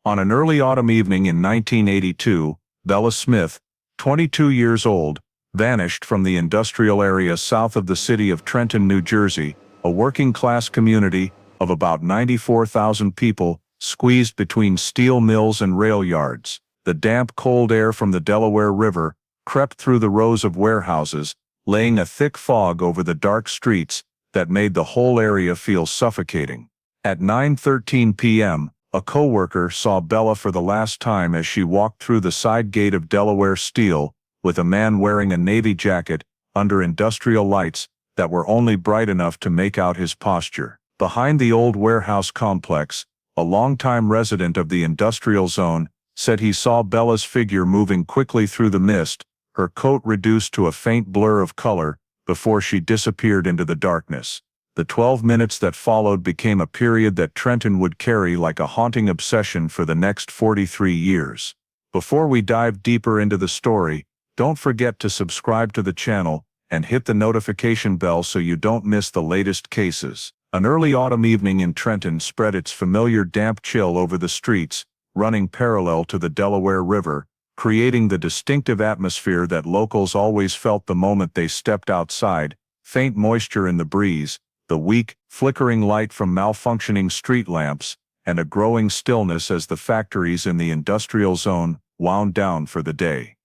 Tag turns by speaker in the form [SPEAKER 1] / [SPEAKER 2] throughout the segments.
[SPEAKER 1] On an early autumn evening in 1982, Bella Smith, 22 years old, vanished from the industrial area south of the city of Trenton, New Jersey, a working-class community of about 94,000 people squeezed between steel mills and rail yards. The damp, cold air from the Delaware River crept through the rows of warehouses, laying a thick fog over the dark streets that made the whole area feel suffocating. At 9:13 p.m., a co-worker saw Bella for the last time as she walked through the side gate of Delaware Steel, with a man wearing a navy jacket under industrial lights that were only bright enough to make out his posture. Behind the old warehouse complex, a longtime resident of the industrial zone said he saw Bella's figure moving quickly through the mist, her coat reduced to a faint blur of color, before she disappeared into the darkness. The 12 minutes that followed became a period that Trenton would carry like a haunting obsession for the next 43 years. Before we dive deeper into the story, don't forget to subscribe to the channel and hit the notification bell so you don't miss the latest cases. An early autumn evening in Trenton spread its familiar damp chill over the streets, running parallel to the Delaware River, creating the distinctive atmosphere that locals always felt the moment they stepped outside: faint moisture in the breeze, the weak, flickering light from malfunctioning street lamps, and a growing stillness as the factories in the industrial zone wound down for the day.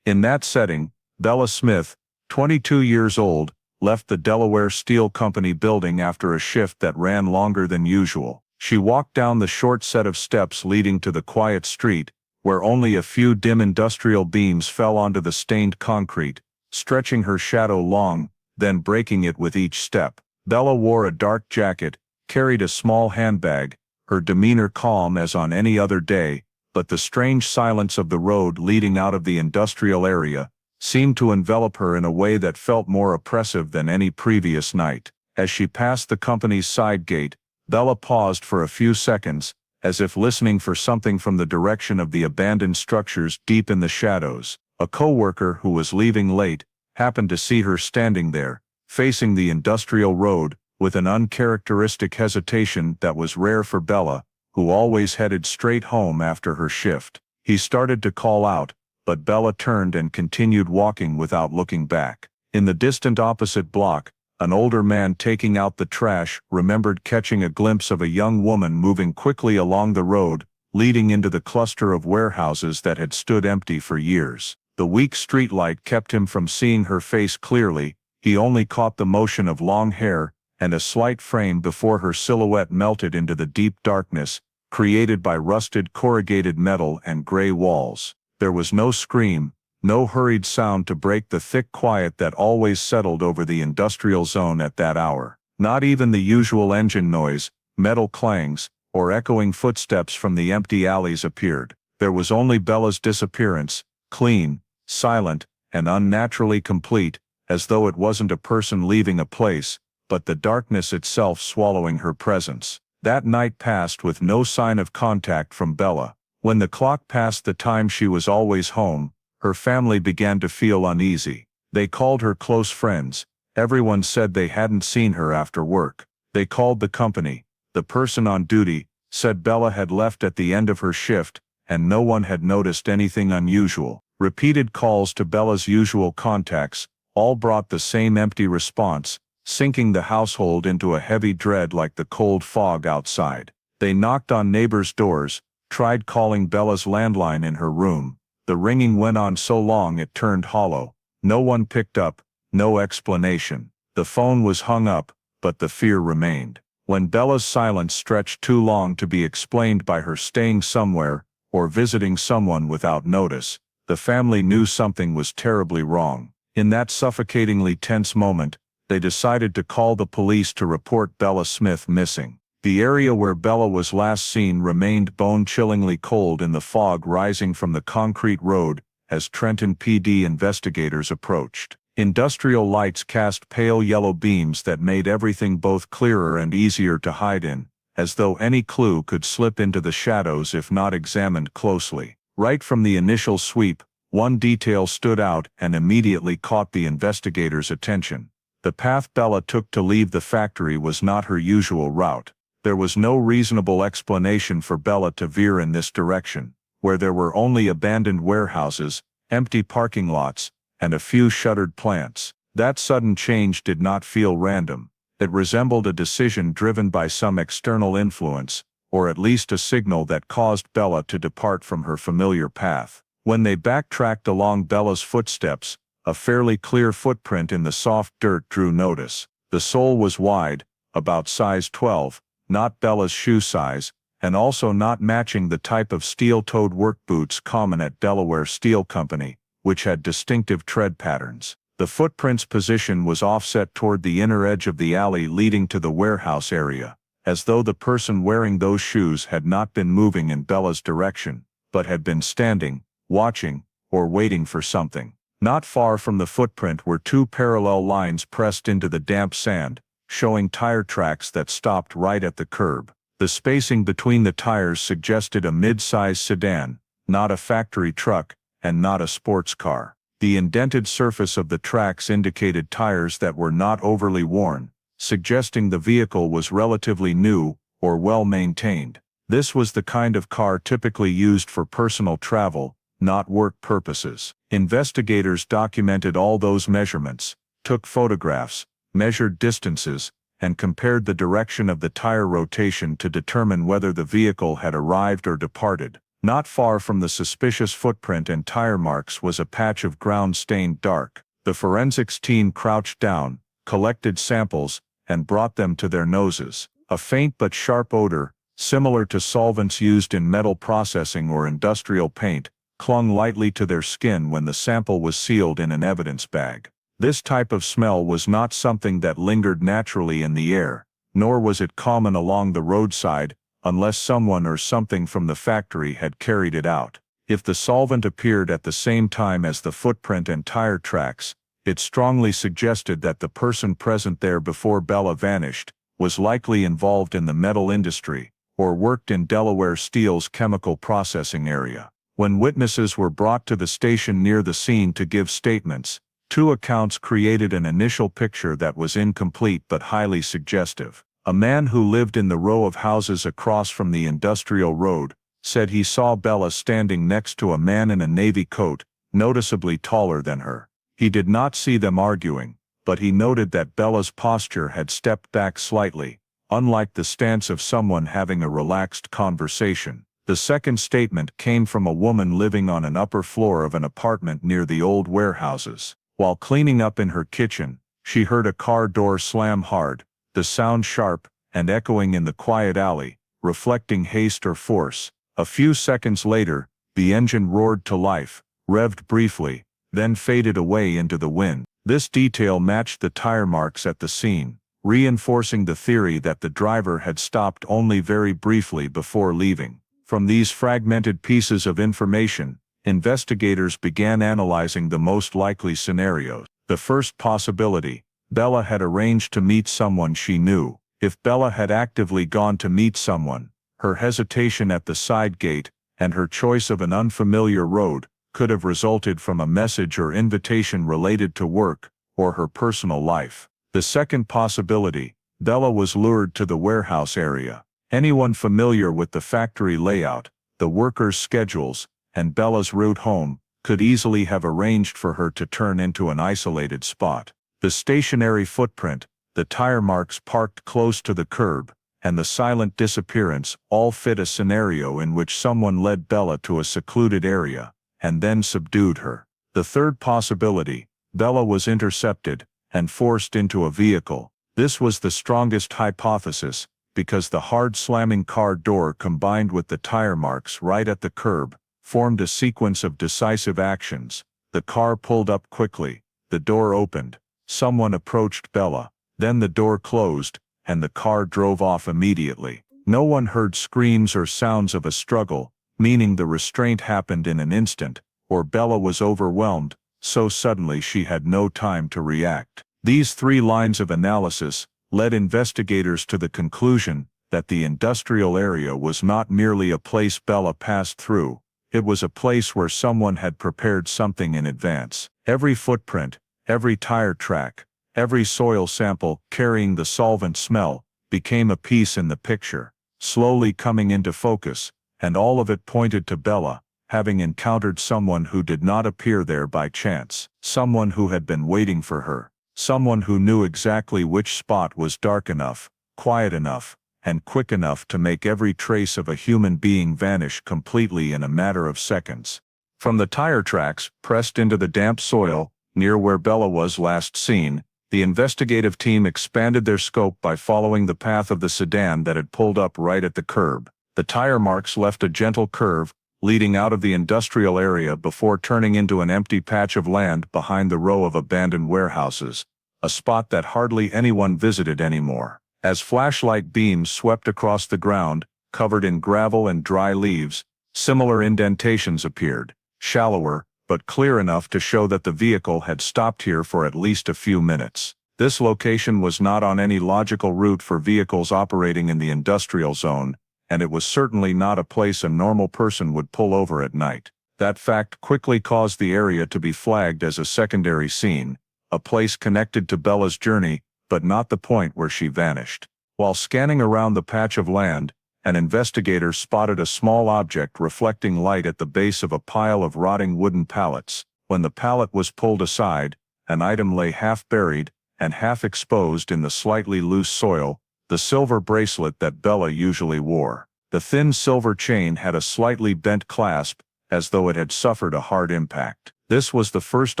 [SPEAKER 1] In that setting, Bella Smith, 22 years old, left the Delaware Steel Company building after a shift that ran longer than usual. She walked down the short set of steps leading to the quiet street, where only a few dim industrial beams fell onto the stained concrete, stretching her shadow long, then breaking it with each step. Bella wore a dark jacket, carried a small handbag, her demeanor calm as on any other day, but the strange silence of the road leading out of the industrial area seemed to envelop her in a way that felt more oppressive than any previous night. As she passed the company's side gate, Bella paused for a few seconds, as if listening for something from the direction of the abandoned structures deep in the shadows. A co-worker who was leaving late happened to see her standing there, facing the industrial road, with an uncharacteristic hesitation that was rare for Bella, who always headed straight home after her shift. He started to call out, but Bella turned and continued walking without looking back. In the distant opposite block, an older man taking out the trash remembered catching a glimpse of a young woman moving quickly along the road, leading into the cluster of warehouses that had stood empty for years. The weak streetlight kept him from seeing her face clearly. He only caught the motion of long hair and a slight frame before her silhouette melted into the deep darkness, created by rusted corrugated metal and gray walls. There was no scream, no hurried sound to break the thick quiet that always settled over the industrial zone at that hour. Not even the usual engine noise, metal clangs, or echoing footsteps from the empty alleys appeared. There was only Bella's disappearance, clean, silent, and unnaturally complete, as though it wasn't a person leaving a place, but the darkness itself swallowing her presence. That night passed with no sign of contact from Bella. When the clock passed the time she was always home, her family began to feel uneasy. They called her close friends. Everyone said they hadn't seen her after work. They called the company. The person on duty said Bella had left at the end of her shift, and no one had noticed anything unusual. Repeated calls to Bella's usual contacts all brought the same empty response, sinking the household into a heavy dread like the cold fog outside. They knocked on neighbors' doors, tried calling Bella's landline in her room. The ringing went on so long it turned hollow. No one picked up, no explanation. The phone was hung up, but the fear remained. When Bella's silence stretched too long to be explained by her staying somewhere or visiting someone without notice, the family knew something was terribly wrong. In that suffocatingly tense moment, they decided to call the police to report Bella Smith missing. The area where Bella was last seen remained bone-chillingly cold in the fog rising from the concrete road as Trenton PD investigators approached. Industrial lights cast pale yellow beams that made everything both clearer and easier to hide in, as though any clue could slip into the shadows if not examined closely. Right from the initial sweep, one detail stood out and immediately caught the investigators' attention. The path Bella took to leave the factory was not her usual route. There was no reasonable explanation for Bella to veer in this direction, where there were only abandoned warehouses, empty parking lots, and a few shuttered plants. That sudden change did not feel random. It resembled a decision driven by some external influence, or at least a signal that caused Bella to depart from her familiar path. When they backtracked along Bella's footsteps, a fairly clear footprint in the soft dirt drew notice. The sole was wide, about size 12, not Bella's shoe size, and also not matching the type of steel-toed work boots common at Delaware Steel Company, which had distinctive tread patterns. The footprint's position was offset toward the inner edge of the alley leading to the warehouse area, as though the person wearing those shoes had not been moving in Bella's direction, but had been standing, watching, or waiting for something. Not far from the footprint were two parallel lines pressed into the damp sand, showing tire tracks that stopped right at the curb. The spacing between the tires suggested a mid-size sedan, not a factory truck, and not a sports car. The indented surface of the tracks indicated tires that were not overly worn, suggesting the vehicle was relatively new or well-maintained. This was the kind of car typically used for personal travel, not work purposes. Investigators documented all those measurements, took photographs, measured distances, and compared the direction of the tire rotation to determine whether the vehicle had arrived or departed. Not far from the suspicious footprint and tire marks was a patch of ground stained dark. The forensics team crouched down, collected samples, and brought them to their noses. A faint but sharp odor, similar to solvents used in metal processing or industrial paint, clung lightly to their skin when the sample was sealed in an evidence bag. This type of smell was not something that lingered naturally in the air, nor was it common along the roadside, unless someone or something from the factory had carried it out. If the solvent appeared at the same time as the footprint and tire tracks, it strongly suggested that the person present there before Bella vanished was likely involved in the metal industry, or worked in Delaware Steel's chemical processing area. When witnesses were brought to the station near the scene to give statements, two accounts created an initial picture that was incomplete but highly suggestive. A man who lived in the row of houses across from the industrial road said he saw Bella standing next to a man in a navy coat, noticeably taller than her. He did not see them arguing, but he noted that Bella's posture had stepped back slightly, unlike the stance of someone having a relaxed conversation. The second statement came from a woman living on an upper floor of an apartment near the old warehouses. While cleaning up in her kitchen, she heard a car door slam hard, the sound sharp and echoing in the quiet alley, reflecting haste or force. A few seconds later, the engine roared to life, revved briefly, then faded away into the wind. This detail matched the tire marks at the scene, reinforcing the theory that the driver had stopped only very briefly before leaving. From these fragmented pieces of information, investigators began analyzing the most likely scenarios. The first possibility: Bella had arranged to meet someone she knew. If Bella had actively gone to meet someone, her hesitation at the side gate, and her choice of an unfamiliar road, could have resulted from a message or invitation related to work, or her personal life. The second possibility: Bella was lured to the warehouse area. Anyone familiar with the factory layout, the workers' schedules, and Bella's route home, could easily have arranged for her to turn into an isolated spot. The stationary footprint, the tire marks parked close to the curb, and the silent disappearance all fit a scenario in which someone led Bella to a secluded area, and then subdued her. The third possibility: Bella was intercepted and forced into a vehicle. This was the strongest hypothesis, because the hard slamming car door combined with the tire marks right at the curb formed a sequence of decisive actions. The car pulled up quickly, the door opened, someone approached Bella, then the door closed, and the car drove off immediately. No one heard screams or sounds of a struggle, meaning the restraint happened in an instant, or Bella was overwhelmed so suddenly she had no time to react. These three lines of analysis led investigators to the conclusion that the industrial area was not merely a place Bella passed through, it was a place where someone had prepared something in advance. Every footprint, every tire track, every soil sample carrying the solvent smell became a piece in the picture, slowly coming into focus, and all of it pointed to Bella, having encountered someone who did not appear there by chance, someone who had been waiting for her, someone who knew exactly which spot was dark enough, quiet enough, and quick enough to make every trace of a human being vanish completely in a matter of seconds. From the tire tracks, pressed into the damp soil, near where Bella was last seen, the investigative team expanded their scope by following the path of the sedan that had pulled up right at the curb. The tire marks left a gentle curve, leading out of the industrial area before turning into an empty patch of land behind the row of abandoned warehouses, a spot that hardly anyone visited anymore. As flashlight beams swept across the ground, covered in gravel and dry leaves, similar indentations appeared, shallower, but clear enough to show that the vehicle had stopped here for at least a few minutes. This location was not on any logical route for vehicles operating in the industrial zone, and it was certainly not a place a normal person would pull over at night. That fact quickly caused the area to be flagged as a secondary scene, a place connected to Bella's journey, but not the point where she vanished. While scanning around the patch of land, an investigator spotted a small object reflecting light at the base of a pile of rotting wooden pallets. When the pallet was pulled aside, an item lay half buried and half exposed in the slightly loose soil, the silver bracelet that Bella usually wore. The thin silver chain had a slightly bent clasp, as though it had suffered a hard impact. This was the first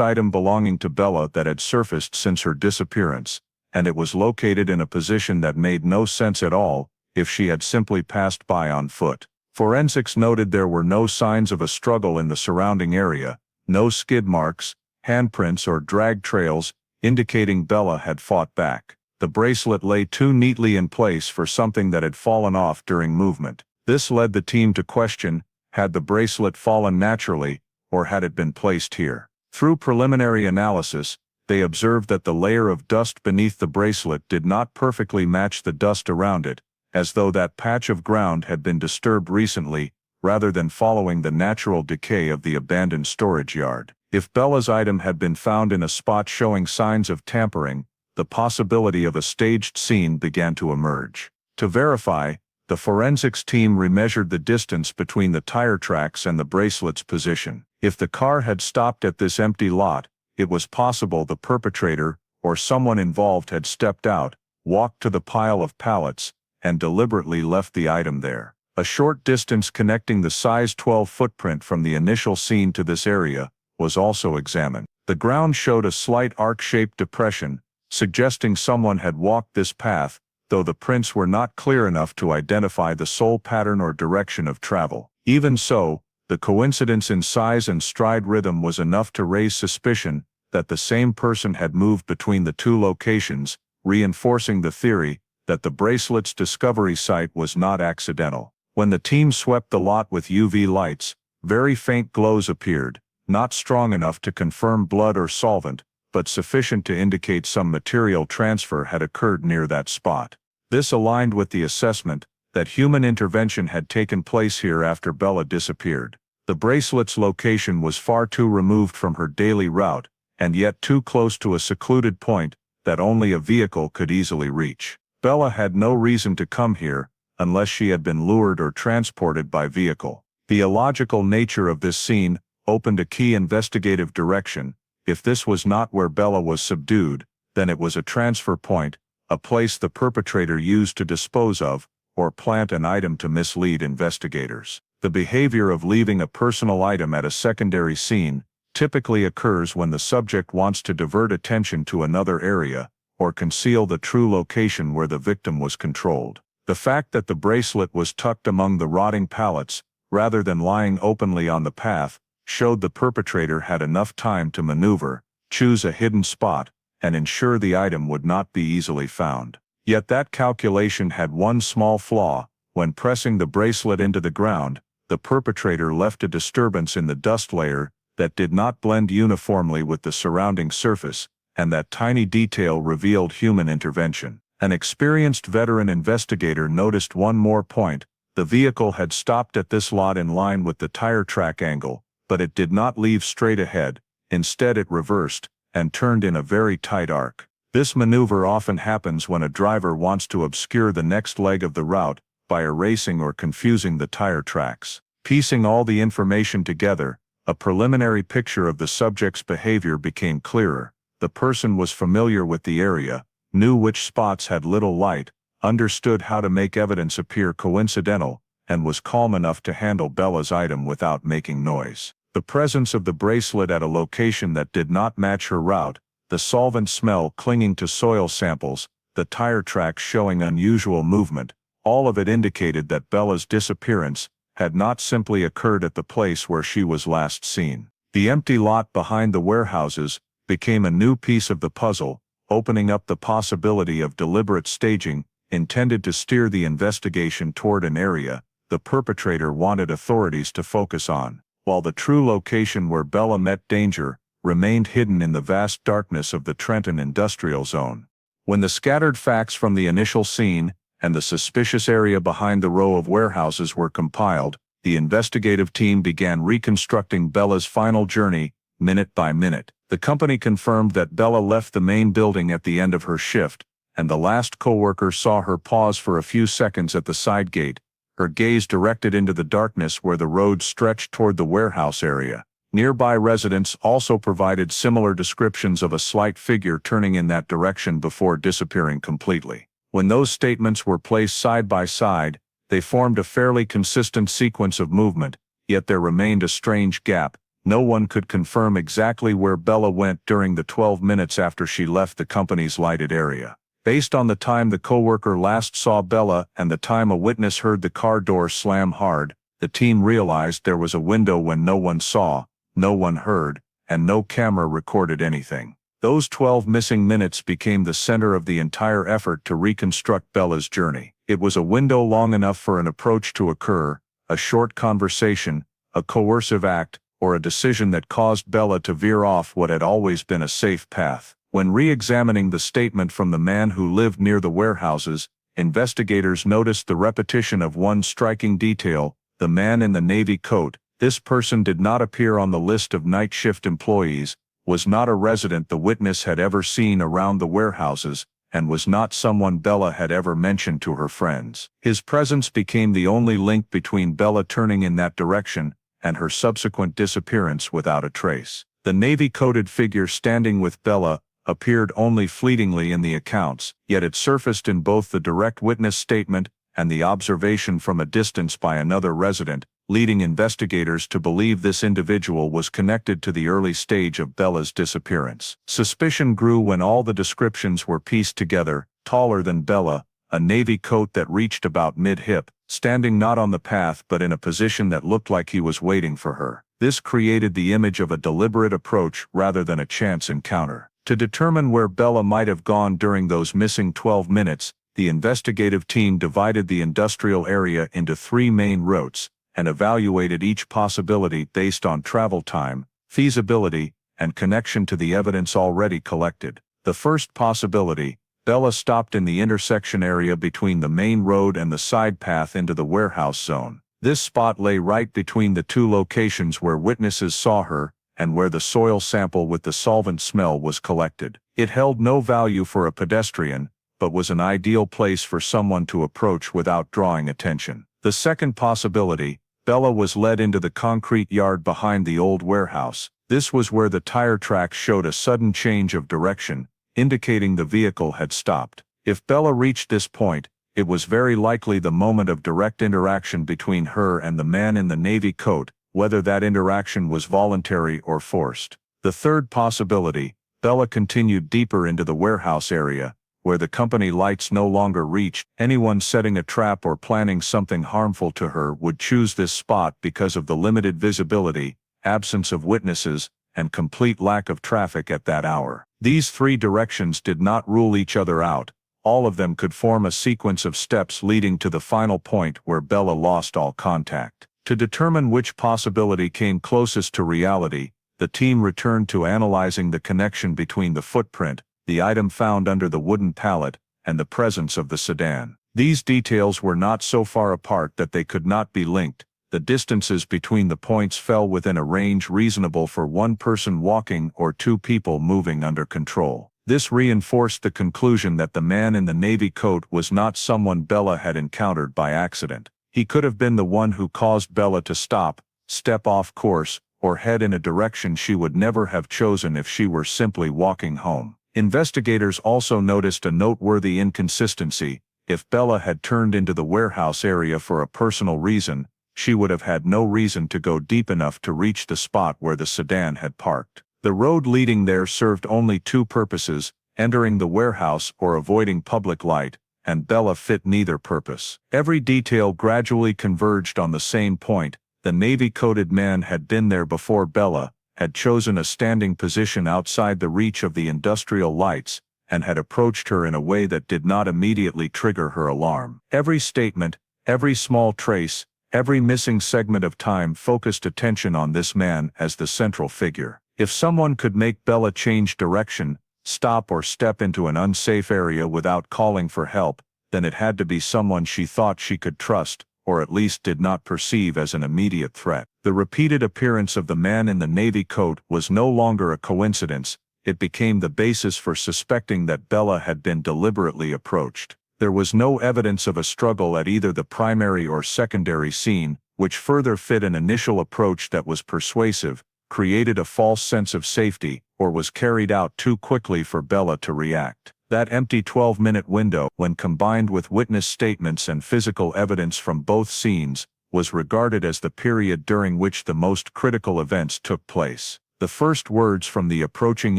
[SPEAKER 1] item belonging to Bella that had surfaced since her disappearance, and it was located in a position that made no sense at all if she had simply passed by on foot. Forensics noted there were no signs of a struggle in the surrounding area, no skid marks, handprints or drag trails, indicating Bella had fought back. The bracelet lay too neatly in place for something that had fallen off during movement. This led the team to question, had the bracelet fallen naturally, or had it been placed here? Through preliminary analysis, they observed that the layer of dust beneath the bracelet did not perfectly match the dust around it, as though that patch of ground had been disturbed recently, rather than following the natural decay of the abandoned storage yard. If Bella's item had been found in a spot showing signs of tampering, the possibility of a staged scene began to emerge. To verify, the forensics team remeasured the distance between the tire tracks and the bracelet's position. If the car had stopped at this empty lot, it was possible the perpetrator, or someone involved, had stepped out, walked to the pile of pallets, and deliberately left the item there. A short distance connecting the size 12 footprint from the initial scene to this area was also examined. The ground showed a slight arc-shaped depression, suggesting someone had walked this path, though the prints were not clear enough to identify the sole pattern or direction of travel. Even so, the coincidence in size and stride rhythm was enough to raise suspicion that the same person had moved between the two locations, reinforcing the theory that the bracelet's discovery site was not accidental. When the team swept the lot with UV lights, very faint glows appeared, not strong enough to confirm blood or solvent, but sufficient to indicate some material transfer had occurred near that spot. This aligned with the assessment that human intervention had taken place here after Bella disappeared. The bracelet's location was far too removed from her daily route, and yet too close to a secluded point that only a vehicle could easily reach. Bella had no reason to come here, unless she had been lured or transported by vehicle. The illogical nature of this scene opened a key investigative direction. If this was not where Bella was subdued, then it was a transfer point, a place the perpetrator used to dispose of, or plant an item to mislead investigators. The behavior of leaving a personal item at a secondary scene typically occurs when the subject wants to divert attention to another area, or conceal the true location where the victim was controlled. The fact that the bracelet was tucked among the rotting pallets, rather than lying openly on the path, showed the perpetrator had enough time to maneuver, choose a hidden spot, and ensure the item would not be easily found. Yet that calculation had one small flaw. When pressing the bracelet into the ground, the perpetrator left a disturbance in the dust layer that did not blend uniformly with the surrounding surface, and that tiny detail revealed human intervention. An experienced veteran investigator noticed one more point. The vehicle had stopped at this lot in line with the tire track angle, but it did not leave straight ahead. Instead it reversed, and turned in a very tight arc. This maneuver often happens when a driver wants to obscure the next leg of the route by erasing or confusing the tire tracks. Piecing all the information together, a preliminary picture of the subject's behavior became clearer. The person was familiar with the area, knew which spots had little light, understood how to make evidence appear coincidental, and was calm enough to handle Bella's item without making noise. The presence of the bracelet at a location that did not match her route, the solvent smell clinging to soil samples, the tire tracks showing unusual movement, all of it indicated that Bella's disappearance had not simply occurred at the place where she was last seen. The empty lot behind the warehouses became a new piece of the puzzle, opening up the possibility of deliberate staging intended to steer the investigation toward an area the perpetrator wanted authorities to focus on, while the true location where Bella met danger remained hidden in the vast darkness of the Trenton industrial zone. When the scattered facts from the initial scene and the suspicious area behind the row of warehouses were compiled, the investigative team began reconstructing Bella's final journey, minute by minute. The company confirmed that Bella left the main building at the end of her shift, and the last coworker saw her pause for a few seconds at the side gate, her gaze directed into the darkness where the road stretched toward the warehouse area. Nearby residents also provided similar descriptions of a slight figure turning in that direction before disappearing completely. When those statements were placed side by side, they formed a fairly consistent sequence of movement, yet there remained a strange gap. No one could confirm exactly where Bella went during the 12 minutes after she left the company's lighted area. Based on the time the coworker last saw Bella and the time a witness heard the car door slam hard, the team realized there was a window when no one saw, no one heard, and no camera recorded anything. Those 12 missing minutes became the center of the entire effort to reconstruct Bella's journey. It was a window long enough for an approach to occur, a short conversation, a coercive act, or a decision that caused Bella to veer off what had always been a safe path. When re-examining the statement from the man who lived near the warehouses, investigators noticed the repetition of one striking detail: the man in the navy coat. This person did not appear on the list of night shift employees, was not a resident the witness had ever seen around the warehouses, and was not someone Bella had ever mentioned to her friends. His presence became the only link between Bella turning in that direction and her subsequent disappearance without a trace. The navy-coated figure standing with Bella appeared only fleetingly in the accounts, yet it surfaced in both the direct witness statement and the observation from a distance by another resident, leading investigators to believe this individual was connected to the early stage of Bella's disappearance. Suspicion grew when all the descriptions were pieced together: taller than Bella, a navy coat that reached about mid-hip, standing not on the path but in a position that looked like he was waiting for her. This created the image of a deliberate approach rather than a chance encounter. To determine where Bella might have gone during those missing 12 minutes, the investigative team divided the industrial area into 3 main routes and evaluated each possibility based on travel time, feasibility, and connection to the evidence already collected. The first possibility: Bella stopped in the intersection area between the main road and the side path into the warehouse zone. This spot lay right between the 2 locations where witnesses saw her and where the soil sample with the solvent smell was collected. It held no value for a pedestrian, but was an ideal place for someone to approach without drawing attention. The second possibility: Bella was led into the concrete yard behind the old warehouse. This was where the tire tracks showed a sudden change of direction, indicating the vehicle had stopped. If Bella reached this point, it was very likely the moment of direct interaction between her and the man in the navy coat, whether that interaction was voluntary or forced. The third possibility: Bella continued deeper into the warehouse area, where the company lights no longer reached. Anyone setting a trap or planning something harmful to her would choose this spot because of the limited visibility, absence of witnesses, and complete lack of traffic at that hour. These 3 directions did not rule each other out. All of them could form a sequence of steps leading to the final point where Bella lost all contact. To determine which possibility came closest to reality, the team returned to analyzing the connection between the footprint, the item found under the wooden pallet, and the presence of the sedan. These details were not so far apart that they could not be linked. The distances between the points fell within a range reasonable for 1 person walking or 2 people moving under control. This reinforced the conclusion that the man in the navy coat was not someone Bella had encountered by accident. He could have been the one who caused Bella to stop, step off course, or head in a direction she would never have chosen if she were simply walking home. Investigators also noticed a noteworthy inconsistency. If Bella had turned into the warehouse area for a personal reason, she would have had no reason to go deep enough to reach the spot where the sedan had parked. The road leading there served only two purposes: entering the warehouse or avoiding public light, and Bella fit neither purpose. Every detail gradually converged on the same point: the navy-coated man had been there before Bella, had chosen a standing position outside the reach of the industrial lights, and had approached her in a way that did not immediately trigger her alarm. Every statement, every small trace, every missing segment of time focused attention on this man as the central figure. If someone could make Bella change direction, stop or step into an unsafe area without calling for help, then it had to be someone she thought she could trust, or at least did not perceive as an immediate threat. The repeated appearance of the man in the navy coat was no longer a coincidence. It became the basis for suspecting that Bella had been deliberately approached. There was no evidence of a struggle at either the primary or secondary scene, which further fit an initial approach that was persuasive, created a false sense of safety, or was carried out too quickly for Bella to react. That empty 12-minute window, when combined with witness statements and physical evidence from both scenes, was regarded as the period during which the most critical events took place. The first words from the approaching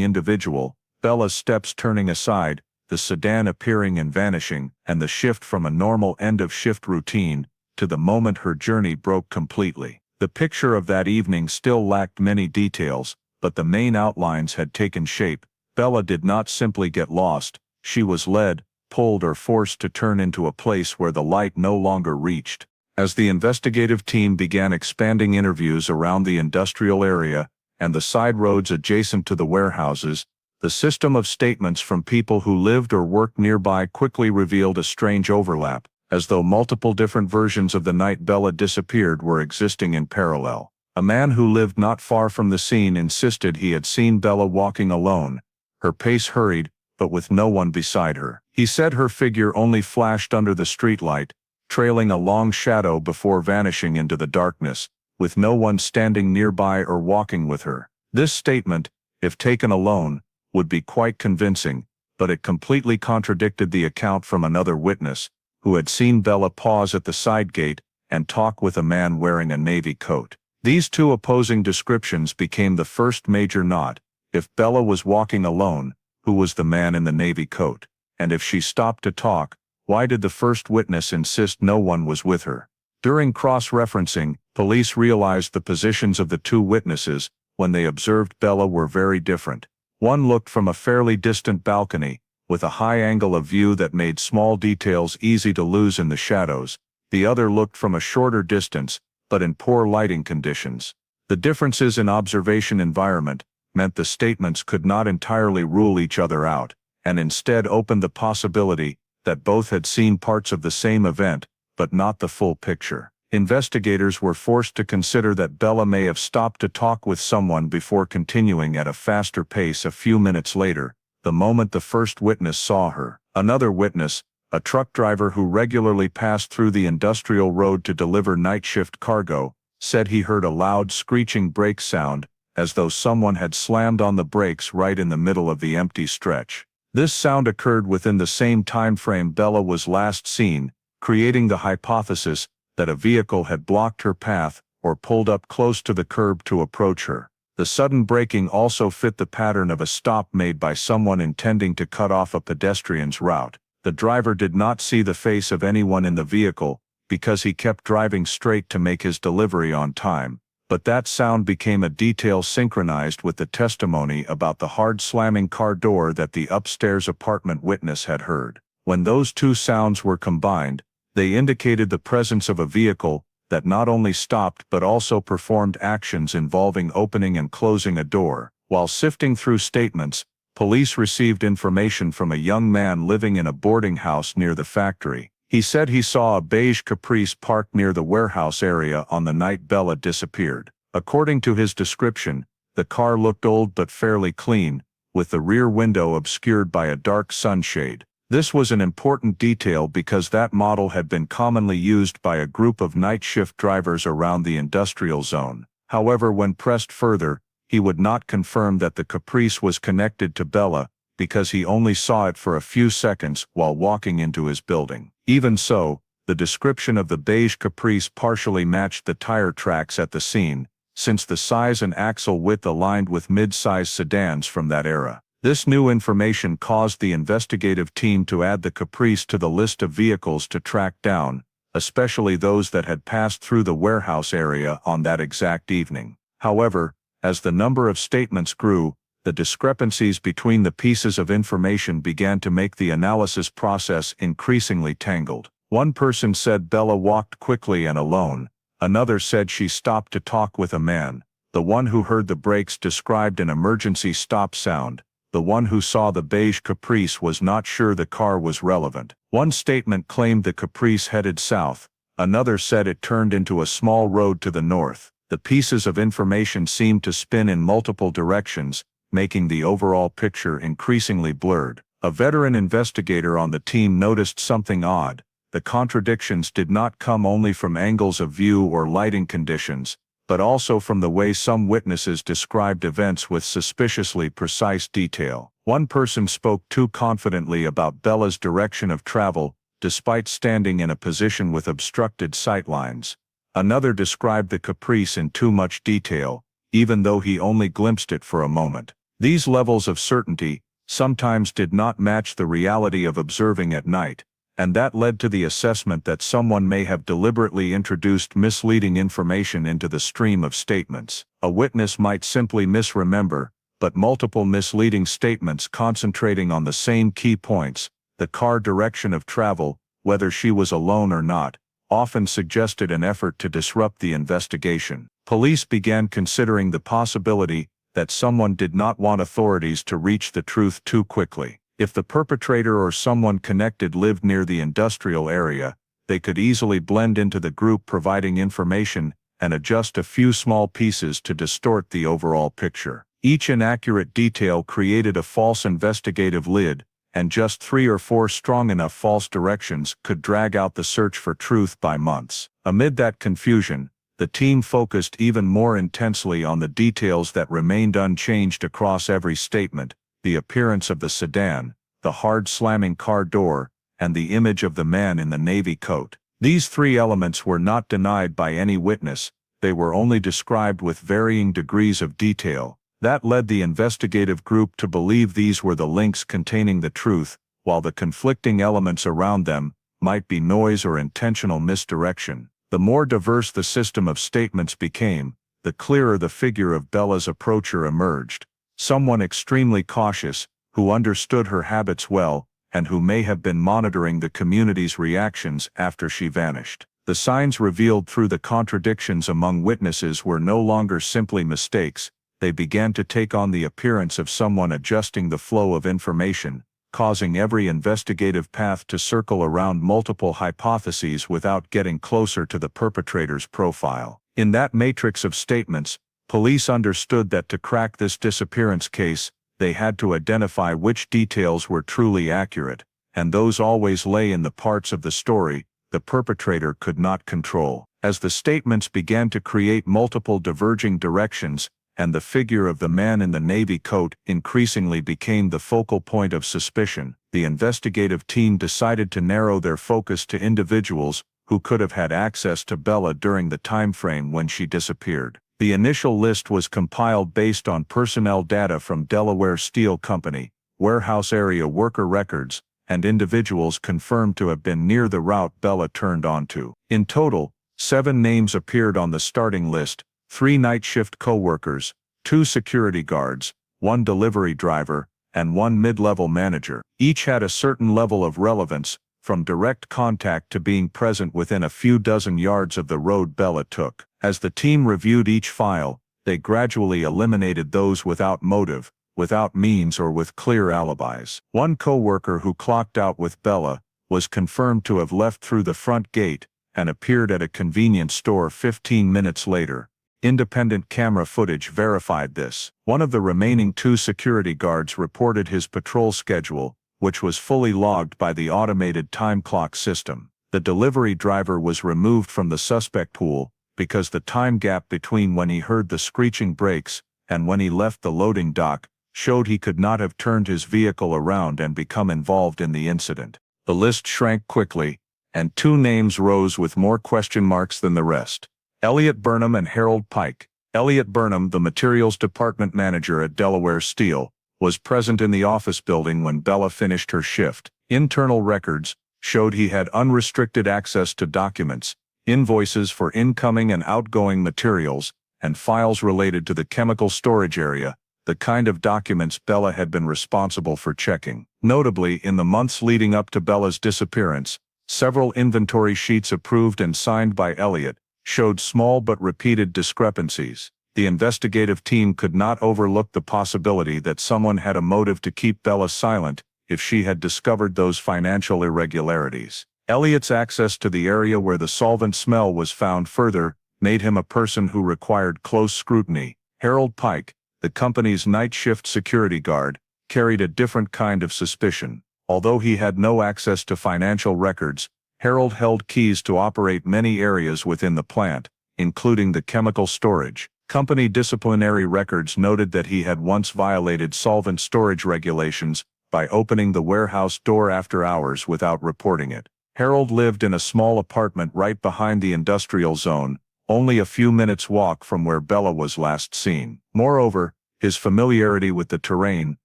[SPEAKER 1] individual, Bella's steps turning aside, the sedan appearing and vanishing, and the shift from a normal end-of-shift routine to the moment her journey broke completely. The picture of that evening still lacked many details, but the main outlines had taken shape. Bella did not simply get lost, she was led, pulled or forced to turn into a place where the light no longer reached. As the investigative team began expanding interviews around the industrial area and the side roads adjacent to the warehouses, the system of statements from people who lived or worked nearby quickly revealed a strange overlap, as though multiple different versions of the night Bella disappeared were existing in parallel. A man who lived not far from the scene insisted he had seen Bella walking alone, her pace hurried, but with no one beside her. He said her figure only flashed under the streetlight, trailing a long shadow before vanishing into the darkness, with no one standing nearby or walking with her. This statement, if taken alone, would be quite convincing, but it completely contradicted the account from another witness, who had seen Bella pause at the side gate and talk with a man wearing a navy coat. These two opposing descriptions became the first major knot. If Bella was walking alone, who was the man in the navy coat? And if she stopped to talk, why did the first witness insist no one was with her? During cross-referencing, police realized the positions of the two witnesses, when they observed Bella, were very different. One looked from a fairly distant balcony, with a high angle of view that made small details easy to lose in the shadows. The other looked from a shorter distance, but in poor lighting conditions. The differences in observation environment meant the statements could not entirely rule each other out, and instead opened the possibility that both had seen parts of the same event, but not the full picture. Investigators were forced to consider that Bella may have stopped to talk with someone before continuing at a faster pace a few minutes later, the moment the first witness saw her. Another witness, a truck driver who regularly passed through the industrial road to deliver night shift cargo, said he heard a loud screeching brake sound, as though someone had slammed on the brakes right in the middle of the empty stretch. This sound occurred within the same time frame Bella was last seen, creating the hypothesis that a vehicle had blocked her path or pulled up close to the curb to approach her. The sudden braking also fit the pattern of a stop made by someone intending to cut off a pedestrian's route. The driver did not see the face of anyone in the vehicle, because he kept driving straight to make his delivery on time, but that sound became a detail synchronized with the testimony about the hard slamming car door that the upstairs apartment witness had heard. When those two sounds were combined, they indicated the presence of a vehicle that not only stopped but also performed actions involving opening and closing a door. While sifting through statements, police received information from a young man living in a boarding house near the factory. He said he saw a beige Caprice parked near the warehouse area on the night Bella disappeared. According to his description, the car looked old but fairly clean, with the rear window obscured by a dark sunshade. This was an important detail because that model had been commonly used by a group of night shift drivers around the industrial zone. However, when pressed further, he would not confirm that the Caprice was connected to Bella, because he only saw it for a few seconds while walking into his building. Even so, the description of the beige Caprice partially matched the tire tracks at the scene, since the size and axle width aligned with mid-size sedans from that era. This new information caused the investigative team to add the Caprice to the list of vehicles to track down, especially those that had passed through the warehouse area on that exact evening. However, as the number of statements grew, the discrepancies between the pieces of information began to make the analysis process increasingly tangled. One person said Bella walked quickly and alone. Another said she stopped to talk with a man. The one who heard the brakes described an emergency stop sound. The one who saw the beige Caprice was not sure the car was relevant. One statement claimed the Caprice headed south. Another said it turned into a small road to the north. The pieces of information seemed to spin in multiple directions, making the overall picture increasingly blurred. A veteran investigator on the team noticed something odd. The contradictions did not come only from angles of view or lighting conditions, but also from the way some witnesses described events with suspiciously precise detail. One person spoke too confidently about Bella's direction of travel, despite standing in a position with obstructed sightlines. Another described the Caprice in too much detail, even though he only glimpsed it for a moment. These levels of certainty sometimes did not match the reality of observing at night, and that led to the assessment that someone may have deliberately introduced misleading information into the stream of statements. A witness might simply misremember, but multiple misleading statements concentrating on the same key points, the car direction of travel, whether she was alone or not, often suggested an effort to disrupt the investigation. Police began considering the possibility that someone did not want authorities to reach the truth too quickly. If the perpetrator or someone connected lived near the industrial area, they could easily blend into the group providing information and adjust a few small pieces to distort the overall picture. Each inaccurate detail created a false investigative lid, and just 3 or 4 strong enough false directions could drag out the search for truth by months. Amid that confusion, the team focused even more intensely on the details that remained unchanged across every statement: the appearance of the sedan, the hard slamming car door, and the image of the man in the navy coat. These 3 elements were not denied by any witness, they were only described with varying degrees of detail. That led the investigative group to believe these were the links containing the truth, while the conflicting elements around them might be noise or intentional misdirection. The more diverse the system of statements became, the clearer the figure of Bella's approacher emerged. Someone extremely cautious, who understood her habits well, and who may have been monitoring the community's reactions after she vanished. The signs revealed through the contradictions among witnesses were no longer simply mistakes, they began to take on the appearance of someone adjusting the flow of information, causing every investigative path to circle around multiple hypotheses without getting closer to the perpetrator's profile. In that matrix of statements, police understood that to crack this disappearance case, they had to identify which details were truly accurate, and those always lay in the parts of the story the perpetrator could not control. As the statements began to create multiple diverging directions, and the figure of the man in the navy coat increasingly became the focal point of suspicion, the investigative team decided to narrow their focus to individuals who could have had access to Bella during the time frame when she disappeared. The initial list was compiled based on personnel data from Delaware Steel Company, warehouse area worker records, and individuals confirmed to have been near the route Bella turned onto. In total, 7 names appeared on the starting list: 3 night shift co-workers, 2 security guards, 1 delivery driver, and 1 mid-level manager. Each had a certain level of relevance, from direct contact to being present within a few dozen yards of the road Bella took. As the team reviewed each file, they gradually eliminated those without motive, without means, or with clear alibis. One co-worker who clocked out with Bella was confirmed to have left through the front gate and appeared at a convenience store 15 minutes later. Independent camera footage verified this. One of the remaining 2 security guards reported his patrol schedule, which was fully logged by the automated time clock system. The delivery driver was removed from the suspect pool because the time gap between when he heard the screeching brakes and when he left the loading dock showed he could not have turned his vehicle around and become involved in the incident. The list shrank quickly, and 2 names rose with more question marks than the rest. Elliot Burnham and Harold Pike. Elliot Burnham, the materials department manager at Delaware Steel, was present in the office building when Bella finished her shift. Internal records showed he had unrestricted access to documents, invoices for incoming and outgoing materials, and files related to the chemical storage area, the kind of documents Bella had been responsible for checking. Notably, in the months leading up to Bella's disappearance, several inventory sheets approved and signed by Elliot showed small but repeated discrepancies. The investigative team could not overlook the possibility that someone had a motive to keep Bella silent if she had discovered those financial irregularities. Elliot's access to the area where the solvent smell was found further made him a person who required close scrutiny. Harold Pike, the company's night shift security guard, carried a different kind of suspicion. Although he had no access to financial records, Harold held keys to operate many areas within the plant, including the chemical storage. Company disciplinary records noted that he had once violated solvent storage regulations by opening the warehouse door after hours without reporting it. Harold lived in a small apartment right behind the industrial zone, only a few minutes' walk from where Bella was last seen. Moreover, his familiarity with the terrain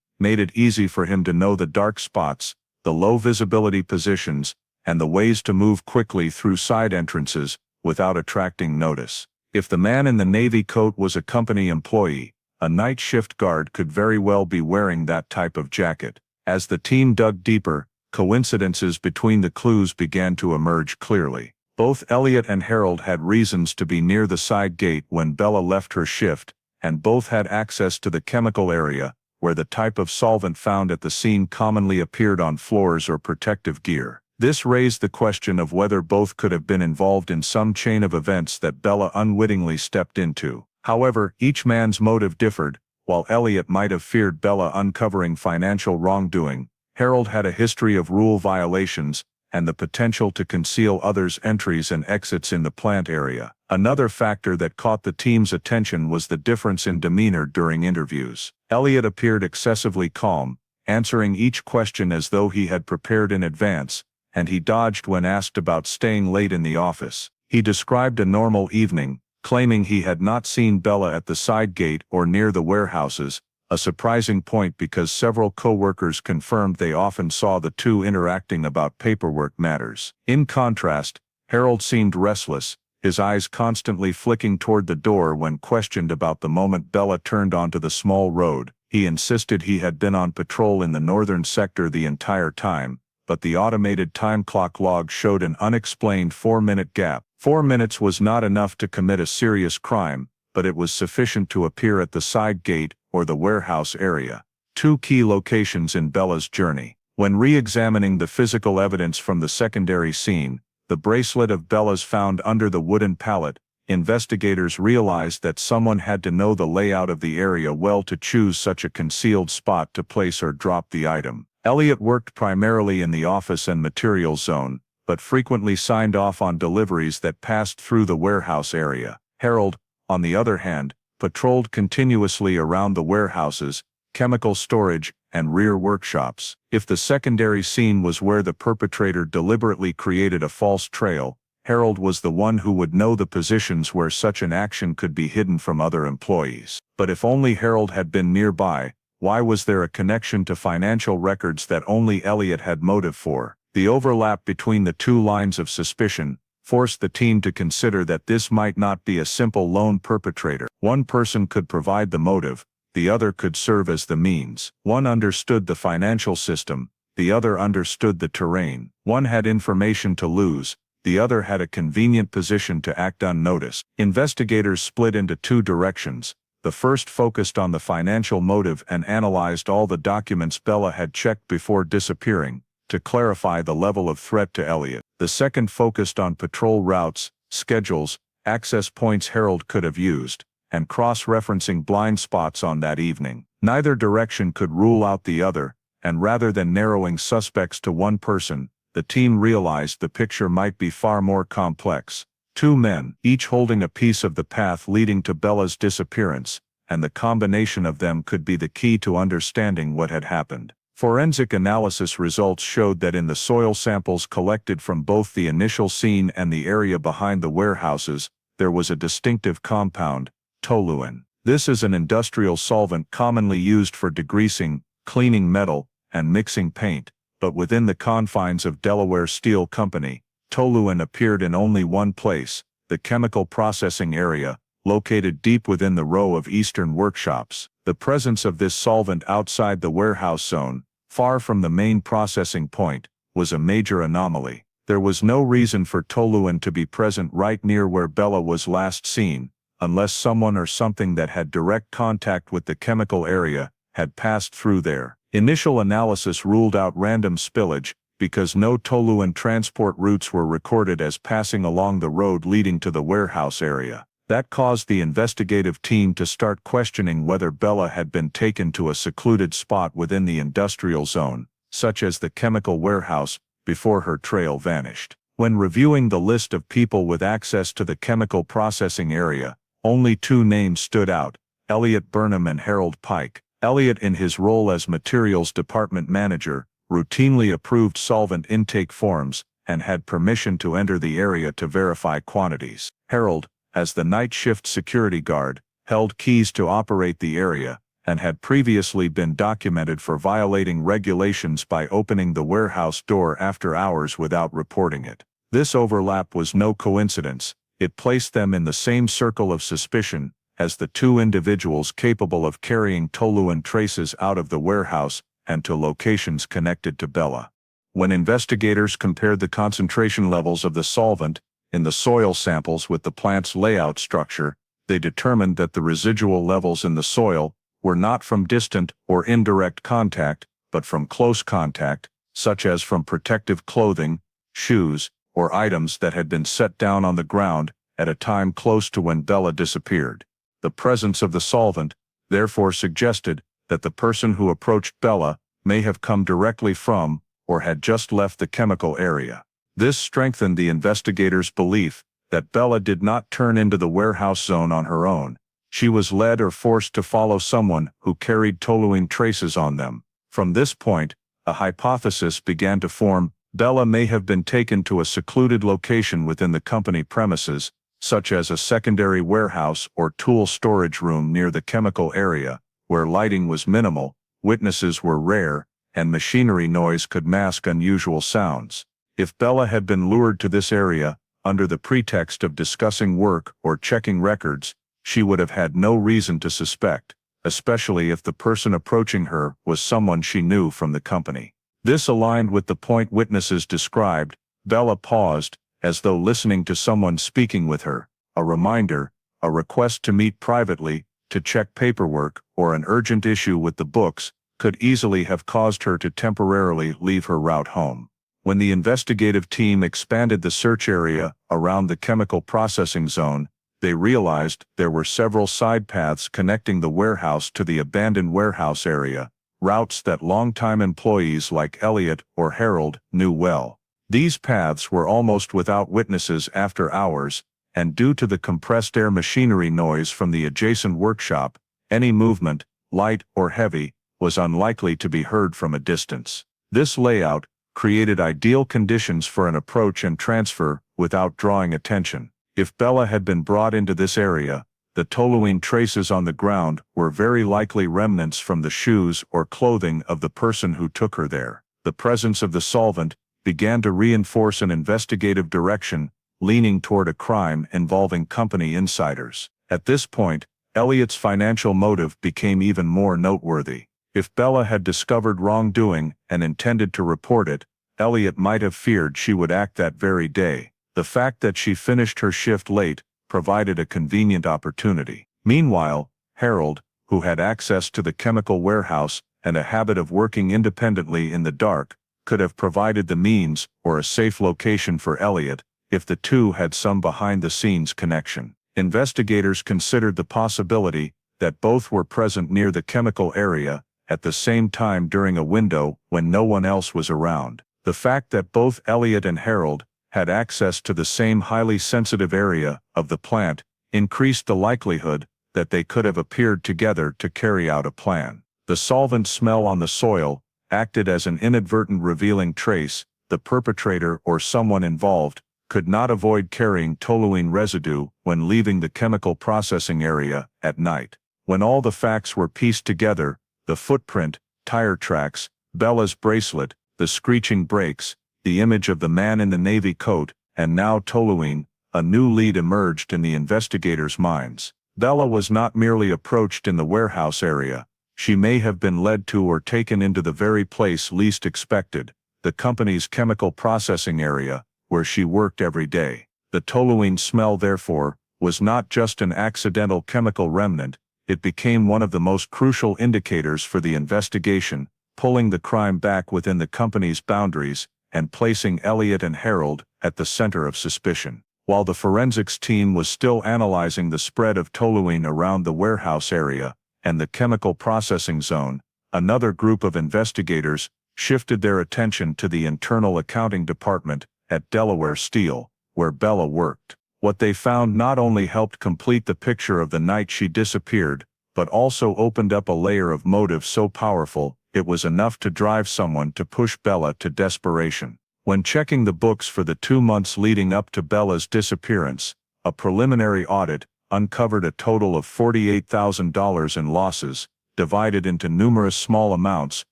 [SPEAKER 1] made it easy for him to know the dark spots, the low visibility positions, and the ways to move quickly through side entrances without attracting notice. If the man in the navy coat was a company employee, a night shift guard could very well be wearing that type of jacket. As the team dug deeper, coincidences between the clues began to emerge clearly. Both Elliot and Harold had reasons to be near the side gate when Bella left her shift, and both had access to the chemical area, where the type of solvent found at the scene commonly appeared on floors or protective gear. This raised the question of whether both could have been involved in some chain of events that Bella unwittingly stepped into. However, each man's motive differed. While Elliot might have feared Bella uncovering financial wrongdoing, Harold had a history of rule violations and the potential to conceal others' entries and exits in the plant area. Another factor that caught the team's attention was the difference in demeanor during interviews. Elliot appeared excessively calm, answering each question as though he had prepared in advance, and he dodged when asked about staying late in the office. He described a normal evening, claiming he had not seen Bella at the side gate or near the warehouses, a surprising point because several co-workers confirmed they often saw the two interacting about paperwork matters. In contrast, Harold seemed restless, his eyes constantly flicking toward the door when questioned about the moment Bella turned onto the small road. He insisted he had been on patrol in the northern sector the entire time, but the automated time clock log showed an unexplained 4-minute gap. 4 minutes was not enough to commit a serious crime, but it was sufficient to appear at the side gate or the warehouse area, two key locations in Bella's journey. When re-examining the physical evidence from the secondary scene, the bracelet of Bella's found under the wooden pallet, investigators realized that someone had to know the layout of the area well to choose such a concealed spot to place or drop the item. Elliot worked primarily in the office and materials zone, but frequently signed off on deliveries that passed through the warehouse area. Harold, on the other hand, patrolled continuously around the warehouses, chemical storage, and rear workshops. If the secondary scene was where the perpetrator deliberately created a false trail, Harold was the one who would know the positions where such an action could be hidden from other employees. But if only Harold had been nearby, why was there a connection to financial records that only Elliot had motive for? The overlap between the two lines of suspicion forced the team to consider that this might not be a simple lone perpetrator. One person could provide the motive, the other could serve as the means. One understood the financial system, the other understood the terrain. One had information to lose, the other had a convenient position to act unnoticed. Investigators split into two directions. The first focused on the financial motive and analyzed all the documents Bella had checked before disappearing, to clarify the level of threat to Elliot. The second focused on patrol routes, schedules, access points Harold could have used, and cross-referencing blind spots on that evening. Neither direction could rule out the other, and rather than narrowing suspects to one person, the team realized the picture might be far more complex. Two men, each holding a piece of the path leading to Bella's disappearance, and the combination of them could be the key to understanding what had happened. Forensic analysis results showed that in the soil samples collected from both the initial scene and the area behind the warehouses, there was a distinctive compound, toluene. This is an industrial solvent commonly used for degreasing, cleaning metal, and mixing paint, but within the confines of Delaware Steel Company, toluene appeared in only one place, the chemical processing area, located deep within the row of eastern workshops. The presence of this solvent outside the warehouse zone, far from the main processing point, was a major anomaly. There was no reason for toluene to be present right near where Bella was last seen, unless someone or something that had direct contact with the chemical area had passed through there. Initial analysis ruled out random spillage, because no toluene transport routes were recorded as passing along the road leading to the warehouse area. That caused the investigative team to start questioning whether Bella had been taken to a secluded spot within the industrial zone, such as the chemical warehouse, before her trail vanished. When reviewing the list of people with access to the chemical processing area, only two names stood out: Elliot Burnham and Harold Pike. Elliot, in his role as materials department manager, routinely approved solvent intake forms and had permission to enter the area to verify quantities. Harold, as the night shift security guard, held keys to operate the area, and had previously been documented for violating regulations by opening the warehouse door after hours without reporting it. This overlap was no coincidence. It placed them in the same circle of suspicion as the two individuals capable of carrying toluene traces out of the warehouse and to locations connected to Bella. When investigators compared the concentration levels of the solvent in the soil samples with the plant's layout structure, they determined that the residual levels in the soil were not from distant or indirect contact, but from close contact, such as from protective clothing, shoes, or items that had been set down on the ground at a time close to when Bella disappeared. The presence of the solvent, therefore, suggested that the person who approached Bella may have come directly from, or had just left the chemical area. This strengthened the investigators' belief that Bella did not turn into the warehouse zone on her own. She was led or forced to follow someone who carried toluene traces on them. From this point, a hypothesis began to form: Bella may have been taken to a secluded location within the company premises, such as a secondary warehouse or tool storage room near the chemical area, where lighting was minimal, witnesses were rare, and machinery noise could mask unusual sounds. If Bella had been lured to this area, under the pretext of discussing work or checking records, she would have had no reason to suspect, especially if the person approaching her was someone she knew from the company. This aligned with the point witnesses described. Bella paused, as though listening to someone speaking with her. A reminder, a request to meet privately, to check paperwork, or an urgent issue with the books, could easily have caused her to temporarily leave her route home. When the investigative team expanded the search area around the chemical processing zone, they realized there were several side paths connecting the warehouse to the abandoned warehouse area, routes that longtime employees like Elliot or Harold knew well. These paths were almost without witnesses after hours, and due to the compressed air machinery noise from the adjacent workshop, any movement, light or heavy, was unlikely to be heard from a distance. This layout created ideal conditions for an approach and transfer without drawing attention. If Bella had been brought into this area, the toluene traces on the ground were very likely remnants from the shoes or clothing of the person who took her there. The presence of the solvent began to reinforce an investigative direction, leaning toward a crime involving company insiders. At this point, Elliot's financial motive became even more noteworthy. If Bella had discovered wrongdoing and intended to report it, Elliot might have feared she would act that very day. The fact that she finished her shift late provided a convenient opportunity. Meanwhile, Harold, who had access to the chemical warehouse and a habit of working independently in the dark, could have provided the means or a safe location for Elliot if the two had some behind-the-scenes connection. Investigators considered the possibility that both were present near the chemical area at the same time during a window when no one else was around. The fact that both Elliot and Harold had access to the same highly sensitive area of the plant increased the likelihood that they could have appeared together to carry out a plan. The solvent smell on the soil acted as an inadvertent revealing trace. The perpetrator or someone involved could not avoid carrying toluene residue when leaving the chemical processing area at night. When all the facts were pieced together, the footprint, tire tracks, Bella's bracelet, the screeching brakes, the image of the man in the navy coat, and now toluene, a new lead emerged in the investigators' minds. Bella was not merely approached in the warehouse area. She may have been led to or taken into the very place least expected, the company's chemical processing area, where she worked every day. The toluene smell, therefore, was not just an accidental chemical remnant, it became one of the most crucial indicators for the investigation, pulling the crime back within the company's boundaries and placing Elliot and Harold at the center of suspicion. While the forensics team was still analyzing the spread of toluene around the warehouse area and the chemical processing zone, another group of investigators shifted their attention to the internal accounting department at Delaware Steel, where Bella worked. What they found not only helped complete the picture of the night she disappeared, but also opened up a layer of motive so powerful it was enough to drive someone to push Bella to desperation. When checking the books for the 2 months leading up to Bella's disappearance, a preliminary audit uncovered a total of $48,000 in losses, divided into numerous small amounts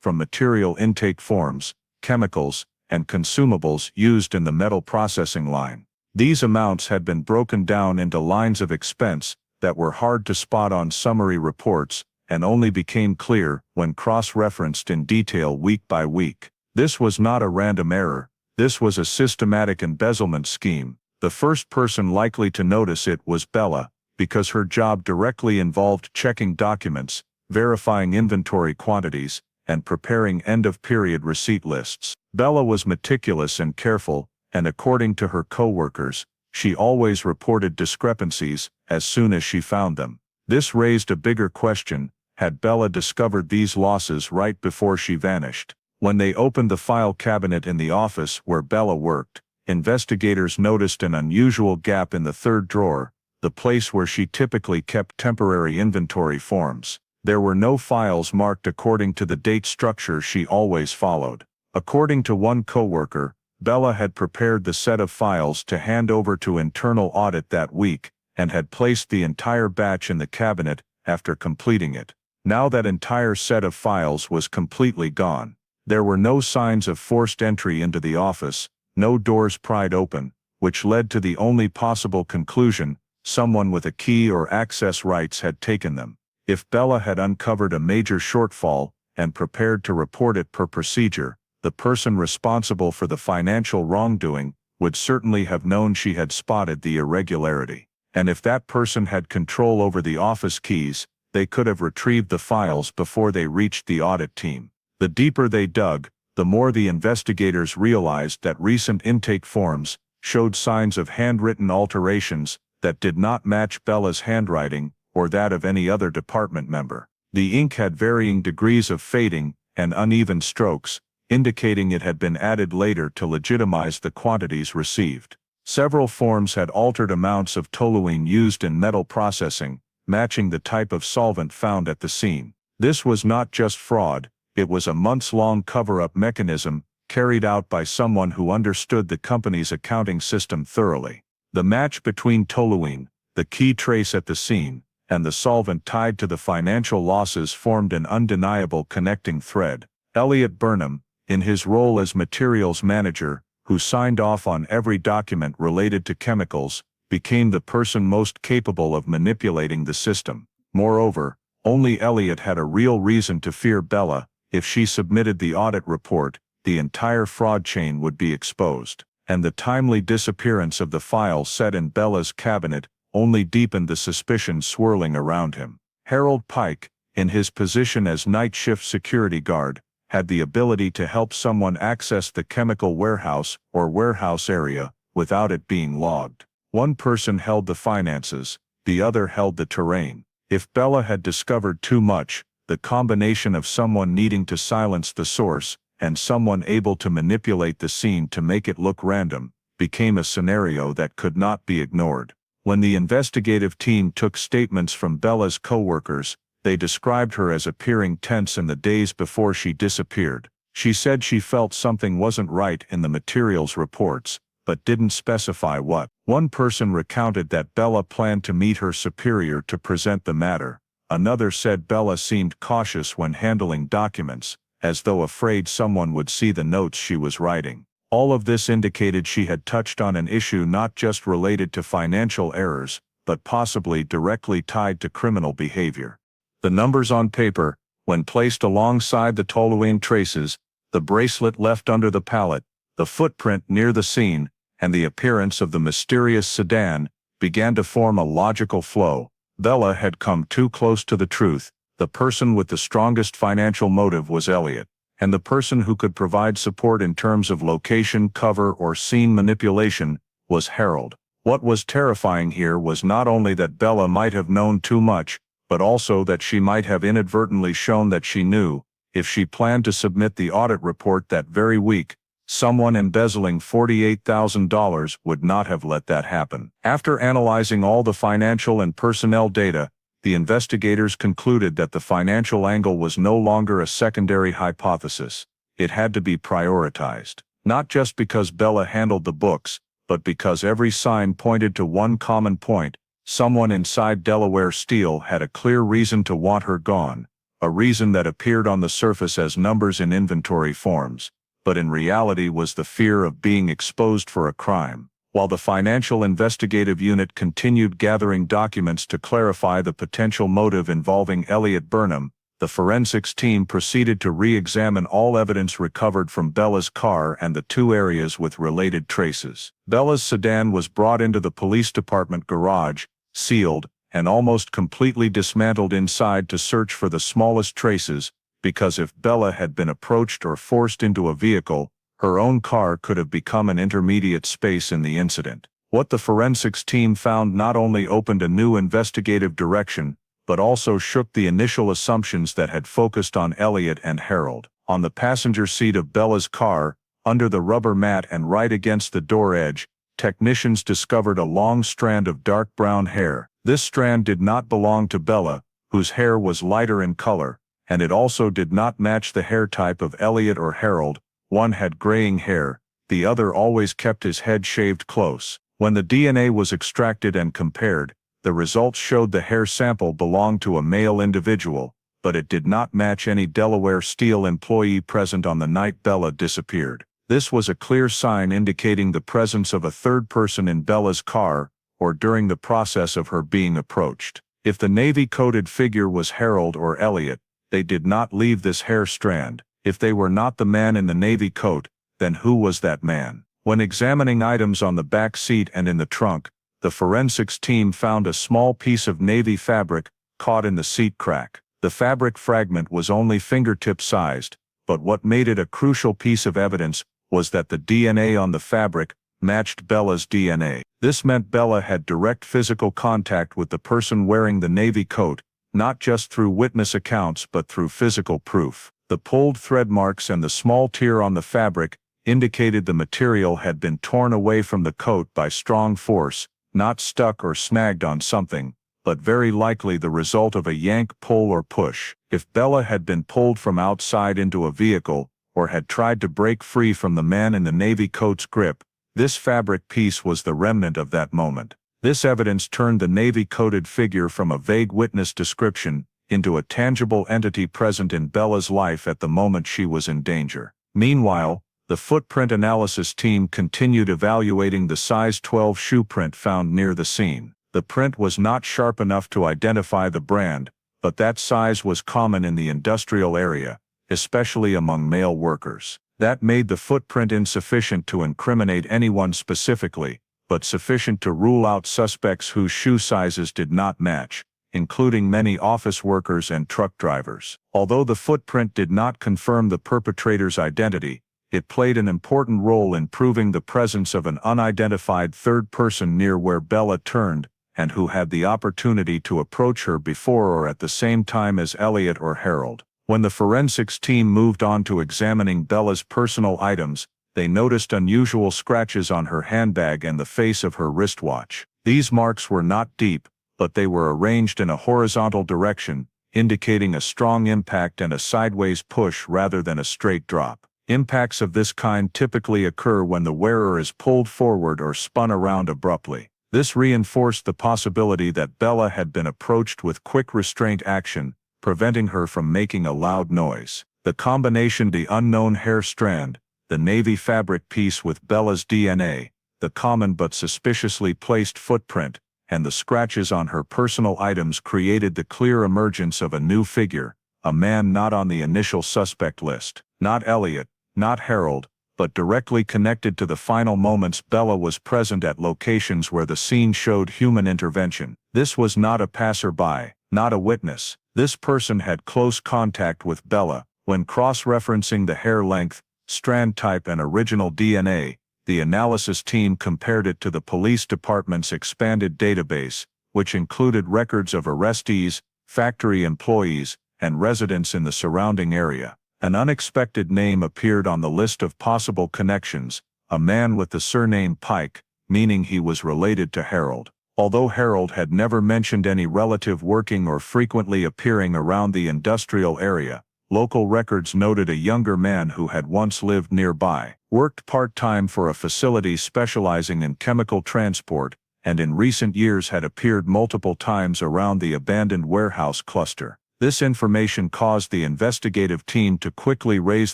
[SPEAKER 1] from material intake forms, chemicals, and consumables used in the metal processing line. These amounts had been broken down into lines of expense that were hard to spot on summary reports and only became clear when cross-referenced in detail week by week. This was not a random error, this was a systematic embezzlement scheme. The first person likely to notice it was Bella, because her job directly involved checking documents, verifying inventory quantities, and preparing end-of-period receipt lists. Bella was meticulous and careful, and according to her co-workers, she always reported discrepancies as soon as she found them. This raised a bigger question: had Bella discovered these losses right before she vanished? When they opened the file cabinet in the office where Bella worked, investigators noticed an unusual gap in the third drawer, the place where she typically kept temporary inventory forms. There were no files marked according to the date structure she always followed. According to one coworker, Bella had prepared the set of files to hand over to internal audit that week, and had placed the entire batch in the cabinet after completing it. Now that entire set of files was completely gone. There were no signs of forced entry into the office, no doors pried open, which led to the only possible conclusion: someone with a key or access rights had taken them. If Bella had uncovered a major shortfall and prepared to report it per procedure, the person responsible for the financial wrongdoing would certainly have known she had spotted the irregularity. And if that person had control over the office keys, they could have retrieved the files before they reached the audit team. The deeper they dug, the more the investigators realized that recent intake forms showed signs of handwritten alterations that did not match Bella's handwriting or that of any other department member. The ink had varying degrees of fading and uneven strokes, indicating it had been added later to legitimize the quantities received. Several forms had altered amounts of toluene used in metal processing, matching the type of solvent found at the scene. This was not just fraud, it was a months-long cover-up mechanism carried out by someone who understood the company's accounting system thoroughly. The match between toluene, the key trace at the scene, and the solvent tied to the financial losses formed an undeniable connecting thread. Elliot Burnham, in his role as materials manager, who signed off on every document related to chemicals, became the person most capable of manipulating the system. Moreover, only Elliot had a real reason to fear Bella. If she submitted the audit report, the entire fraud chain would be exposed. And the timely disappearance of the file set in Bella's cabinet only deepened the suspicion swirling around him. Harold Pike, in his position as night shift security guard, had the ability to help someone access the chemical warehouse or warehouse area without it being logged. One person held the finances, the other held the terrain. If Bella had discovered too much, the combination of someone needing to silence the source and someone able to manipulate the scene to make it look random, became a scenario that could not be ignored. When the investigative team took statements from Bella's co-workers, they described her as appearing tense in the days before she disappeared. She said she felt something wasn't right in the materials reports, but didn't specify what. One person recounted that Bella planned to meet her superior to present the matter. Another said Bella seemed cautious when handling documents, as though afraid someone would see the notes she was writing. All of this indicated she had touched on an issue not just related to financial errors, but possibly directly tied to criminal behavior. The numbers on paper, when placed alongside the toluene traces, the bracelet left under the pallet, the footprint near the scene, and the appearance of the mysterious sedan, began to form a logical flow. Bella had come too close to the truth. The person with the strongest financial motive was Elliot, and the person who could provide support in terms of location, cover, or scene manipulation was Harold. What was terrifying here was not only that Bella might have known too much, but also that she might have inadvertently shown that she knew. If she planned to submit the audit report that very week, someone embezzling $48,000 would not have let that happen. After analyzing all the financial and personnel data, the investigators concluded that the financial angle was no longer a secondary hypothesis. It had to be prioritized. Not just because Bella handled the books, but because every sign pointed to one common point: someone inside Delaware Steel had a clear reason to want her gone, a reason that appeared on the surface as numbers in inventory forms, but in reality was the fear of being exposed for a crime. While the Financial Investigative Unit continued gathering documents to clarify the potential motive involving Elliot Burnham, the forensics team proceeded to re-examine all evidence recovered from Bella's car and the two areas with related traces. Bella's sedan was brought into the police department garage, sealed, and almost completely dismantled inside to search for the smallest traces, because if Bella had been approached or forced into a vehicle, her own car could have become an intermediate space in the incident. What the forensics team found not only opened a new investigative direction, but also shook the initial assumptions that had focused on Elliot and Harold. On the passenger seat of Bella's car, under the rubber mat and right against the door edge, technicians discovered a long strand of dark brown hair. This strand did not belong to Bella, whose hair was lighter in color, and it also did not match the hair type of Elliot or Harold. One had graying hair, the other always kept his head shaved close. When the DNA was extracted and compared, the results showed the hair sample belonged to a male individual, but it did not match any Delaware Steel employee present on the night Bella disappeared. This was a clear sign indicating the presence of a third person in Bella's car, or during the process of her being approached. If the navy-coated figure was Harold or Elliot, they did not leave this hair strand. If they were not the man in the navy coat, then who was that man? When examining items on the back seat and in the trunk, the forensics team found a small piece of navy fabric caught in the seat crack. The fabric fragment was only fingertip-sized, but what made it a crucial piece of evidence was that the DNA on the fabric matched Bella's DNA. This meant Bella had direct physical contact with the person wearing the navy coat, not just through witness accounts but through physical proof. The pulled thread marks and the small tear on the fabric indicated the material had been torn away from the coat by strong force, not stuck or snagged on something, but very likely the result of a yank, pull, or push. If Bella had been pulled from outside into a vehicle, or had tried to break free from the man in the navy coat's grip, this fabric piece was the remnant of that moment. This evidence turned the navy-coated figure from a vague witness description into a tangible entity present in Bella's life at the moment she was in danger. Meanwhile, the footprint analysis team continued evaluating the size 12 shoe print found near the scene. The print was not sharp enough to identify the brand, but that size was common in the industrial area, especially among male workers. That made the footprint insufficient to incriminate anyone specifically, but sufficient to rule out suspects whose shoe sizes did not match, including many office workers and truck drivers. Although the footprint did not confirm the perpetrator's identity, It played an important role in proving the presence of an unidentified third person near where Bella turned, and who had the opportunity to approach her before or at the same time as Elliot or Harold. When the forensics team moved on to examining Bella's personal items, they noticed unusual scratches on her handbag and the face of her wristwatch. These marks were not deep, but they were arranged in a horizontal direction, indicating a strong impact and a sideways push rather than a straight drop. Impacts of this kind typically occur when the wearer is pulled forward or spun around abruptly. This reinforced the possibility that Bella had been approached with quick restraint action, preventing her from making a loud noise. The combination, the unknown hair strand, the navy fabric piece with Bella's DNA, the common but suspiciously placed footprint, and the scratches on her personal items created the clear emergence of a new figure, a man not on the initial suspect list. Not Elliot, not Harold, but directly connected to the final moments Bella was present at locations where the scene showed human intervention. This was not a passerby, not a witness. This person had close contact with Bella. When cross-referencing the hair length, strand type and original DNA, the analysis team compared it to the police department's expanded database, which included records of arrestees, factory employees, and residents in the surrounding area. An unexpected name appeared on the list of possible connections, a man with the surname Pike, meaning he was related to Harold. Although Harold had never mentioned any relative working or frequently appearing around the industrial area, local records noted a younger man who had once lived nearby, worked part-time for a facility specializing in chemical transport, and in recent years had appeared multiple times around the abandoned warehouse cluster. This information caused the investigative team to quickly raise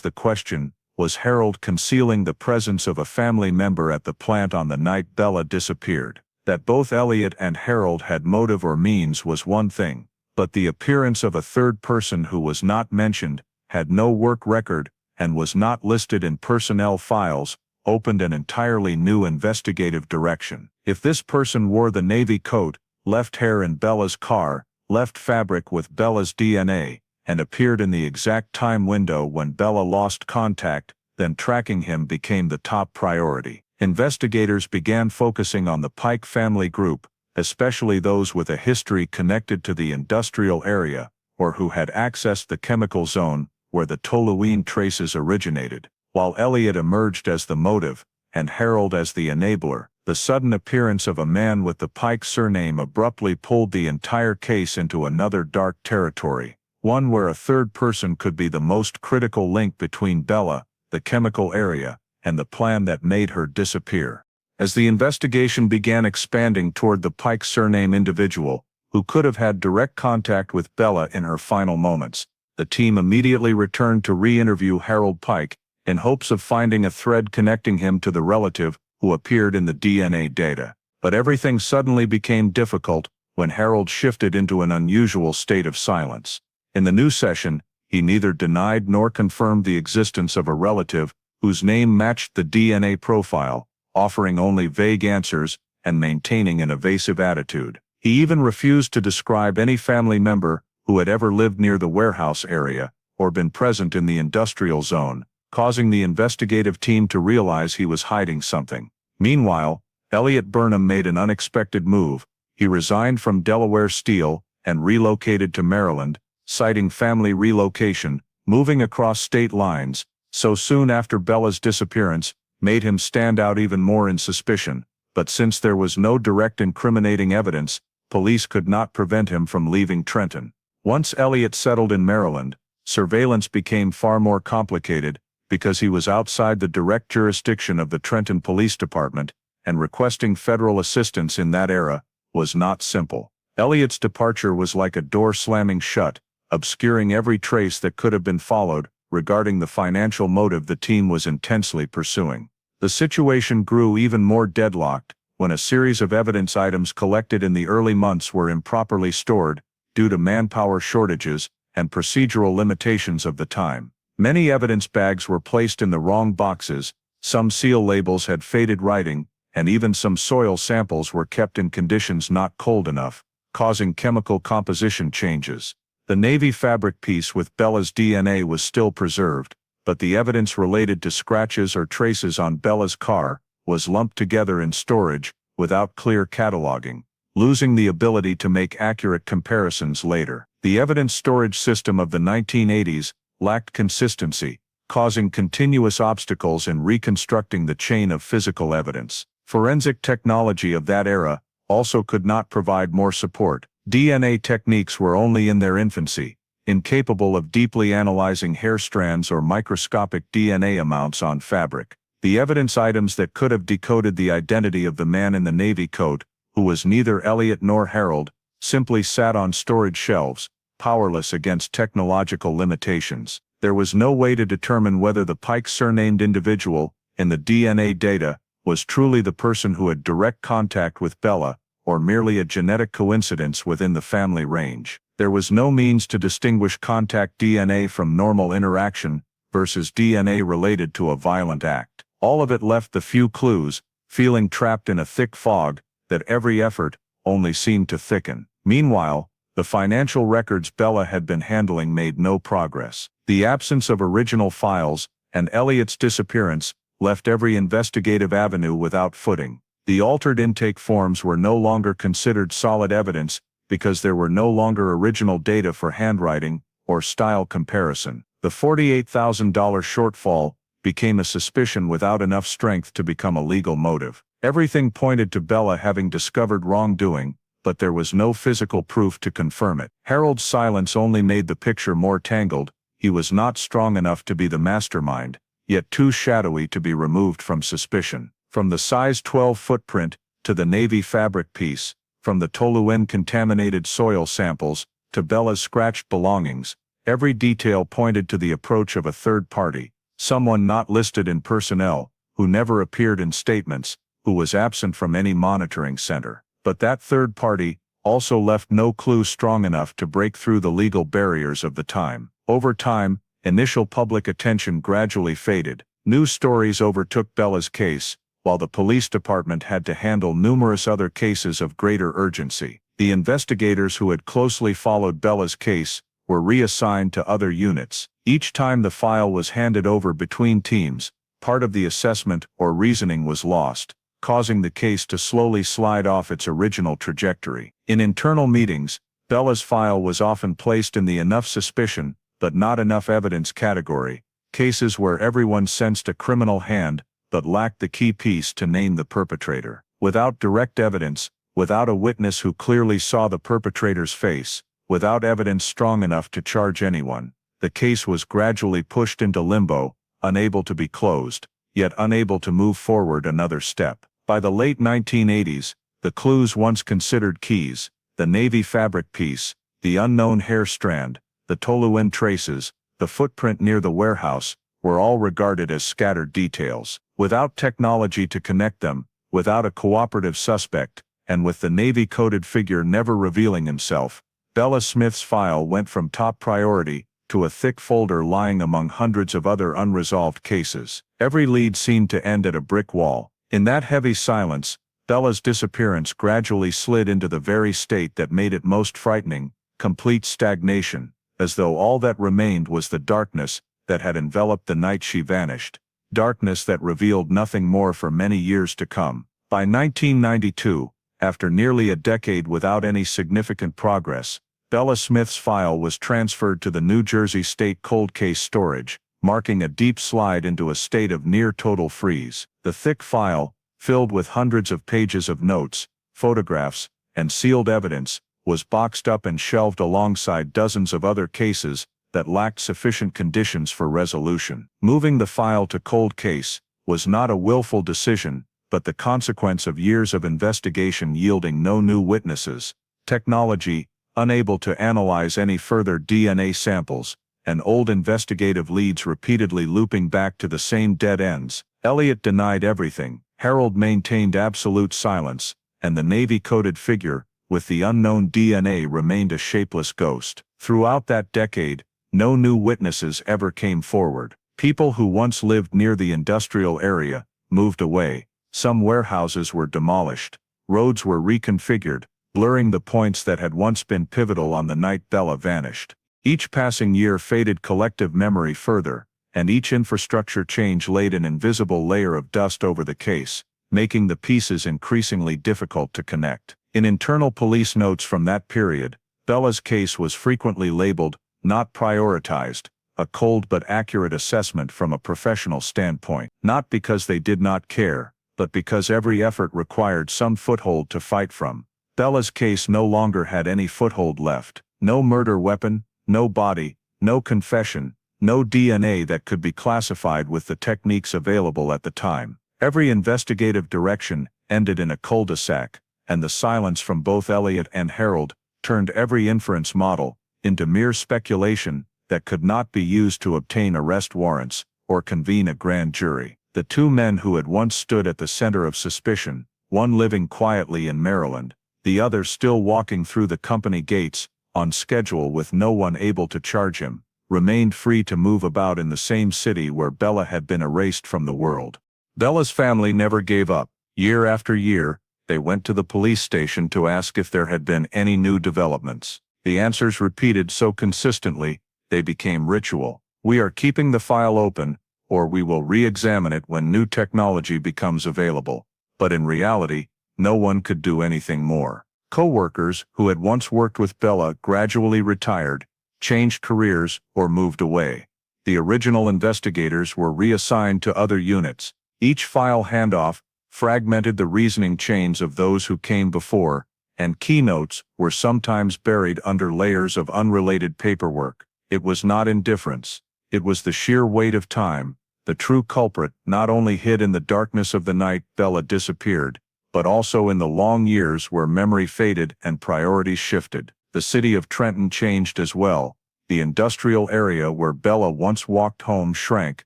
[SPEAKER 1] the question, was Harold concealing the presence of a family member at the plant on the night Bella disappeared? That both Elliot and Harold had motive or means was one thing, but the appearance of a third person who was not mentioned, had no work record, and was not listed in personnel files, opened an entirely new investigative direction. If this person wore the navy coat, left hair in Bella's car, left fabric with Bella's DNA, and appeared in the exact time window when Bella lost contact, then tracking him became the top priority. Investigators began focusing on the Pike family group, especially those with a history connected to the industrial area, or who had accessed the chemical zone where the toluene traces originated. While Elliot emerged as the motive, and Harold as the enabler, the sudden appearance of a man with the Pike surname abruptly pulled the entire case into another dark territory, one where a third person could be the most critical link between Bella, the chemical area, and the plan that made her disappear. As the investigation began expanding toward the Pike surname individual, who could have had direct contact with Bella in her final moments, the team immediately returned to re-interview Harold Pike, in hopes of finding a thread connecting him to the relative who appeared in the DNA data. But everything suddenly became difficult when Harold shifted into an unusual state of silence. In the new session, he neither denied nor confirmed the existence of a relative whose name matched the DNA profile, offering only vague answers and maintaining an evasive attitude. He even refused to describe any family member who had ever lived near the warehouse area or been present in the industrial zone, causing the investigative team to realize he was hiding something. Meanwhile, Elliot Burnham made an unexpected move. He resigned from Delaware Steel and relocated to Maryland, citing family relocation. Moving across state lines so soon after Bella's disappearance made him stand out even more in suspicion, but since there was no direct incriminating evidence, police could not prevent him from leaving Trenton. Once Elliot settled in Maryland, surveillance became far more complicated, because he was outside the direct jurisdiction of the Trenton Police Department, and requesting federal assistance in that era was not simple. Elliot's departure was like a door slamming shut, obscuring every trace that could have been followed regarding the financial motive the team was intensely pursuing. The situation grew even more deadlocked when a series of evidence items collected in the early months were improperly stored due to manpower shortages and procedural limitations of the time. Many evidence bags were placed in the wrong boxes, some seal labels had faded writing, and even some soil samples were kept in conditions not cold enough, causing chemical composition changes. The navy fabric piece with Bella's DNA was still preserved, but the evidence related to scratches or traces on Bella's car was lumped together in storage without clear cataloging, losing the ability to make accurate comparisons later. The evidence storage system of the 1980s lacked consistency, causing continuous obstacles in reconstructing the chain of physical evidence. Forensic technology of that era also could not provide more support. DNA techniques were only in their infancy, incapable of deeply analyzing hair strands or microscopic DNA amounts on fabric. The evidence items that could have decoded the identity of the man in the navy coat, who was neither Elliot nor Harold, simply sat on storage shelves, powerless against technological limitations. There was no way to determine whether the Pike surnamed individual in the DNA data was truly the person who had direct contact with Bella, or merely a genetic coincidence within the family range. There was no means to distinguish contact DNA from normal interaction versus DNA related to a violent act. All of it left the few clues, feeling trapped in a thick fog that every effort only seemed to thicken. Meanwhile, the financial records Bella had been handling made no progress. The absence of original files and Elliot's disappearance left every investigative avenue without footing. The altered intake forms were no longer considered solid evidence because there were no longer original data for handwriting or style comparison. The $48,000 shortfall became a suspicion without enough strength to become a legal motive. Everything pointed to Bella having discovered wrongdoing, but there was no physical proof to confirm it. Harold's silence only made the picture more tangled. He was not strong enough to be the mastermind, yet too shadowy to be removed from suspicion. From the size 12 footprint to the navy fabric piece, from the toluene contaminated soil samples to Bella's scratched belongings, every detail pointed to the approach of a third party, someone not listed in personnel, who never appeared in statements, who was absent from any monitoring center. But that third party also left no clue strong enough to break through the legal barriers of the time. Over time, initial public attention gradually faded. News stories overtook Bella's case, while the police department had to handle numerous other cases of greater urgency. The investigators who had closely followed Bella's case were reassigned to other units. Each time the file was handed over between teams, part of the assessment or reasoning was lost, causing the case to slowly slide off its original trajectory. In internal meetings, Bella's file was often placed in the enough suspicion but not enough evidence category, cases where everyone sensed a criminal hand but lacked the key piece to name the perpetrator. Without direct evidence, without a witness who clearly saw the perpetrator's face, without evidence strong enough to charge anyone, the case was gradually pushed into limbo, unable to be closed, yet unable to move forward another step. By the late 1980s, the clues once considered keys, the navy fabric piece, the unknown hair strand, the toluene traces, the footprint near the warehouse, were all regarded as scattered details. Without technology to connect them, without a cooperative suspect, and with the navy-coded figure never revealing himself, Bella Smith's file went from top priority to a thick folder lying among hundreds of other unresolved cases. Every lead seemed to end at a brick wall. In that heavy silence, Bella's disappearance gradually slid into the very state that made it most frightening, complete stagnation, as though all that remained was the darkness that had enveloped the night she vanished, darkness that revealed nothing more for many years to come. By 1992, after nearly a decade without any significant progress, Bella Smith's file was transferred to the New Jersey State Cold Case Storage, marking a deep slide into a state of near-total freeze. The thick file, filled with hundreds of pages of notes, photographs, and sealed evidence, was boxed up and shelved alongside dozens of other cases that lacked sufficient conditions for resolution. Moving the file to cold case was not a willful decision, but the consequence of years of investigation yielding no new witnesses, technology unable to analyze any further DNA samples, and old investigative leads repeatedly looping back to the same dead ends. Elliot denied everything, Harold maintained absolute silence, and the navy-coded figure, with the unknown DNA, remained a shapeless ghost. Throughout that decade, no new witnesses ever came forward. People who once lived near the industrial area moved away. Some warehouses were demolished. Roads were reconfigured, blurring the points that had once been pivotal on the night Bella vanished. Each passing year faded collective memory further, and each infrastructure change laid an invisible layer of dust over the case, making the pieces increasingly difficult to connect. In internal police notes from that period, Bella's case was frequently labeled, "not prioritized," a cold but accurate assessment from a professional standpoint. Not because they did not care, but because every effort required some foothold to fight from. Bella's case no longer had any foothold left. No murder weapon, no body, no confession, no DNA that could be classified with the techniques available at the time. Every investigative direction ended in a cul-de-sac, and the silence from both Elliot and Harold turned every inference model into mere speculation that could not be used to obtain arrest warrants or convene a grand jury. The two men who had once stood at the center of suspicion, one living quietly in Maryland, the other still walking through the company gates, on schedule with no one able to charge him, remained free to move about in the same city where Bella had been erased from the world. Bella's family never gave up. Year after year, they went to the police station to ask if there had been any new developments. The answers repeated so consistently, they became ritual. "We are keeping the file open, or we will re-examine it when new technology becomes available." But in reality, no one could do anything more. Co-workers who had once worked with Bella gradually retired, changed careers, or moved away. The original investigators were reassigned to other units. Each file handoff fragmented the reasoning chains of those who came before, and keynotes were sometimes buried under layers of unrelated paperwork. It was not indifference. It was the sheer weight of time. The true culprit not only hid in the darkness of the night Bella disappeared, but also in the long years where memory faded and priorities shifted. The city of Trenton changed as well. The industrial area where Bella once walked home shrank.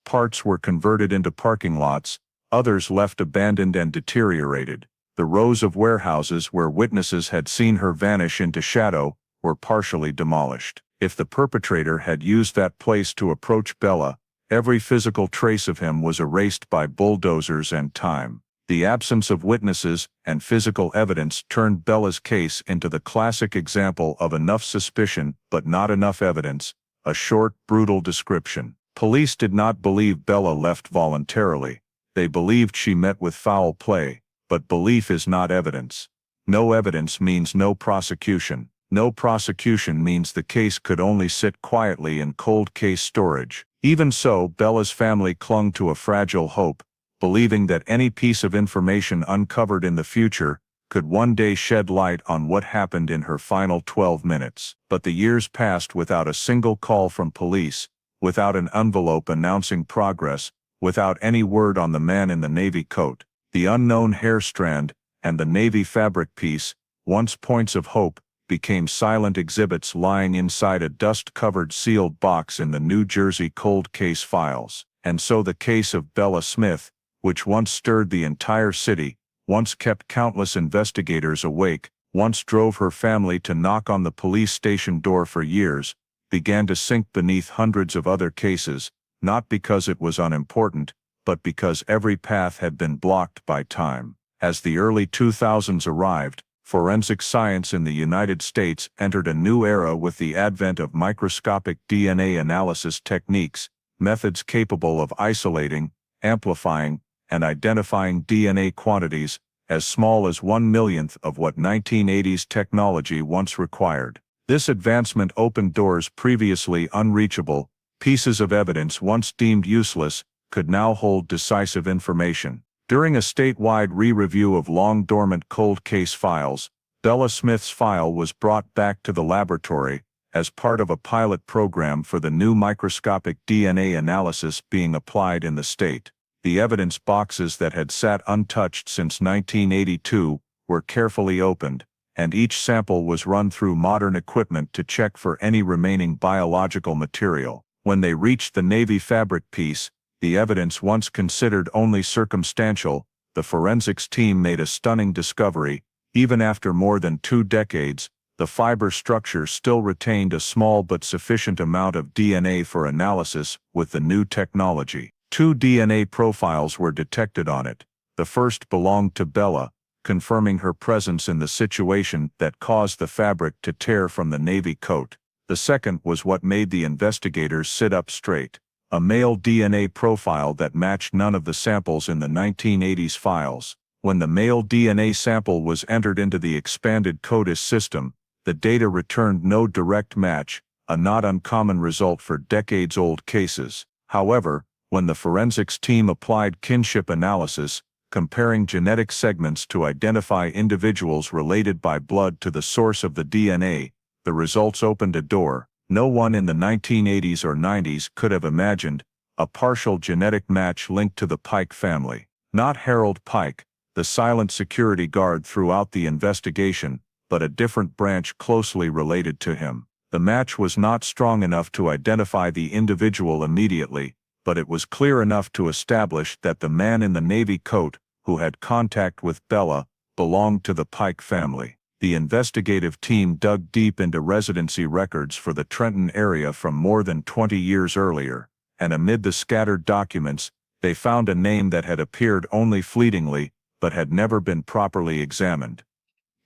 [SPEAKER 1] Parts were converted into parking lots, others left abandoned and deteriorated. The rows of warehouses where witnesses had seen her vanish into shadow were partially demolished. If the perpetrator had used that place to approach Bella, every physical trace of him was erased by bulldozers and time. The absence of witnesses and physical evidence turned Bella's case into the classic example of enough suspicion but not enough evidence, a short, brutal description. Police did not believe Bella left voluntarily. They believed she met with foul play, but belief is not evidence. No evidence means no prosecution. No prosecution means the case could only sit quietly in cold case storage. Even so, Bella's family clung to a fragile hope, believing that any piece of information uncovered in the future could one day shed light on what happened in her final 12 minutes. But the years passed without a single call from police, without an envelope announcing progress, without any word on the man in the navy coat. The unknown hair strand and the navy fabric piece, once points of hope, became silent exhibits lying inside a dust-covered sealed box in the New Jersey cold case files. And so the case of Bella Smith, which once stirred the entire city, once kept countless investigators awake, once drove her family to knock on the police station door for years, began to sink beneath hundreds of other cases, not because it was unimportant, but because every path had been blocked by time. As the early 2000s arrived, forensic science in the United States entered a new era with the advent of microscopic DNA analysis techniques, methods capable of isolating, amplifying, and identifying DNA quantities as small as 1/1,000,000th of what 1980s technology once required. This advancement opened doors previously unreachable. Pieces of evidence once deemed useless could now hold decisive information. During a statewide re-review of long-dormant cold case files, Bella Smith's file was brought back to the laboratory as part of a pilot program for the new microscopic DNA analysis being applied in the state. The evidence boxes that had sat untouched since 1982 were carefully opened, and each sample was run through modern equipment to check for any remaining biological material. When they reached the navy fabric piece, the evidence once considered only circumstantial, the forensics team made a stunning discovery. Even after more than 2 decades, the fiber structure still retained a small but sufficient amount of DNA for analysis with the new technology. 2 DNA profiles were detected on it. The first belonged to Bella, confirming her presence in the situation that caused the fabric to tear from the navy coat. The second was what made the investigators sit up straight. a male DNA profile that matched none of the samples in the 1980s files. When the male DNA sample was entered into the expanded CODIS system, the data returned no direct match, a not uncommon result for decades-old cases. However, when the forensics team applied kinship analysis, comparing genetic segments to identify individuals related by blood to the source of the DNA, the results opened a door no one in the 1980s or 90s could have imagined: a partial genetic match linked to the Pike family. Not Harold Pike, the silent security guard throughout the investigation, but a different branch closely related to him. The match was not strong enough to identify the individual immediately, but it was clear enough to establish that the man in the navy coat, who had contact with Bella, belonged to the Pike family. The investigative team dug deep into residency records for the Trenton area from more than 20 years earlier, and amid the scattered documents, they found a name that had appeared only fleetingly, but had never been properly examined.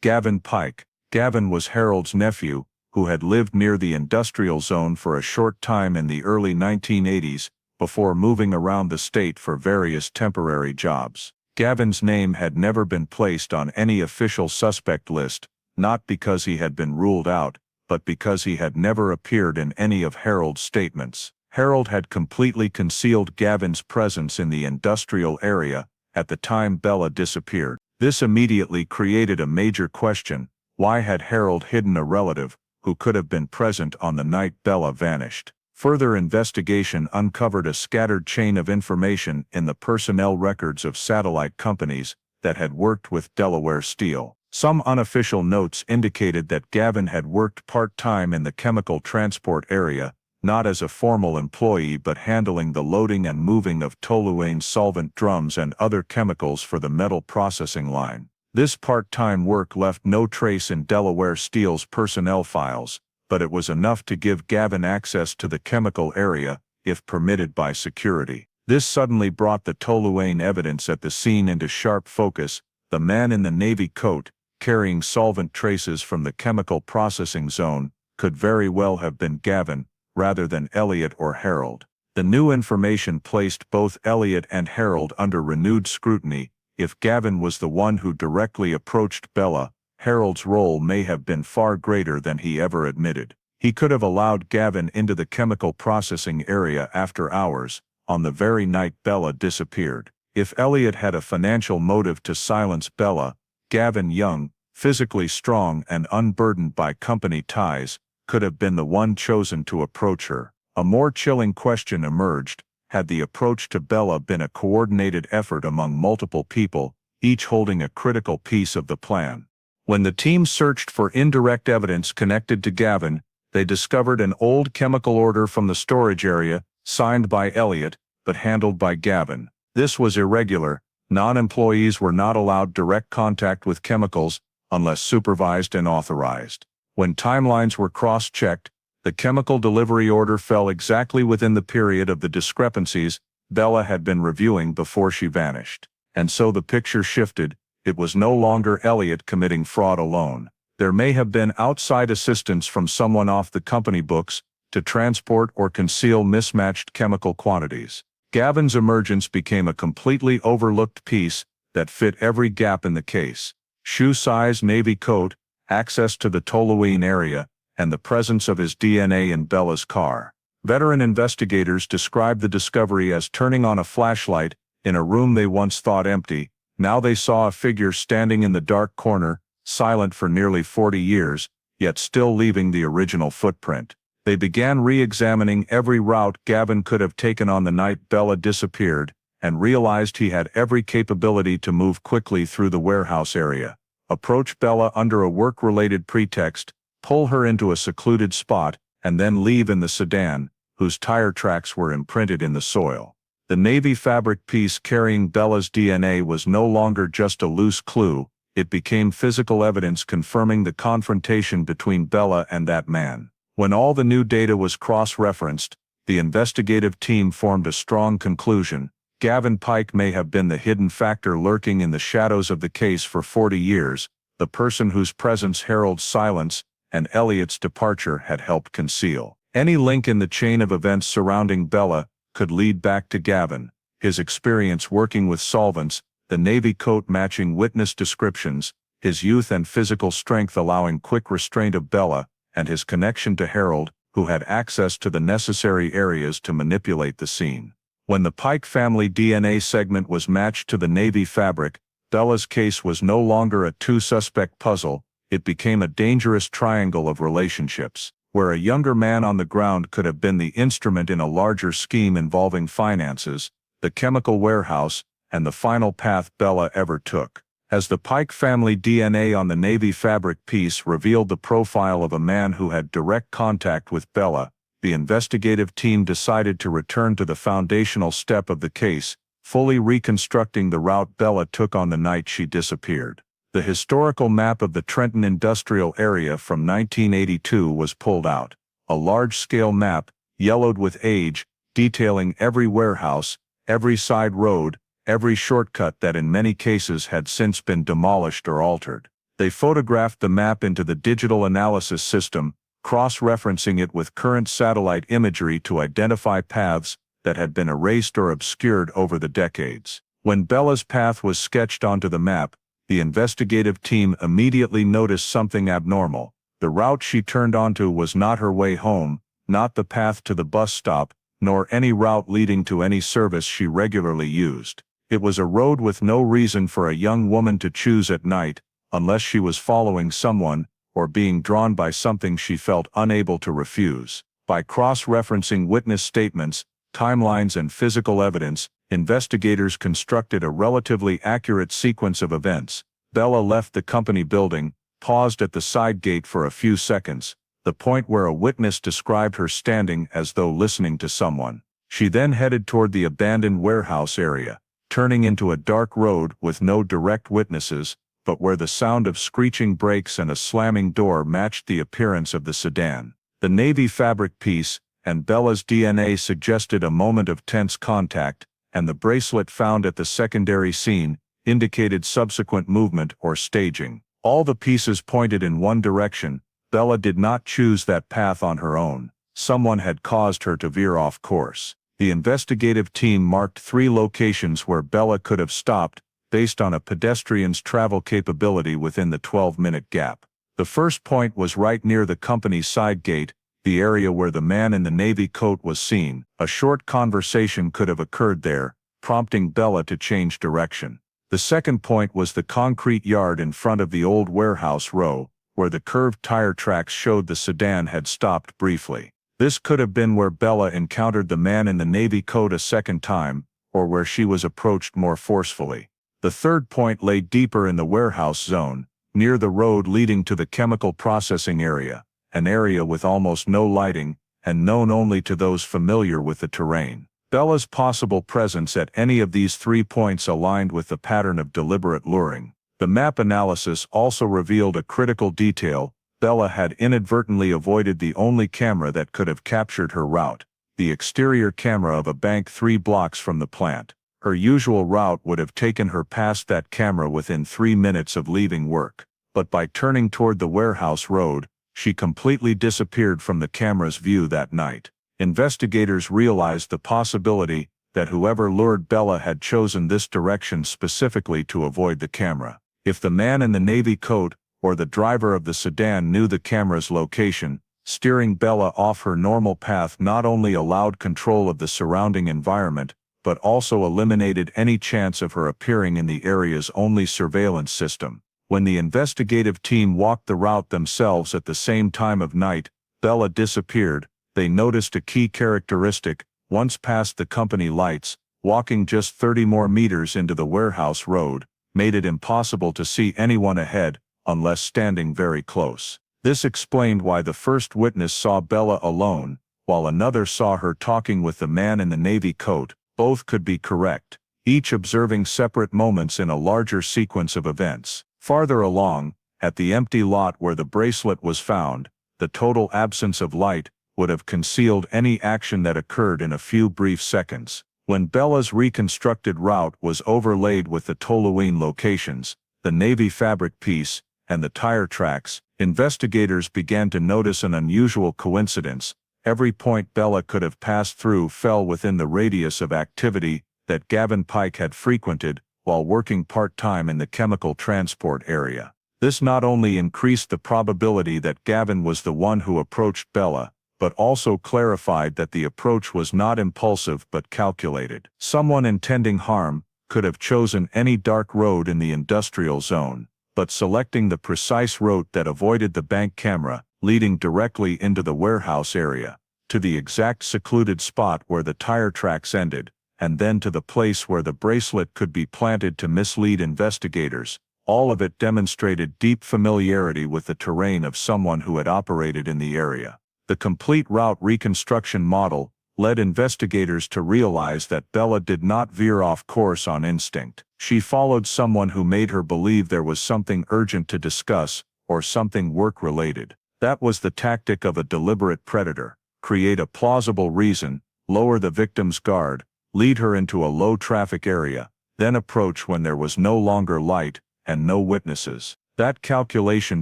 [SPEAKER 1] Gavin Pike. Gavin was Harold's nephew, who had lived near the industrial zone for a short time in the early 1980s, before moving around the state for various temporary jobs. Gavin's name had never been placed on any official suspect list, not because he had been ruled out, but because he had never appeared in any of Harold's statements. Harold had completely concealed Gavin's presence in the industrial area at the time Bella disappeared. This immediately created a major question: why had Harold hidden a relative who could have been present on the night Bella vanished? Further investigation uncovered a scattered chain of information in the personnel records of satellite companies that had worked with Delaware Steel. Some unofficial notes indicated that Gavin had worked part-time in the chemical transport area, not as a formal employee but handling the loading and moving of toluene solvent drums and other chemicals for the metal processing line. This part-time work left no trace in Delaware Steel's personnel files, but it was enough to give Gavin access to the chemical area, if permitted by security. This suddenly brought the toluene evidence at the scene into sharp focus. The man in the navy coat, carrying solvent traces from the chemical processing zone, could very well have been Gavin, rather than Elliot or Harold. The new information placed both Elliot and Harold under renewed scrutiny. If Gavin was the one who directly approached Bella, Harold's role may have been far greater than he ever admitted. He could have allowed Gavin into the chemical processing area after hours, on the very night Bella disappeared. If Elliot had a financial motive to silence Bella, Gavin, young, physically strong and unburdened by company ties, could have been the one chosen to approach her. A more chilling question emerged: had the approach to Bella been a coordinated effort among multiple people, each holding a critical piece of the plan? When the team searched for indirect evidence connected to Gavin, they discovered an old chemical order from the storage area, signed by Elliot, but handled by Gavin. This was irregular. Non-employees were not allowed direct contact with chemicals unless supervised and authorized. When timelines were cross-checked, the chemical delivery order fell exactly within the period of the discrepancies Bella had been reviewing before she vanished. And so the picture shifted. It was no longer Elliot committing fraud alone. There may have been outside assistance from someone off the company books to transport or conceal mismatched chemical quantities. Gavin's emergence became a completely overlooked piece that fit every gap in the case: shoe size, navy coat, access to the toluene area, and the presence of his DNA in Bella's car. Veteran investigators described the discovery as turning on a flashlight in a room they once thought empty. Now they saw a figure standing in the dark corner, silent for nearly 40 years, yet still leaving the original footprint. They began re-examining every route Gavin could have taken on the night Bella disappeared, and realized he had every capability to move quickly through the warehouse area, approach Bella under a work-related pretext, pull her into a secluded spot, and then leave in the sedan, whose tire tracks were imprinted in the soil. The navy fabric piece carrying Bella's DNA was no longer just a loose clue. It became physical evidence confirming the confrontation between Bella and that man. When all the new data was cross-referenced, the investigative team formed a strong conclusion: Gavin Pike may have been the hidden factor lurking in the shadows of the case for 40 years, the person whose presence Harold's silence and Elliot's departure had helped conceal. Any link in the chain of events surrounding Bella could lead back to Gavin. His experience working with solvents, the navy coat matching witness descriptions, his youth and physical strength allowing quick restraint of Bella, and his connection to Harold, who had access to the necessary areas to manipulate the scene. When the Pike family DNA segment was matched to the navy fabric, Bella's case was no longer a two-suspect puzzle, it became a dangerous triangle of relationships, where a younger man on the ground could have been the instrument in a larger scheme involving finances, the chemical warehouse, and the final path Bella ever took. As the Pike family DNA on the navy fabric piece revealed the profile of a man who had direct contact with Bella, the investigative team decided to return to the foundational step of the case, fully reconstructing the route Bella took on the night she disappeared. The historical map of the Trenton industrial area from 1982 was pulled out, a large-scale map, yellowed with age, detailing every warehouse, every side road, every shortcut that in many cases had since been demolished or altered. They photographed the map into the digital analysis system, cross-referencing it with current satellite imagery to identify paths that had been erased or obscured over the decades. When Bella's path was sketched onto the map, the investigative team immediately noticed something abnormal. The route she turned onto was not her way home, not the path to the bus stop, nor any route leading to any service she regularly used. It was a road with no reason for a young woman to choose at night, unless she was following someone, or being drawn by something she felt unable to refuse. By cross-referencing witness statements, timelines and physical evidence, investigators constructed a relatively accurate sequence of events. Bella left the company building, paused at the side gate for a few seconds, the point where a witness described her standing as though listening to someone. She then headed toward the abandoned warehouse area, turning into a dark road with no direct witnesses, but where the sound of screeching brakes and a slamming door matched the appearance of the sedan. The navy fabric piece and Bella's DNA suggested a moment of tense contact, and the bracelet found at the secondary scene indicated subsequent movement or staging. All the pieces pointed in one direction. Bella did not choose that path on her own. Someone had caused her to veer off course. The investigative team marked 3 locations where Bella could have stopped, based on a pedestrian's travel capability within the 12-minute gap. The first point was right near the company's side gate, the area where the man in the navy coat was seen. A short conversation could have occurred there, prompting Bella to change direction. The second point was the concrete yard in front of the old warehouse row, where the curved tire tracks showed the sedan had stopped briefly. This could have been where Bella encountered the man in the navy coat a second time, or where she was approached more forcefully. The third point lay deeper in the warehouse zone, near the road leading to the chemical processing area, an area with almost no lighting, and known only to those familiar with the terrain. Bella's possible presence at any of these 3 points aligned with the pattern of deliberate luring. The map analysis also revealed a critical detail. Bella had inadvertently avoided the only camera that could have captured her route, the exterior camera of a bank 3 blocks from the plant. Her usual route would have taken her past that camera within 3 minutes of leaving work, but by turning toward the warehouse road, she completely disappeared from the camera's view that night. Investigators realized the possibility that whoever lured Bella had chosen this direction specifically to avoid the camera. If the man in the navy coat or the driver of the sedan knew the camera's location, steering Bella off her normal path not only allowed control of the surrounding environment, but also eliminated any chance of her appearing in the area's only surveillance system. When the investigative team walked the route themselves at the same time of night, Bella disappeared. They noticed a key characteristic: once past the company lights, walking just 30 more meters into the warehouse road made it impossible to see anyone ahead, unless standing very close. This explained why the first witness saw Bella alone, while another saw her talking with the man in the navy coat. Both could be correct, each observing separate moments in a larger sequence of events. Farther along, at the empty lot where the bracelet was found, the total absence of light would have concealed any action that occurred in a few brief seconds. When Bella's reconstructed route was overlaid with the Toluene locations, the navy fabric piece, and the tire tracks, investigators began to notice an unusual coincidence. Every point Bella could have passed through fell within the radius of activity that Gavin Pike had frequented while working part-time in the chemical transport area. This not only increased the probability that Gavin was the one who approached Bella, but also clarified that the approach was not impulsive but calculated. Someone intending harm could have chosen any dark road in the industrial zone, but selecting the precise route that avoided the bank camera, leading directly into the warehouse area, to the exact secluded spot where the tire tracks ended, and then to the place where the bracelet could be planted to mislead investigators. All of it demonstrated deep familiarity with the terrain of someone who had operated in the area. The complete route reconstruction model led investigators to realize that Bella did not veer off course on instinct. She followed someone who made her believe there was something urgent to discuss, or something work-related. That was the tactic of a deliberate predator: create a plausible reason, lower the victim's guard, lead her into a low-traffic area, then approach when there was no longer light and no witnesses. That calculation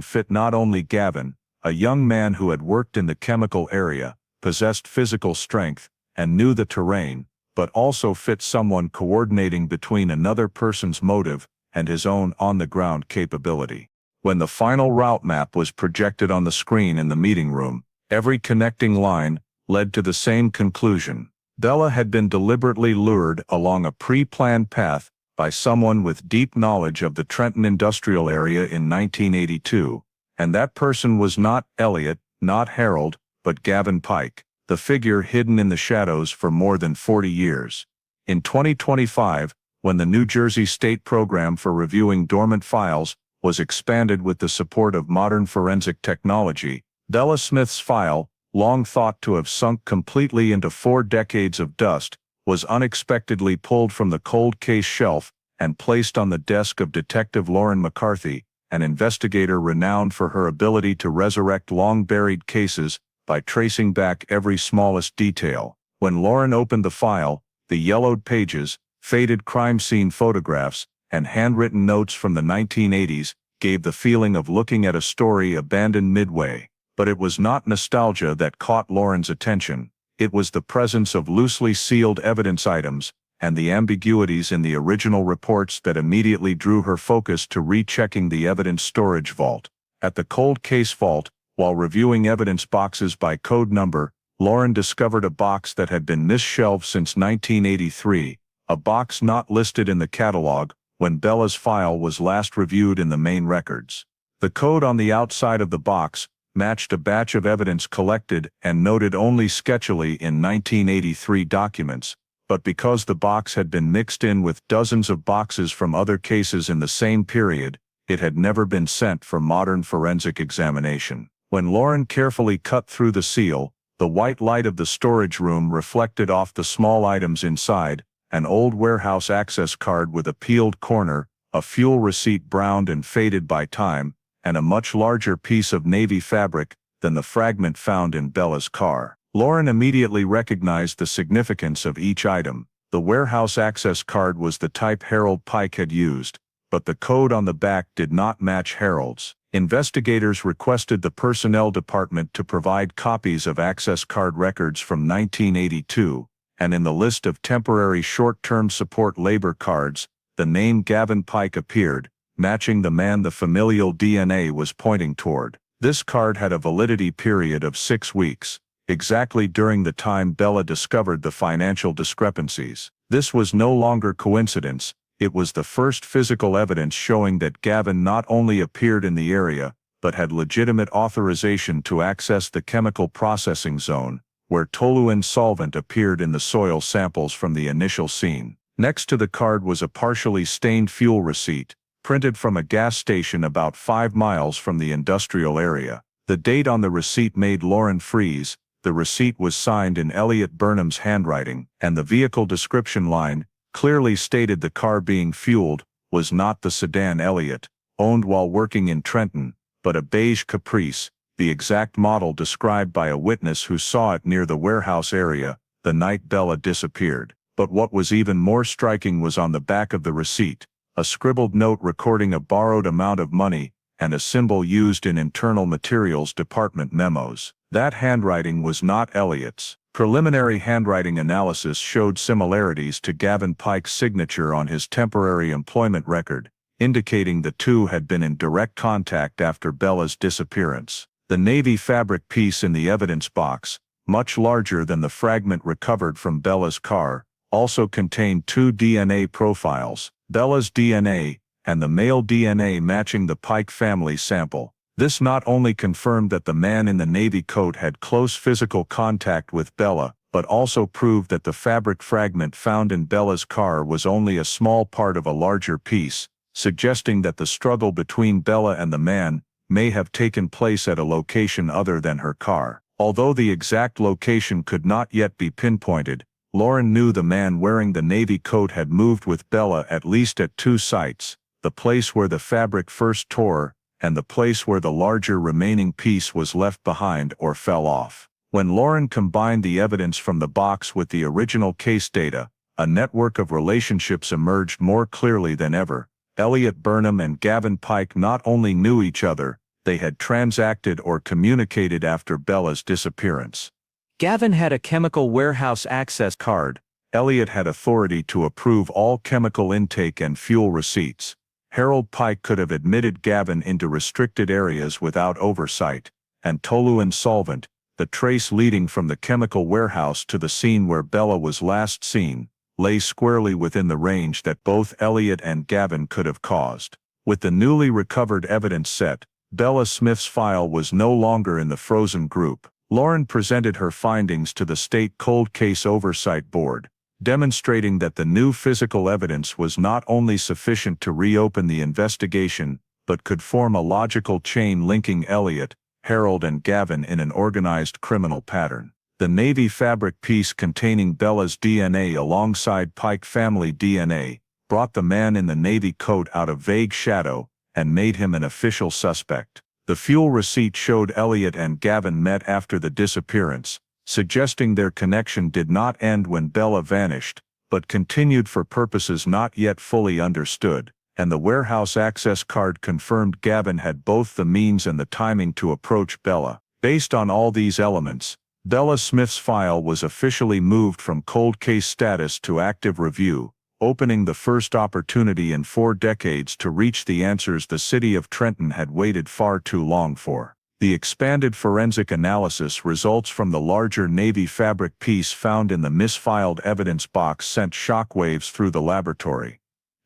[SPEAKER 1] fit not only Gavin, a young man who had worked in the chemical area, possessed physical strength, and knew the terrain, but also fit someone coordinating between another person's motive and his own on-the-ground capability. When the final route map was projected on the screen in the meeting room, every connecting line led to the same conclusion. Bella had been deliberately lured along a pre-planned path by someone with deep knowledge of the Trenton industrial area in 1982, and that person was not Elliot, not Harold, but Gavin Pike, the figure hidden in the shadows for more than 40 years. In 2025, when the New Jersey State Program for Reviewing Dormant Files was expanded with the support of modern forensic technology, Bella Smith's file, long thought to have sunk completely into 4 decades of dust, was unexpectedly pulled from the cold case shelf and placed on the desk of Detective Lauren McCarthy, an investigator renowned for her ability to resurrect long-buried cases by tracing back every smallest detail. When Lauren opened the file, the yellowed pages, faded crime scene photographs, and handwritten notes from the 1980s gave the feeling of looking at a story abandoned midway. But it was not nostalgia that caught Lauren's attention. It was the presence of loosely sealed evidence items and the ambiguities in the original reports that immediately drew her focus to rechecking the evidence storage vault. At the cold case vault, while reviewing evidence boxes by code number, Lauren discovered a box that had been misshelved since 1983, a box not listed in the catalog when Bella's file was last reviewed in the main records. The code on the outside of the box matched a batch of evidence collected and noted only sketchily in 1983 documents, but because the box had been mixed in with dozens of boxes from other cases in the same period, it had never been sent for modern forensic examination. When Lauren carefully cut through the seal, the white light of the storage room reflected off the small items inside: an old warehouse access card with a peeled corner, a fuel receipt browned and faded by time, and a much larger piece of navy fabric than the fragment found in Bella's car. Lauren immediately recognized the significance of each item. The warehouse access card was the type Harold Pike had used, but the code on the back did not match Harold's. Investigators requested the personnel department to provide copies of access card records from 1982, and in the list of temporary short-term support labor cards, the name Gavin Pike appeared, matching the man the familial DNA was pointing toward. This card had a validity period of 6 weeks, exactly during the time Bella discovered the financial discrepancies. This was no longer coincidence. It was the first physical evidence showing that Gavin not only appeared in the area, but had legitimate authorization to access the chemical processing zone, where toluene solvent appeared in the soil samples from the initial scene. Next to the card was a partially stained fuel receipt, printed from a gas station about 5 miles from the industrial area. The date on the receipt made Lauren freeze. The receipt was signed in Elliot Burnham's handwriting, and the vehicle description line clearly stated the car being fueled was not the sedan Elliot owned while working in Trenton, but a beige Caprice, the exact model described by a witness who saw it near the warehouse area the night Bella disappeared. But what was even more striking was on the back of the receipt, a scribbled note recording a borrowed amount of money and a symbol used in internal materials department memos. That handwriting was not Elliott's. Preliminary handwriting analysis showed similarities to Gavin Pike's signature on his temporary employment record, indicating the two had been in direct contact after Bella's disappearance. The navy fabric piece in the evidence box, much larger than the fragment recovered from Bella's car, also contained two DNA profiles, Bella's DNA and the male DNA matching the Pike family sample. This not only confirmed that the man in the navy coat had close physical contact with Bella, but also proved that the fabric fragment found in Bella's car was only a small part of a larger piece, suggesting that the struggle between Bella and the man may have taken place at a location other than her car. Although the exact location could not yet be pinpointed, Lauren knew the man wearing the navy coat had moved with Bella at least at two sites, the place where the fabric first tore, and the place where the larger remaining piece was left behind or fell off. When Lauren combined the evidence from the box with the original case data, a network of relationships emerged more clearly than ever. Elliott Burnham and Gavin Pike not only knew each other, they had transacted or communicated after Bella's disappearance.
[SPEAKER 2] Gavin had a chemical warehouse access
[SPEAKER 1] card. Elliott had authority to approve all chemical intake and fuel receipts. Harold Pike could have admitted Gavin into restricted areas without oversight, and toluene solvent, the trace leading from the chemical warehouse to the scene where Bella was last seen, lay squarely within the range that both Elliott and Gavin could have caused. With the newly recovered evidence set, Bella Smith's file was no longer in the frozen group. Lauren presented her findings to the State Cold Case Oversight Board, demonstrating that the new physical evidence was not only sufficient to reopen the investigation, but could form a logical chain linking Elliott, Harold and Gavin in an organized criminal pattern. The navy fabric piece containing Bella's DNA alongside Pike family DNA brought the man in the navy coat out of vague shadow and made him an official suspect. The fuel receipt showed Elliott and Gavin met after the disappearance, suggesting their connection did not end when Bella vanished, but continued for purposes not yet fully understood, and the warehouse access card confirmed Gavin had both the means and the timing to approach Bella. Based on all these elements, Bella Smith's file was officially moved from cold case status to active review, opening the first opportunity in 4 decades to reach the answers the city of Trenton had waited far too long for. The expanded forensic analysis results from the larger navy fabric piece found in the misfiled evidence box sent shockwaves through the laboratory.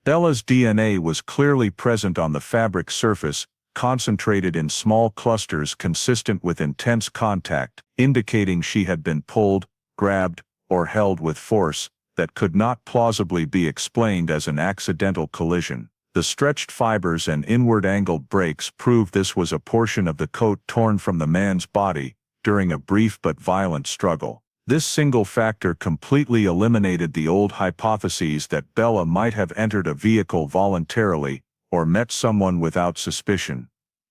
[SPEAKER 1] Bella's DNA was clearly present on the fabric surface, concentrated in small clusters consistent with intense contact, indicating she had been pulled, grabbed, or held with force that could not plausibly be explained as an accidental collision. The stretched fibers and inward-angled breaks proved this was a portion of the coat torn from the man's body during a brief but violent struggle. This single factor completely eliminated the old hypotheses that Bella might have entered a vehicle voluntarily or met someone without suspicion.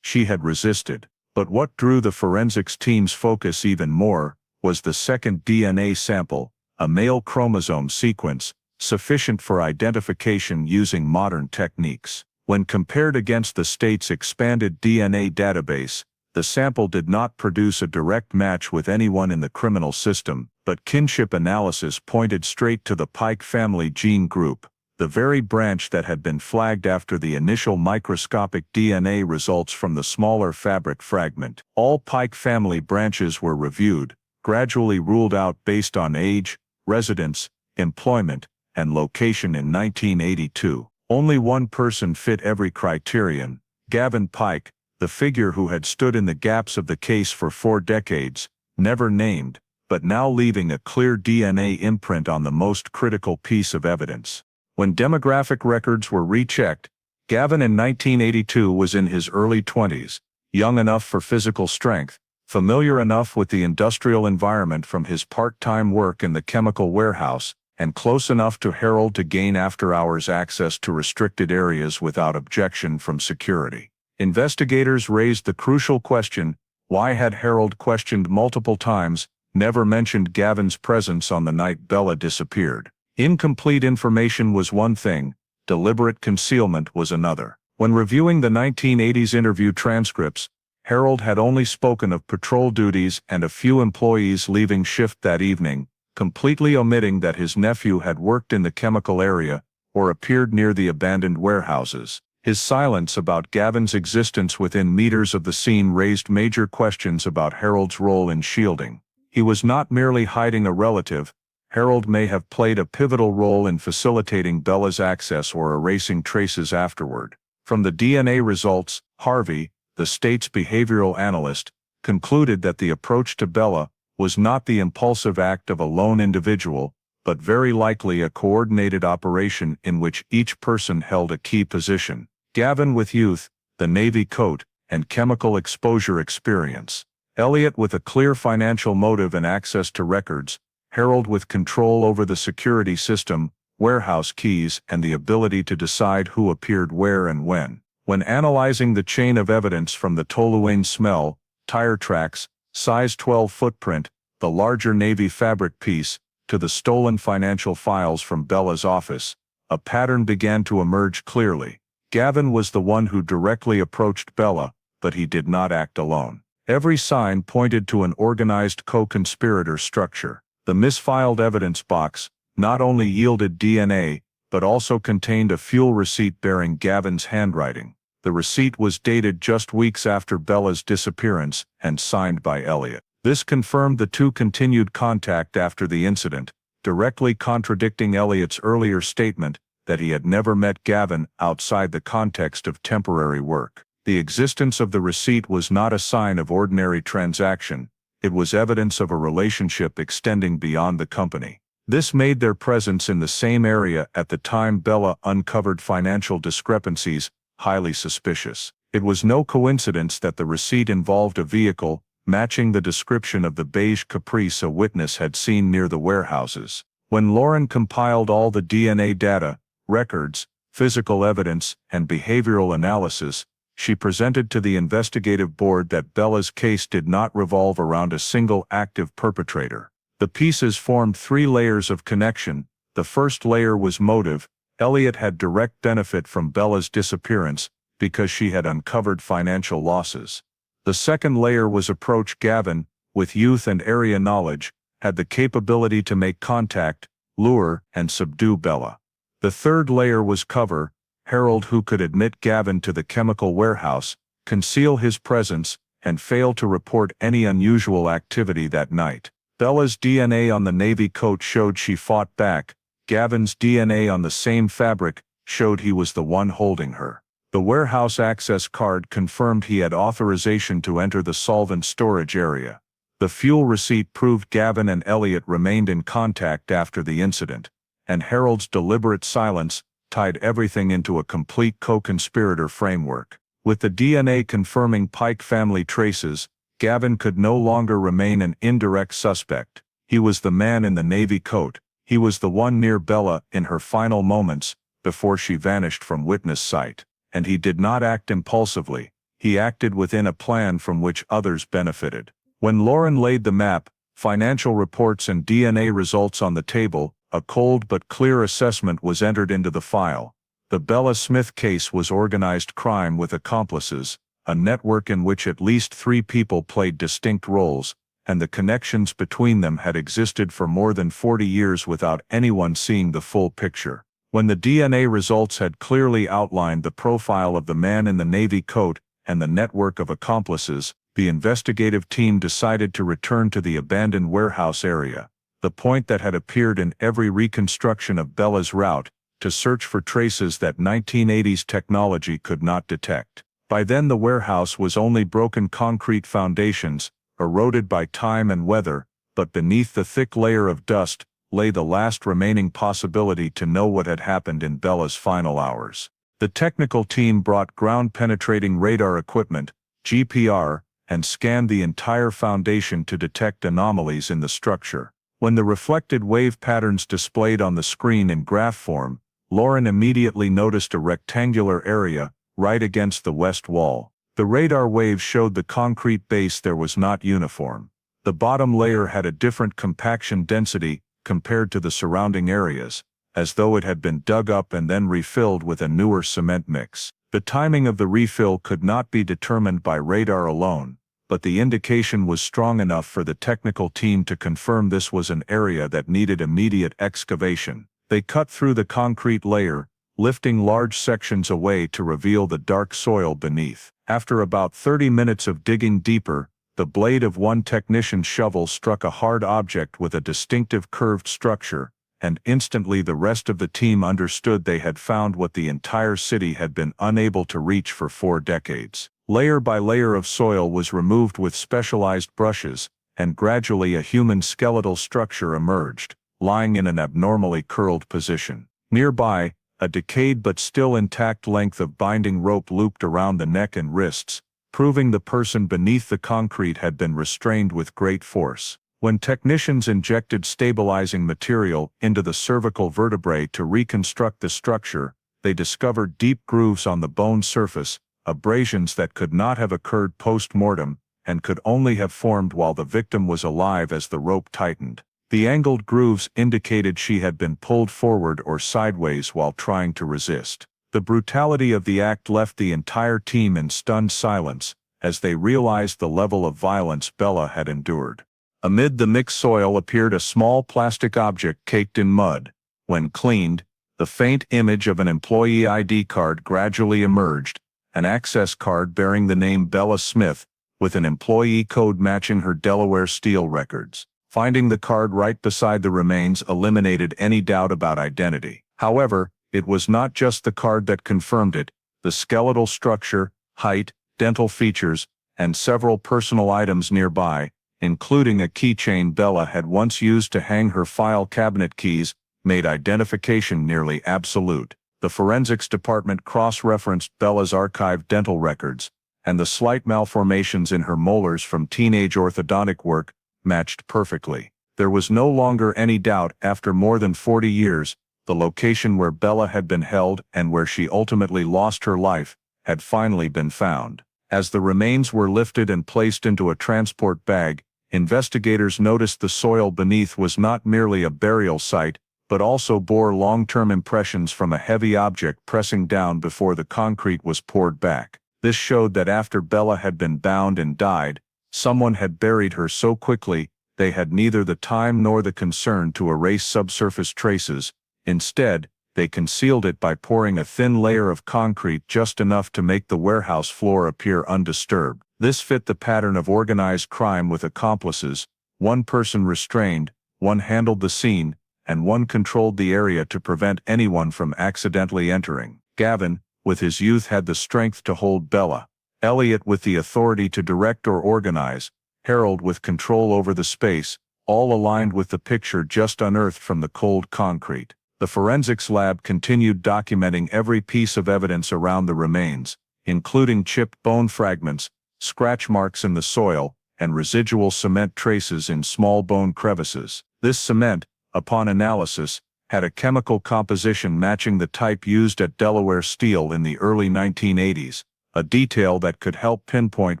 [SPEAKER 1] She had resisted. But what drew the forensics team's focus even more was the second DNA sample, a male chromosome sequence, sufficient for identification using modern techniques. When compared against the state's expanded DNA database, the sample did not produce a direct match with anyone in the criminal system, but kinship analysis pointed straight to the Pike family gene group, the very branch that had been flagged after the initial microscopic DNA results from the smaller fabric fragment. All Pike family branches were reviewed, gradually ruled out based on age, residence, employment, and location in 1982. Only one person fit every criterion, Gavin Pike, the figure who had stood in the gaps of the case for 4 decades, never named, but now leaving a clear DNA imprint on the most critical piece of evidence. When demographic records were rechecked, Gavin in 1982 was in his early 20s, young enough for physical strength, familiar enough with the industrial environment from his part-time work in the chemical warehouse, and close enough to Harold to gain after-hours access to restricted areas without objection from security. Investigators raised the crucial question, why had Harold questioned multiple times, never mentioned Gavin's presence on the night Bella disappeared? Incomplete information was one thing, deliberate concealment was another. When reviewing the 1980s interview transcripts, Harold had only spoken of patrol duties and a few employees leaving shift that evening, completely omitting that his nephew had worked in the chemical area or appeared near the abandoned warehouses. His silence about Gavin's existence within meters of the scene raised major questions about Harold's role in shielding. He was not merely hiding a relative. Harold may have played a pivotal role in facilitating Bella's access or erasing traces afterward. From the DNA results, Harvey, the state's behavioral analyst, concluded that the approach to Bella was not the impulsive act of a lone individual, but very likely a coordinated operation in which each person held a key position. Gavin with youth, the Navy coat, and chemical exposure experience. Elliot with a clear financial motive and access to records. Harold with control over the security system, warehouse keys, and the ability to decide who appeared where and when. When analyzing the chain of evidence from the toluene smell, tire tracks, size 12 footprint, the larger Navy fabric piece, to the stolen financial files from Bella's office, a pattern began to emerge clearly. Gavin was the one who directly approached Bella, but he did not act alone. Every sign pointed to an organized co-conspirator structure. The misfiled evidence box not only yielded DNA, but also contained a fuel receipt bearing Gavin's handwriting. The receipt was dated just weeks after Bella's disappearance and signed by Elliot. This confirmed the two continued contact after the incident, directly contradicting Elliot's earlier statement that he had never met Gavin outside the context of temporary work. The existence of the receipt was not a sign of ordinary transaction. It was evidence of a relationship extending beyond the company. This made their presence in the same area at the time Bella uncovered financial discrepancies highly suspicious. It was no coincidence that the receipt involved a vehicle matching the description of the beige Caprice a witness had seen near the warehouses. When Lauren compiled all the DNA data, records, physical evidence, and behavioral analysis, she presented to the investigative board that Bella's case did not revolve around a single active perpetrator. The pieces formed three layers of connection. The first layer was motive. Elliot had direct benefit from Bella's disappearance because she had uncovered financial losses. The second layer was approach. Gavin, with youth and area knowledge, had the capability to make contact, lure, and subdue Bella. The third layer was cover. Harold, who could admit Gavin to the chemical warehouse, conceal his presence, and fail to report any unusual activity that night. Bella's DNA on the Navy coat showed she fought back. Gavin's DNA on the same fabric showed he was the one holding her. The warehouse access card confirmed he had authorization to enter the solvent storage area. The fuel receipt proved Gavin and Elliot remained in contact after the incident, and Harold's deliberate silence tied everything into a complete co-conspirator framework. With the DNA confirming Pike family traces, Gavin could no longer remain an indirect suspect. He was the man in the Navy coat. He was the one near Bella in her final moments, before she vanished from witness sight. And he did not act impulsively. He acted within a plan from which others benefited. When Lauren laid the map, financial reports and DNA results on the table, a cold but clear assessment was entered into the file. The Bella Smith case was organized crime with accomplices, a network in which at least 3 people played distinct roles, and the connections between them had existed for more than 40 years without anyone seeing the full picture. When the DNA results had clearly outlined the profile of the man in the Navy coat and the network of accomplices, the investigative team decided to return to the abandoned warehouse area, the point that had appeared in every reconstruction of Bella's route, to search for traces that 1980s technology could not detect. By then the warehouse was only broken concrete foundations, eroded by time and weather, but beneath the thick layer of dust lay the last remaining possibility to know what had happened in Bella's final hours. The technical team brought ground-penetrating radar equipment, GPR, and scanned the entire foundation to detect anomalies in the structure. When the reflected wave patterns displayed on the screen in graph form, Lauren immediately noticed a rectangular area right against the west wall. The radar waves showed the concrete base there was not uniform. The bottom layer had a different compaction density compared to the surrounding areas, as though it had been dug up and then refilled with a newer cement mix. The timing of the refill could not be determined by radar alone, but the indication was strong enough for the technical team to confirm this was an area that needed immediate excavation. They cut through the concrete layer, lifting large sections away to reveal the dark soil beneath. After about 30 minutes of digging deeper, the blade of one technician's shovel struck a hard object with a distinctive curved structure, and instantly the rest of the team understood they had found what the entire city had been unable to reach for 4 decades. Layer by layer of soil was removed with specialized brushes, and gradually a human skeletal structure emerged, lying in an abnormally curled position. Nearby, a decayed but still intact length of binding rope looped around the neck and wrists, proving the person beneath the concrete had been restrained with great force. When technicians injected stabilizing material into the cervical vertebrae to reconstruct the structure, they discovered deep grooves on the bone surface, abrasions that could not have occurred post-mortem, and could only have formed while the victim was alive as the rope tightened. The angled grooves indicated she had been pulled forward or sideways while trying to resist. The brutality of the act left the entire team in stunned silence, as they realized the level of violence Bella had endured. Amid the mixed soil appeared a small plastic object caked in mud. When cleaned, the faint image of an employee ID card gradually emerged, an access card bearing the name Bella Smith, with an employee code matching her Delaware Steel records. Finding the card right beside the remains eliminated any doubt about identity. However, it was not just the card that confirmed it. The skeletal structure, height, dental features, and several personal items nearby, including a keychain Bella had once used to hang her file cabinet keys, made identification nearly absolute. The forensics department cross-referenced Bella's archived dental records, and the slight malformations in her molars from teenage orthodontic work matched perfectly. There was no longer any doubt after more than 40 years, the location where Bella had been held and where she ultimately lost her life had finally been found. As the remains were lifted and placed into a transport bag, investigators noticed the soil beneath was not merely a burial site, but also bore long-term impressions from a heavy object pressing down before the concrete was poured back. This showed that after Bella had been bound and died, someone had buried her so quickly they had neither the time nor the concern to erase subsurface traces. Instead, they concealed it by pouring a thin layer of concrete just enough to make the warehouse floor appear undisturbed. This fit the pattern of organized crime with accomplices. One person restrained, one handled the scene, and one controlled the area to prevent anyone from accidentally entering. Gavin, with his youth, had the strength to hold Bella. Elliot with the authority to direct or organize. Harold with control over the space, all aligned with the picture just unearthed from the cold concrete. The forensics lab continued documenting every piece of evidence around the remains, including chipped bone fragments, scratch marks in the soil, and residual cement traces in small bone crevices. This cement, upon analysis, had a chemical composition matching the type used at Delaware Steel in the early 1980s, a detail that could help pinpoint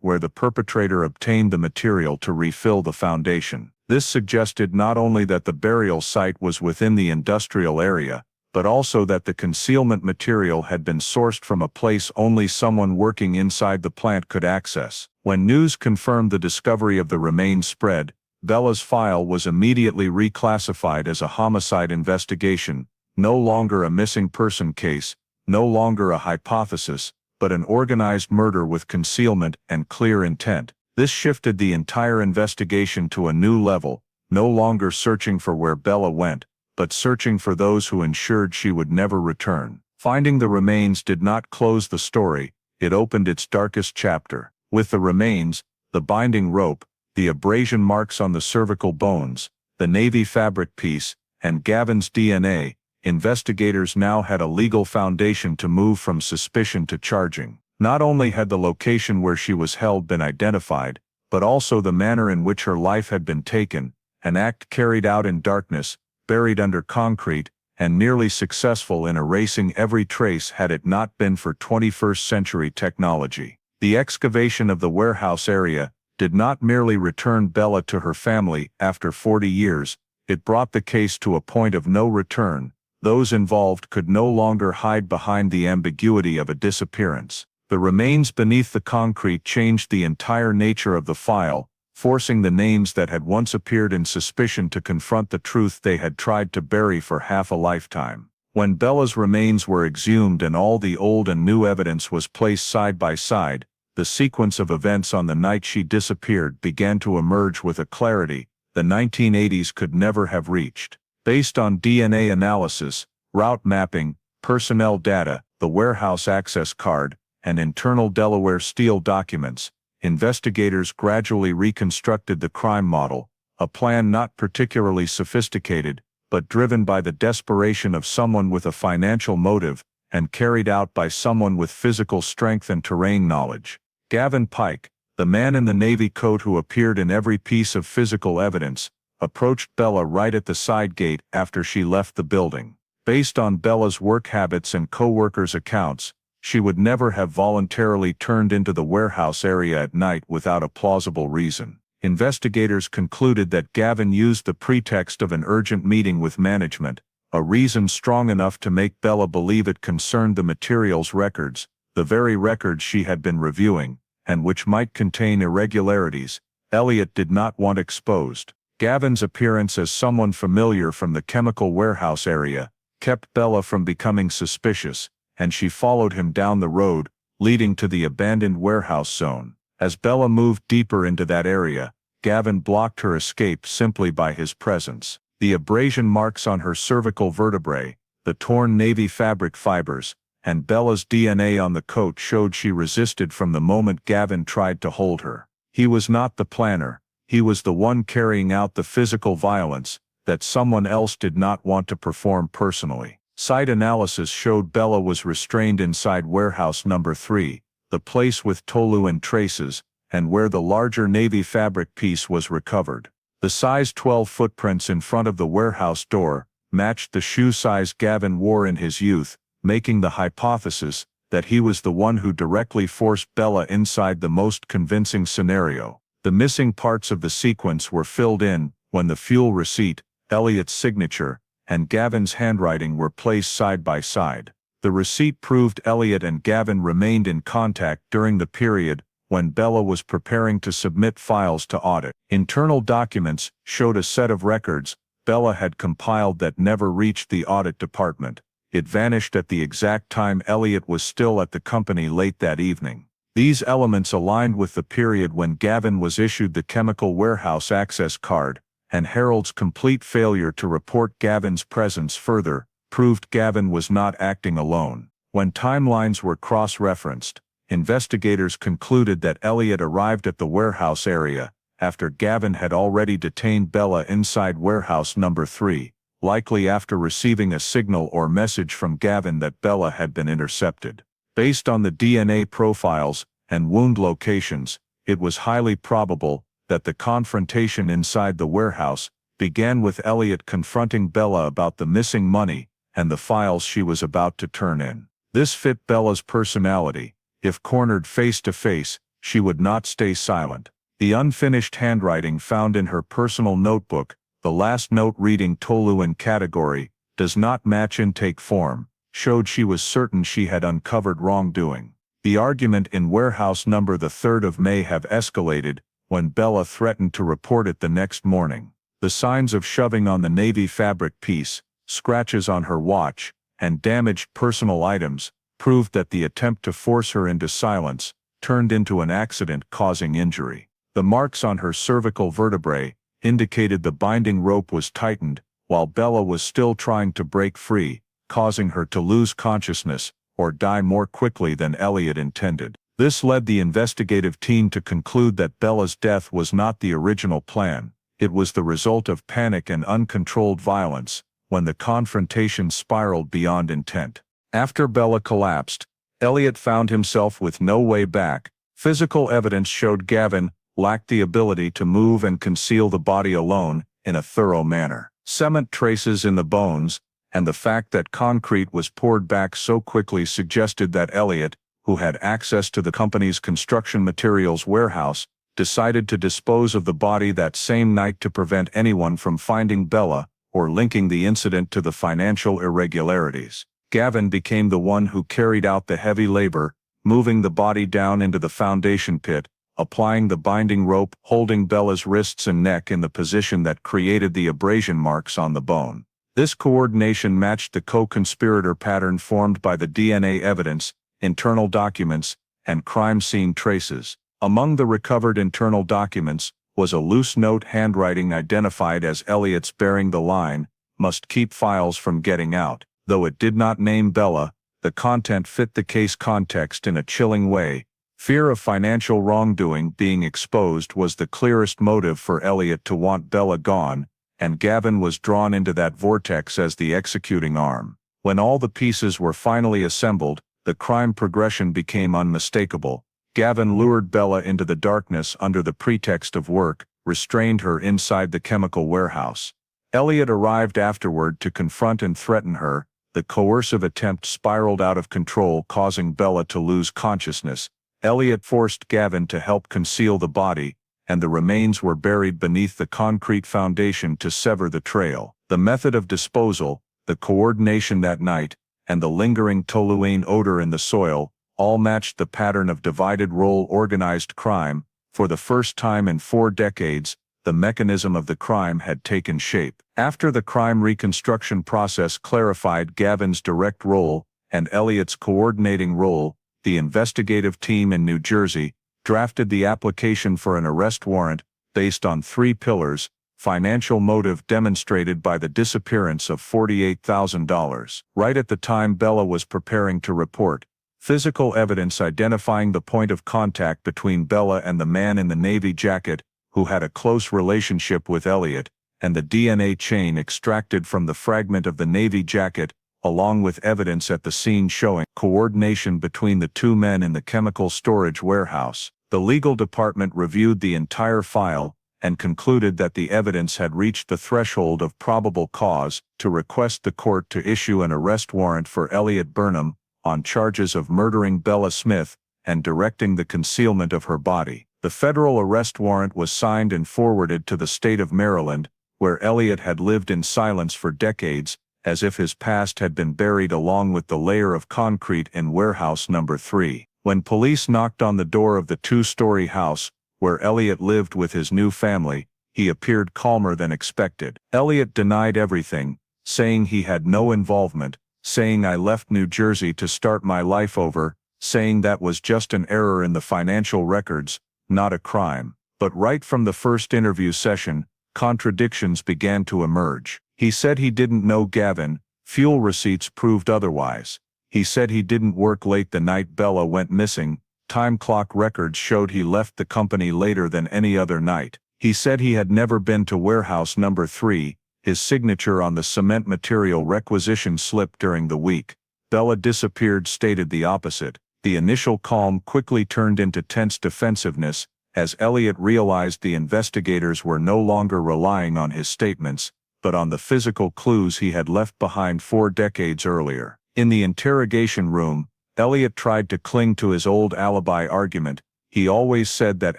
[SPEAKER 1] where the perpetrator obtained the material to refill the foundation. This suggested not only that the burial site was within the industrial area, but also that the concealment material had been sourced from a place only someone working inside the plant could access. When news confirmed the discovery of the remains spread, Bella's file was immediately reclassified as a homicide investigation, no longer a missing person case, no longer a hypothesis, but an organized murder with concealment and clear intent. This shifted the entire investigation to a new level, no longer searching for where Bella went, but searching for those who ensured she would never return. Finding the remains did not close the story, it opened its darkest chapter. With the remains, the binding rope, the abrasion marks on the cervical bones, the navy fabric piece, and Gavin's DNA, investigators now had a legal foundation to move from suspicion to charging. Not only had the location where she was held been identified, but also the manner in which her life had been taken, an act carried out in darkness, buried under concrete, and nearly successful in erasing every trace had it not been for 21st century technology. The excavation of the warehouse area did not merely return Bella to her family after 40 years, it brought the case to a point of no return. Those involved could no longer hide behind the ambiguity of a disappearance. The remains beneath the concrete changed the entire nature of the file, forcing the names that had once appeared in suspicion to confront the truth they had tried to bury for half a lifetime. When Bella's remains were exhumed and all the old and new evidence was placed side by side, the sequence of events on the night she disappeared began to emerge with a clarity the 1980s could never have reached. Based on DNA analysis, route mapping, personnel data, the warehouse access card, and internal Delaware Steel documents, investigators gradually reconstructed the crime model, a plan not particularly sophisticated, but driven by the desperation of someone with a financial motive, and carried out by someone with physical strength and terrain knowledge. Gavin Pike, the man in the navy coat who appeared in every piece of physical evidence, approached Bella right at the side gate after she left the building. Based on Bella's work habits and co-workers' accounts, she would never have voluntarily turned into the warehouse area at night without a plausible reason. Investigators concluded that Gavin used the pretext of an urgent meeting with management, a reason strong enough to make Bella believe it concerned the materials records, the very records she had been reviewing, and which might contain irregularities Elliot did not want exposed. Gavin's appearance as someone familiar from the chemical warehouse area kept Bella from becoming suspicious, and she followed him down the road, leading to the abandoned warehouse zone. As Bella moved deeper into that area, Gavin blocked her escape simply by his presence. The abrasion marks on her cervical vertebrae, the torn navy fabric fibers, and Bella's DNA on the coat showed she resisted from the moment Gavin tried to hold her. He was not the planner, he was the one carrying out the physical violence that someone else did not want to perform personally. Site analysis showed Bella was restrained inside warehouse number 3, the place with Tolu and traces, and where the larger navy fabric piece was recovered. The size 12 footprints in front of the warehouse door matched the shoe size Gavin wore in his youth, making the hypothesis that he was the one who directly forced Bella inside the most convincing scenario. The missing parts of the sequence were filled in when the fuel receipt, Elliot's signature, and Gavin's handwriting were placed side by side. The receipt proved Elliot and Gavin remained in contact during the period when Bella was preparing to submit files to audit. Internal documents showed a set of records Bella had compiled that never reached the audit department. It vanished at the exact time Elliot was still at the company late that evening. These elements aligned with the period when Gavin was issued the chemical warehouse access card, and Harold's complete failure to report Gavin's presence further proved Gavin was not acting alone. When timelines were cross-referenced, investigators concluded that Elliot arrived at the warehouse area after Gavin had already detained Bella inside warehouse number 3, likely after receiving a signal or message from Gavin that Bella had been intercepted. Based on the DNA profiles and wound locations, it was highly probable that the confrontation inside the warehouse began with Elliot confronting Bella about the missing money and the files she was about to turn in. This fit Bella's personality. If cornered face to face, she would not stay silent. The unfinished handwriting found in her personal notebook, the last note reading Tolu in category, does not match intake form, showed she was certain she had uncovered wrongdoing. The argument in warehouse number the 3rd of May have escalated when Bella threatened to report it the next morning. The signs of shoving on the navy fabric piece, scratches on her watch, and damaged personal items proved that the attempt to force her into silence turned into an accident causing injury. The marks on her cervical vertebrae indicated the binding rope was tightened while Bella was still trying to break free, causing her to lose consciousness or die more quickly than Elliot intended. This led the investigative team to conclude that Bella's death was not the original plan. It was the result of panic and uncontrolled violence when the confrontation spiraled beyond intent. After Bella collapsed, Elliot found himself with no way back. Physical evidence showed Gavin lacked the ability to move and conceal the body alone in a thorough manner. Cement traces in the bones, and the fact that concrete was poured back so quickly suggested that Elliot, who had access to the company's construction materials warehouse, decided to dispose of the body that same night to prevent anyone from finding Bella or linking the incident to the financial irregularities. Gavin became the one who carried out the heavy labor, moving the body down into the foundation pit, applying the binding rope, holding Bella's wrists and neck in the position that created the abrasion marks on the bone. This coordination matched the co-conspirator pattern formed by the DNA evidence, internal documents, and crime scene traces. Among the recovered internal documents was a loose note handwriting identified as Elliott's bearing the line, "Must keep files from getting out." Though it did not name Bella, the content fit the case context in a chilling way. Fear of financial wrongdoing being exposed was the clearest motive for Elliott to want Bella gone, and Gavin was drawn into that vortex as the executing arm. When all the pieces were finally assembled, the crime progression became unmistakable. Gavin lured Bella into the darkness under the pretext of work, restrained her inside the chemical warehouse. Elliott arrived afterward to confront and threaten her. The coercive attempt spiraled out of control, causing Bella to lose consciousness. Elliott forced Gavin to help conceal the body, and the remains were buried beneath the concrete foundation to sever the trail. The method of disposal, the coordination that night, and the lingering toluene odor in the soil, all matched the pattern of divided role organized crime. For the first time in 4 decades, the mechanism of the crime had taken shape. After the crime reconstruction process clarified Gavin's direct role and Elliott's coordinating role, the investigative team in New Jersey drafted the application for an arrest warrant based on 3 pillars: financial motive demonstrated by the disappearance of $48,000. Right at the time Bella was preparing to report, physical evidence identifying the point of contact between Bella and the man in the navy jacket, who had a close relationship with Elliott, and the DNA chain extracted from the fragment of the navy jacket, along with evidence at the scene showing coordination between the 2 men in the chemical storage warehouse. The legal department reviewed the entire file and concluded that the evidence had reached the threshold of probable cause to request the court to issue an arrest warrant for Elliott Burnham on charges of murdering Bella Smith and directing the concealment of her body. The federal arrest warrant was signed and forwarded to the state of Maryland, where Elliott had lived in silence for decades, as if his past had been buried along with the layer of concrete in warehouse number 3. When police knocked on the door of the 2-story house, where Elliott lived with his new family, he appeared calmer than expected. Elliott denied everything, saying he had no involvement, saying "I left New Jersey to start my life over," saying that was just an error in the financial records, not a crime. But right from the first interview session, contradictions began to emerge. He said he didn't know Gavin, fuel receipts proved otherwise. He said he didn't work late the night Bella went missing, time clock records showed he left the company later than any other night. He said he had never been to warehouse number 3, his signature on the cement material requisition slip during the week. Bella disappeared stated the opposite. The initial calm quickly turned into tense defensiveness, as Elliott realized the investigators were no longer relying on his statements, but on the physical clues he had left behind 4 decades earlier. In the interrogation room, Elliott tried to cling to his old alibi argument. He always said that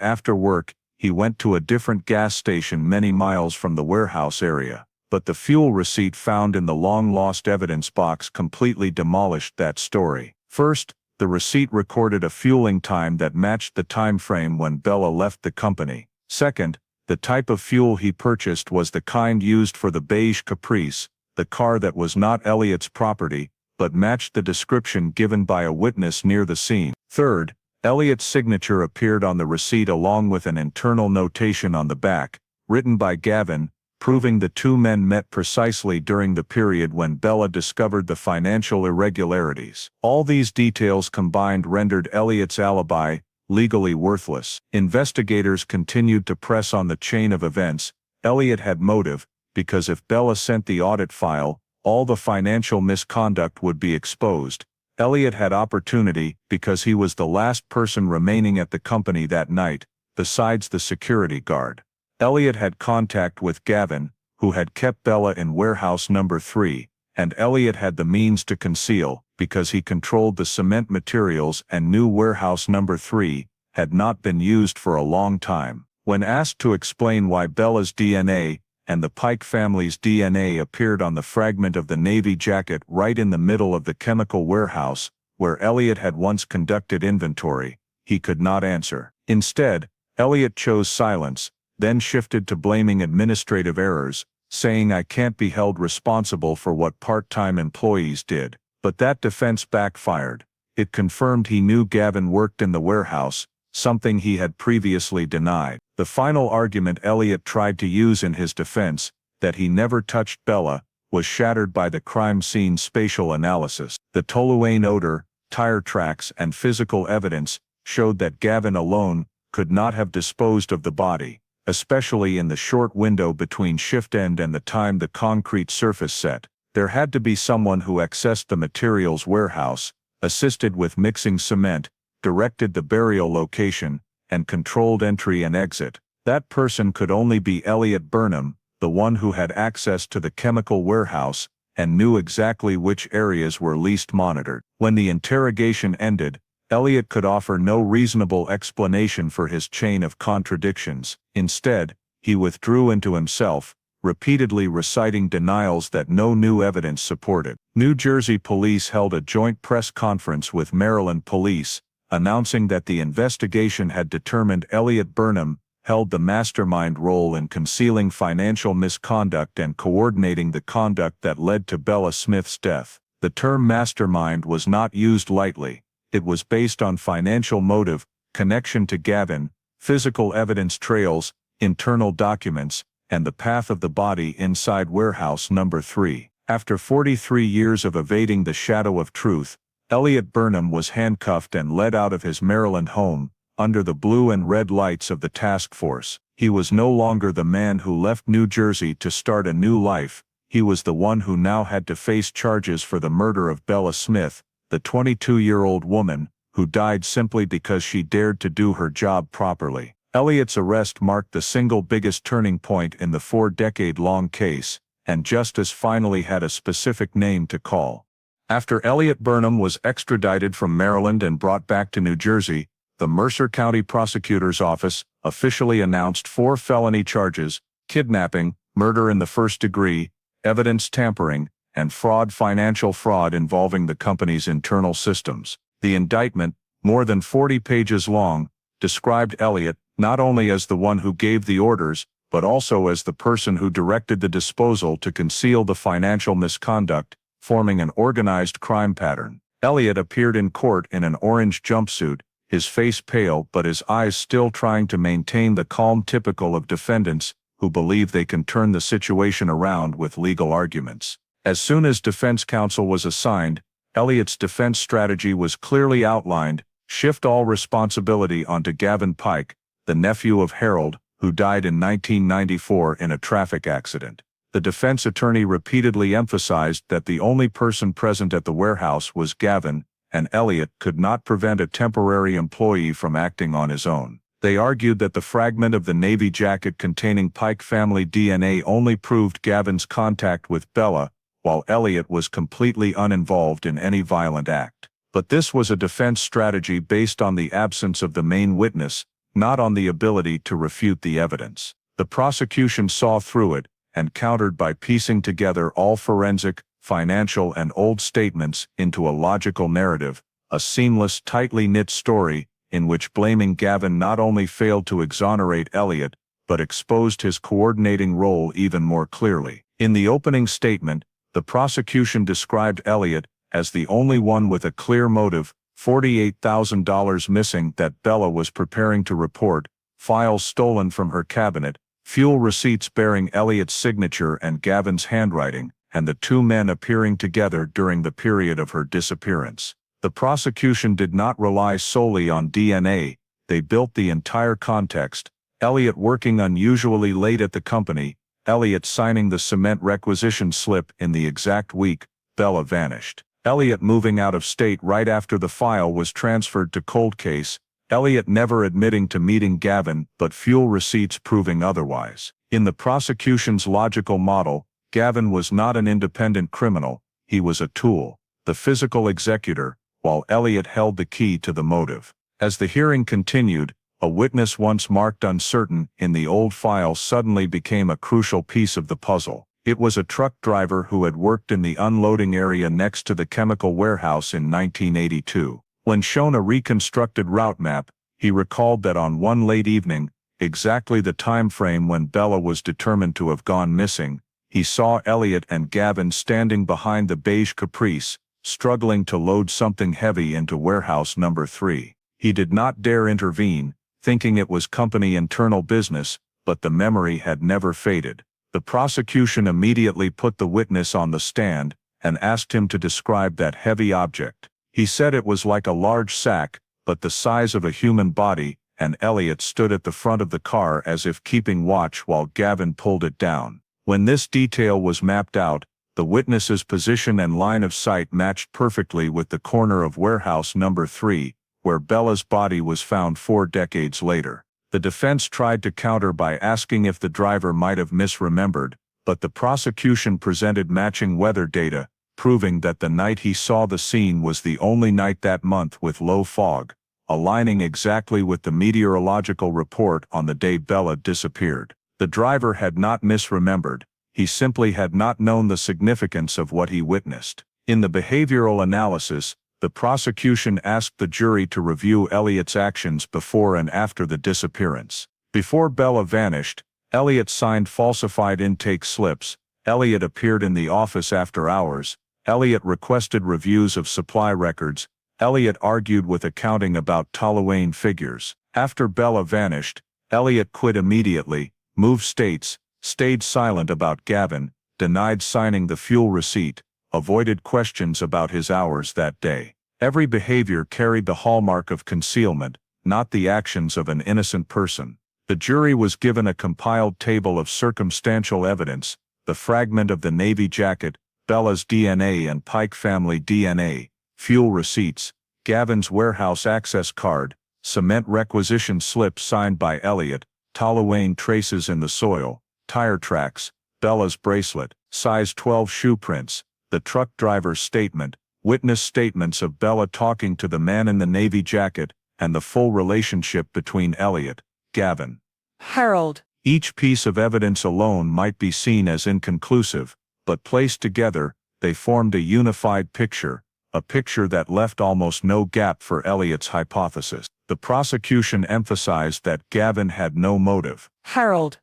[SPEAKER 1] after work, he went to a different gas station many miles from the warehouse area. But the fuel receipt found in the long-lost evidence box completely demolished that story. First, the receipt recorded a fueling time that matched the time frame when Bella left the company. Second, the type of fuel he purchased was the kind used for the beige Caprice, the car that was not Elliott's property, but matched the description given by a witness near the scene. Third, Elliott's signature appeared on the receipt along with an internal notation on the back, written by Gavin, proving the 2 men met precisely during the period when Bella discovered the financial irregularities. All these details combined rendered Elliott's alibi legally worthless. Investigators continued to press on the chain of events. Elliott had motive, because if Bella sent the audit file, all the financial misconduct would be exposed. Elliott had opportunity, because he was the last person remaining at the company that night, besides the security guard. Elliott had contact with Gavin, who had kept Bella in warehouse number 3, and Elliott had the means to conceal, because he controlled the cement materials and knew warehouse number 3 had not been used for a long time. When asked to explain why Bella's DNA and the Pike family's DNA appeared on the fragment of the Navy jacket right in the middle of the chemical warehouse, where Elliot had once conducted inventory, he could not answer. Instead, Elliot chose silence, then shifted to blaming administrative errors, saying I can't be held responsible for what part-time employees did. But that defense backfired. It confirmed he knew Gavin worked in the warehouse, something he had previously denied. The final argument Elliot tried to use in his defense, that he never touched Bella, was shattered by the crime scene spatial analysis. The toluene odor, tire tracks and physical evidence showed that Gavin alone could not have disposed of the body, especially in the short window between shift end and the time the concrete surface set. There had to be someone who accessed the materials warehouse, assisted with mixing cement, directed the burial location, and controlled entry and exit. That person could only be Elliot Burnham, the one who had access to the chemical warehouse, and knew exactly which areas were least monitored. When the interrogation ended, Elliot could offer no reasonable explanation for his chain of contradictions. Instead, he withdrew into himself, repeatedly reciting denials that no new evidence supported. New Jersey police held a joint press conference with Maryland police, announcing that the investigation had determined Elliot Burnham held the mastermind role in concealing financial misconduct and coordinating the conduct that led to Bella Smith's death. The term mastermind was not used lightly. It was based on financial motive, connection to Gavin, physical evidence trails, internal documents, and the path of the body inside warehouse number 3. After 43 years of evading the shadow of truth, Elliot Burnham was handcuffed and led out of his Maryland home, under the blue and red lights of the task force. He was no longer the man who left New Jersey to start a new life. He was the one who now had to face charges for the murder of Bella Smith, the 22-year-old woman, who died simply because she dared to do her job properly. Elliot's arrest marked the single biggest turning point in the 4-decade-long case, and justice finally had a specific name to call. After Elliot Burnham was extradited from Maryland and brought back to New Jersey, the Mercer County Prosecutor's Office officially announced 4 felony charges: kidnapping, murder in the first degree, evidence tampering, and financial fraud involving the company's internal systems. The indictment, more than 40 pages long, described Elliot not only as the one who gave the orders, but also as the person who directed the disposal to conceal the financial misconduct, forming an organized crime pattern. Elliot appeared in court in an orange jumpsuit, his face pale but his eyes still trying to maintain the calm typical of defendants who believe they can turn the situation around with legal arguments. As soon as defense counsel was assigned, Elliot's defense strategy was clearly outlined: shift all responsibility onto Gavin Pike, the nephew of Harold, who died in 1994 in a traffic accident. The defense attorney repeatedly emphasized that the only person present at the warehouse was Gavin, and Elliot could not prevent a temporary employee from acting on his own. They argued that the fragment of the Navy jacket containing Pike family DNA only proved Gavin's contact with Bella, while Elliot was completely uninvolved in any violent act. But this was a defense strategy based on the absence of the main witness, not on the ability to refute the evidence. The prosecution saw through it, and countered by piecing together all forensic, financial and old statements into a logical narrative, a seamless, tightly knit story, in which blaming Gavin not only failed to exonerate Elliot, but exposed his coordinating role even more clearly. In the opening statement, the prosecution described Elliot as the only one with a clear motive: $48,000 missing that Bella was preparing to report, files stolen from her cabinet, fuel receipts bearing Elliot's signature and Gavin's handwriting, and the 2 men appearing together during the period of her disappearance. The prosecution did not rely solely on DNA, they built the entire context: Elliot working unusually late at the company, Elliot signing the cement requisition slip in the exact week Bella vanished, Elliot moving out of state right after the file was transferred to cold case, Elliot never admitting to meeting Gavin but fuel receipts proving otherwise. In the prosecution's logical model, Gavin was not an independent criminal, he was a tool, the physical executor, while Elliot held the key to the motive. As the hearing continued, A witness once marked uncertain in the old file suddenly became a crucial piece of the puzzle. It was a truck driver who had worked in the unloading area next to the chemical warehouse in 1982. When shown a reconstructed route map, he recalled that on one late evening, exactly the time frame when Bella was determined to have gone missing, he saw Elliot and Gavin standing behind the beige Caprice, struggling to load something heavy into warehouse number 3. He did not dare intervene, thinking it was company internal business, but the memory had never faded. The prosecution immediately put the witness on the stand and asked him to describe that heavy object. He said it was like a large sack, but the size of a human body, and Elliot stood at the front of the car as if keeping watch while Gavin pulled it down. When this detail was mapped out, the witness's position and line of sight matched perfectly with the corner of warehouse number 3, where Bella's body was found 4 decades later. The defense tried to counter by asking if the driver might have misremembered, but the prosecution presented matching weather data, proving that the night he saw the scene was the only night that month with low fog, aligning exactly with the meteorological report on the day Bella disappeared. The driver had not misremembered, he simply had not known the significance of what he witnessed. In the behavioral analysis, the prosecution asked the jury to review Elliot's actions before and after the disappearance. Before Bella vanished, Elliot signed falsified intake slips, Elliot appeared in the office after hours, Elliot requested reviews of supply records, Elliot argued with accounting about Tallawayne figures. After Bella vanished, Elliot quit immediately, moved states, stayed silent about Gavin, denied signing the fuel receipt, avoided questions about his hours that day. Every behavior carried the hallmark of concealment, not the actions of an innocent person. The jury was given a compiled table of circumstantial evidence, the fragment of the Navy jacket, Bella's DNA and Pike family DNA, fuel receipts, Gavin's warehouse access card, cement requisition slip signed by Elliot, Tallawayne traces in the soil, tire tracks, Bella's bracelet, size 12 shoe prints, the truck driver's statement, witness statements of Bella talking to the man in the Navy jacket, and the full relationship between Elliot, Gavin,
[SPEAKER 3] Harold.
[SPEAKER 1] Each piece of evidence alone might be seen as inconclusive, but placed together, they formed a unified picture, a picture that left almost no gap for Elliot's hypothesis. The prosecution emphasized that Gavin had no motive.
[SPEAKER 3] Harold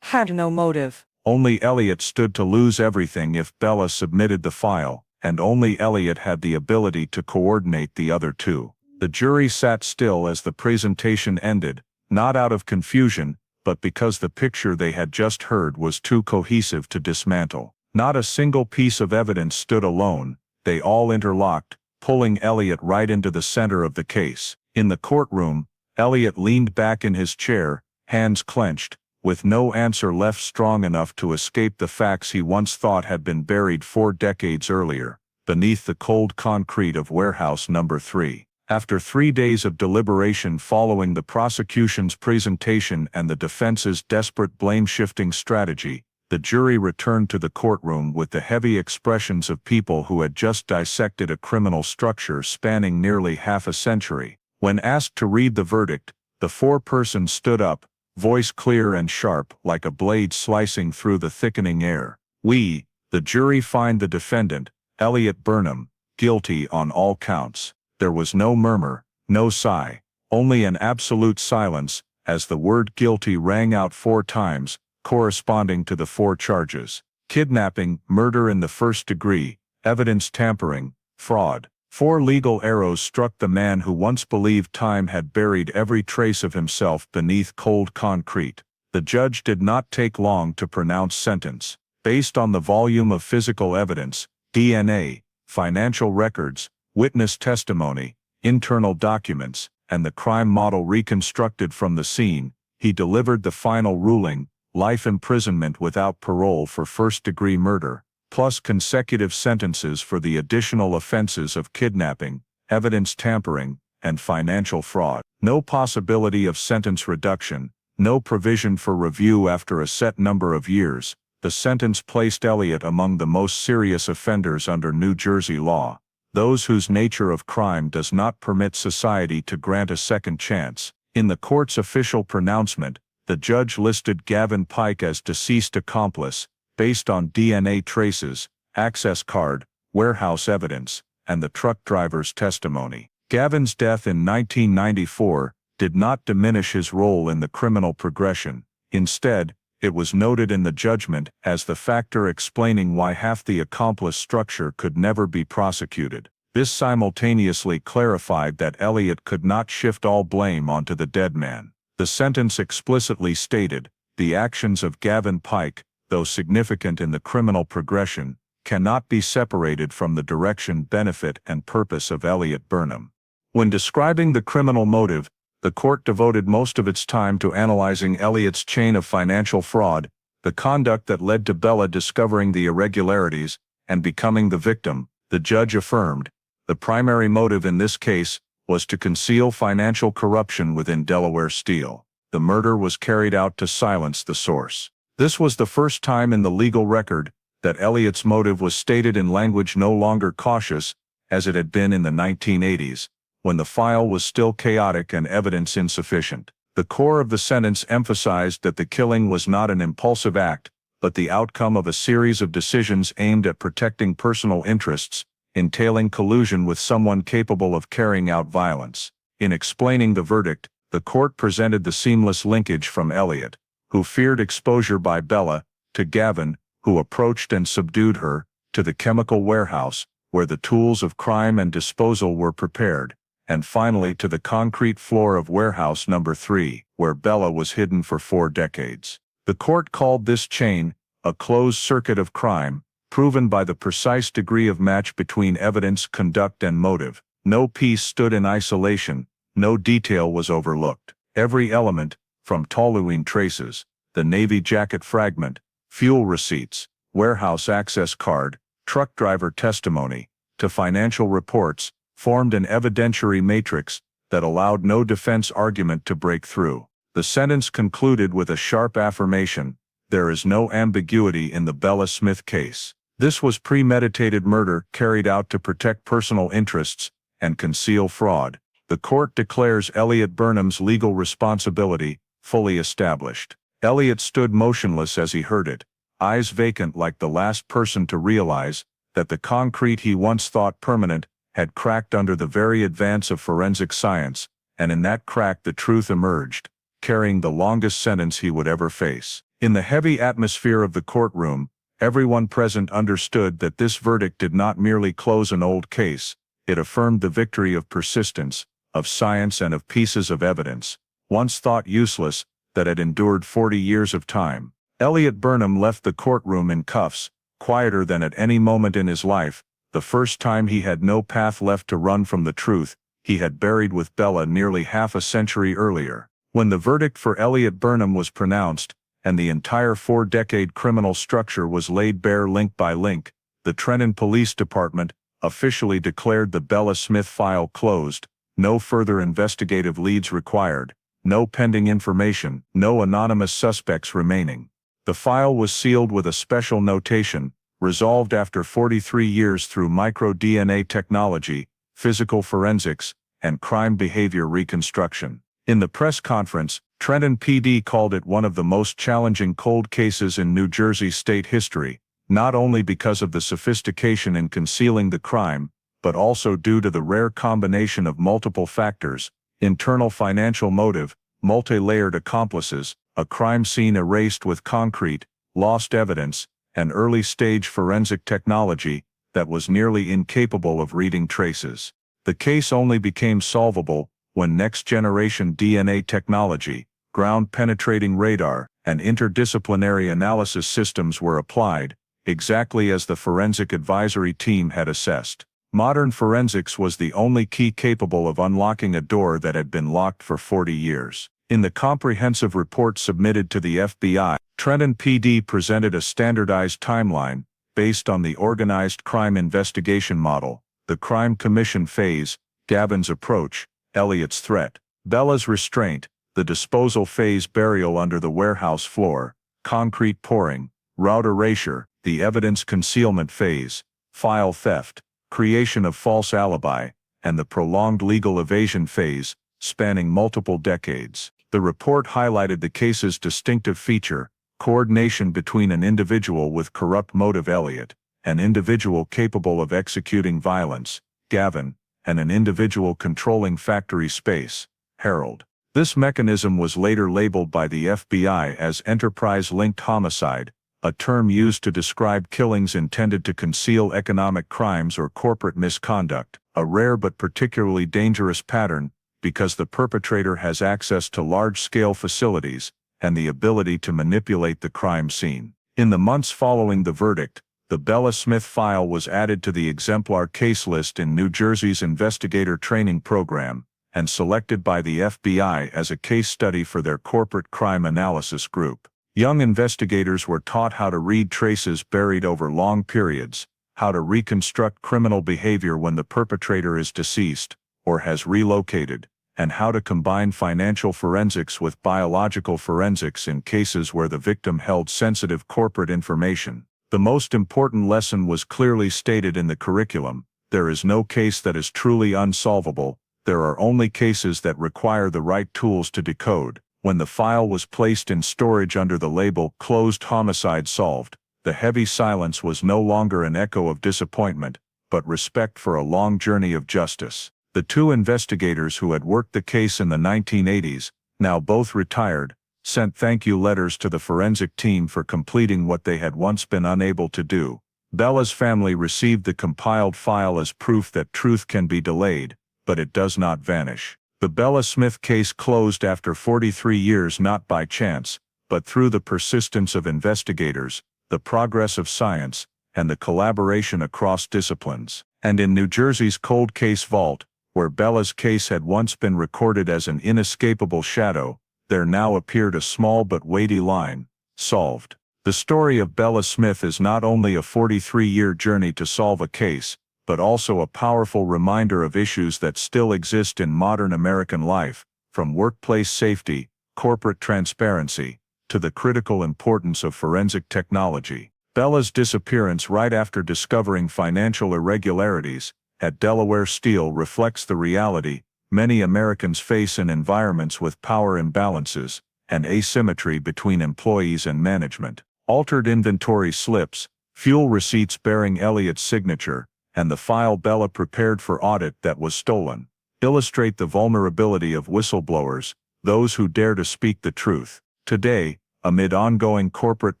[SPEAKER 3] had no motive.
[SPEAKER 1] Only Elliot stood to lose everything if Bella submitted the file, and only Elliot had the ability to coordinate the other two. The jury sat still as the presentation ended, not out of confusion, but because the picture they had just heard was too cohesive to dismantle. Not a single piece of evidence stood alone, they all interlocked, pulling Elliot right into the center of the case. In the courtroom, Elliot leaned back in his chair, hands clenched, with no answer left strong enough to escape the facts he once thought had been buried 4 decades earlier, beneath the cold concrete of warehouse number 3. After 3 days of deliberation following the prosecution's presentation and the defense's desperate blame-shifting strategy, the jury returned to the courtroom with the heavy expressions of people who had just dissected a criminal structure spanning nearly half a century. When asked to read the verdict, the foreperson stood up, voice clear and sharp like a blade slicing through the thickening air. We, the jury, find the defendant, Elliot Burnham, guilty on all counts. There was no murmur, no sigh, only an absolute silence, as the word guilty rang out 4 times, corresponding to the 4 charges: kidnapping, murder in the first degree, evidence tampering, fraud. 4 legal arrows struck the man who once believed time had buried every trace of himself beneath cold concrete. The judge did not take long to pronounce sentence. Based on the volume of physical evidence, DNA, financial records, witness testimony, internal documents, and the crime model reconstructed from the scene, he delivered the final ruling: life imprisonment without parole for first-degree murder, plus consecutive sentences for the additional offenses of kidnapping, evidence tampering, and financial fraud. No possibility of sentence reduction, no provision for review after a set number of years. The sentence placed Elliot among the most serious offenders under New Jersey law, those whose nature of crime does not permit society to grant a second chance. In the court's official pronouncement, the judge listed Gavin Pike as deceased accomplice, based on DNA traces, access card, warehouse evidence, and the truck driver's testimony. Gavin's death in 1994 did not diminish his role in the criminal progression. Instead, it was noted in the judgment as the factor explaining why half the accomplice structure could never be prosecuted. This simultaneously clarified that Elliott could not shift all blame onto the dead man. The sentence explicitly stated, "The actions of Gavin Pike, though significant in the criminal progression, cannot be separated from the direction, benefit, and purpose of Elliott Burnham." When describing the criminal motive, the court devoted most of its time to analyzing Elliott's chain of financial fraud, the conduct that led to Bella discovering the irregularities and becoming the victim. The judge affirmed, the primary motive in this case was to conceal financial corruption within Delaware Steel. The murder was carried out to silence the source. This was the first time in the legal record that Elliott's motive was stated in language no longer cautious, as it had been in the 1980s, when the file was still chaotic and evidence insufficient. The core of the sentence emphasized that the killing was not an impulsive act, but the outcome of a series of decisions aimed at protecting personal interests, entailing collusion with someone capable of carrying out violence. In explaining the verdict, the court presented the seamless linkage from Elliott, who feared exposure by Bella, to Gavin, who approached and subdued her, to the chemical warehouse, where the tools of crime and disposal were prepared, and finally to the concrete floor of warehouse number 3, where Bella was hidden for 4 decades. The court called this chain a closed circuit of crime, proven by the precise degree of match between evidence, conduct, and motive. No piece stood in isolation, no detail was overlooked. Every element, from toluene traces, the Navy jacket fragment, fuel receipts, warehouse access card, truck driver testimony, to financial reports, formed an evidentiary matrix that allowed no defense argument to break through. The sentence concluded with a sharp affirmation: there is no ambiguity in the Bella Smith case. This was premeditated murder carried out to protect personal interests and conceal fraud. The court declares Elliott Burnham's legal responsibility fully established. Elliott stood motionless as he heard it, eyes vacant, like the last person to realize that the concrete he once thought permanent had cracked under the very advance of forensic science, and in that crack the truth emerged, carrying the longest sentence he would ever face. In the heavy atmosphere of the courtroom, everyone present understood that this verdict did not merely close an old case, it affirmed the victory of persistence, of science, and of pieces of evidence, once thought useless, that had endured 40 years of time. Elliott Burnham left the courtroom in cuffs, quieter than at any moment in his life, the first time he had no path left to run from the truth he had buried with Bella nearly half a century earlier. When the verdict for Elliott Burnham was pronounced, and the entire 4-decade criminal structure was laid bare link by link, the Trenton Police Department officially declared the Bella Smith file closed, no further investigative leads required, no pending information, no anonymous suspects remaining. The file was sealed with a special notation, resolved after 43 years through micro-DNA technology, physical forensics, and crime behavior reconstruction. In the press conference, Trenton PD called it one of the most challenging cold cases in New Jersey state history, not only because of the sophistication in concealing the crime, but also due to the rare combination of multiple factors: internal financial motive, multi-layered accomplices, a crime scene erased with concrete, lost evidence, and early-stage forensic technology that was nearly incapable of reading traces. The case only became solvable when next-generation DNA technology, ground-penetrating radar, and interdisciplinary analysis systems were applied, exactly as the forensic advisory team had assessed. Modern forensics was the only key capable of unlocking a door that had been locked for 40 years. In the comprehensive report submitted to the FBI, Trenton PD presented a standardized timeline, based on the organized crime investigation model: the crime commission phase, Gavin's approach, Elliott's threat; Bella's restraint, the disposal phase, burial under the warehouse floor, concrete pouring; route erasure, the evidence concealment phase, file theft, creation of false alibi; and the prolonged legal evasion phase, spanning multiple decades. The report highlighted the case's distinctive feature: coordination between an individual with corrupt motive, Elliot, an individual capable of executing violence, Gavin, and an individual controlling factory space, Harold. This mechanism was later labeled by the FBI as enterprise-linked homicide, a term used to describe killings intended to conceal economic crimes or corporate misconduct, a rare but particularly dangerous pattern because the perpetrator has access to large-scale facilities and the ability to manipulate the crime scene. In the months following the verdict, the Bella Smith file was added to the exemplar case list in New Jersey's investigator training program and selected by the FBI as a case study for their corporate crime analysis group. Young investigators were taught how to read traces buried over long periods, how to reconstruct criminal behavior when the perpetrator is deceased or has relocated, and how to combine financial forensics with biological forensics in cases where the victim held sensitive corporate information. The most important lesson was clearly stated in the curriculum: there is no case that is truly unsolvable, there are only cases that require the right tools to decode. When the file was placed in storage under the label "Closed Homicide Solved," the heavy silence was no longer an echo of disappointment, but respect for a long journey of justice. The two investigators who had worked the case in the 1980s, now both retired, sent thank you letters to the forensic team for completing what they had once been unable to do. Bella's family received the compiled file as proof that truth can be delayed, but it does not vanish. The Bella Smith case closed after 43 years, not by chance, but through the persistence of investigators, the progress of science, and the collaboration across disciplines. And in New Jersey's cold case vault, where Bella's case had once been recorded as an inescapable shadow, there now appeared a small but weighty line: solved. The story of Bella Smith is not only a 43-year journey to solve a case, but also a powerful reminder of issues that still exist in modern American life, from workplace safety, corporate transparency, to the critical importance of forensic technology. Bella's disappearance right after discovering financial irregularities at Delaware Steel reflects the reality many Americans face in environments with power imbalances and asymmetry between employees and management. Altered inventory slips, fuel receipts bearing Elliot's signature, and the file Bella prepared for audit that was stolen illustrate the vulnerability of whistleblowers, those who dare to speak the truth. Today, amid ongoing corporate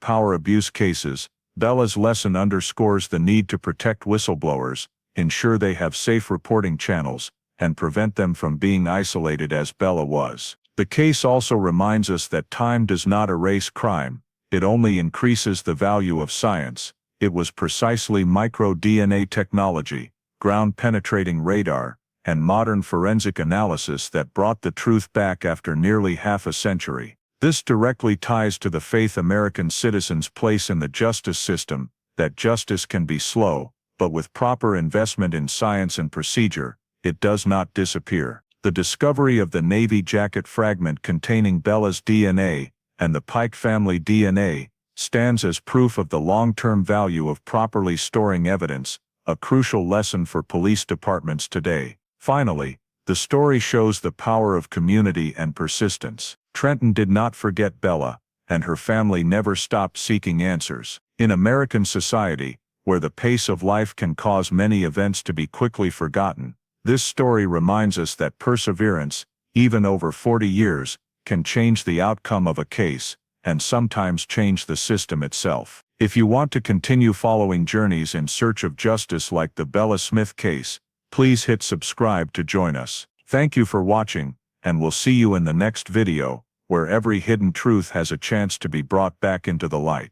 [SPEAKER 1] power abuse cases, Bella's lesson underscores the need to protect whistleblowers, ensure they have safe reporting channels, and prevent them from being isolated as Bella was. The case also reminds us that time does not erase crime, it only increases the value of science. It was precisely micro-DNA technology, ground-penetrating radar, and modern forensic analysis that brought the truth back after nearly half a century. This directly ties to the faith American citizens place in the justice system, that justice can be slow, but with proper investment in science and procedure, it does not disappear. The discovery of the Navy jacket fragment containing Bella's DNA, and the Pike family DNA, stands as proof of the long-term value of properly storing evidence, a crucial lesson for police departments today. Finally, the story shows the power of community and persistence. Trenton did not forget Bella, and her family never stopped seeking answers. In American society, where the pace of life can cause many events to be quickly forgotten, this story reminds us that perseverance, even over 40 years, can change the outcome of a case, and sometimes change the system itself. If you want to continue following journeys in search of justice like the Bella Smith case, please hit subscribe to join us. Thank you for watching, and we'll see you in the next video, where every hidden truth has a chance to be brought back into the light.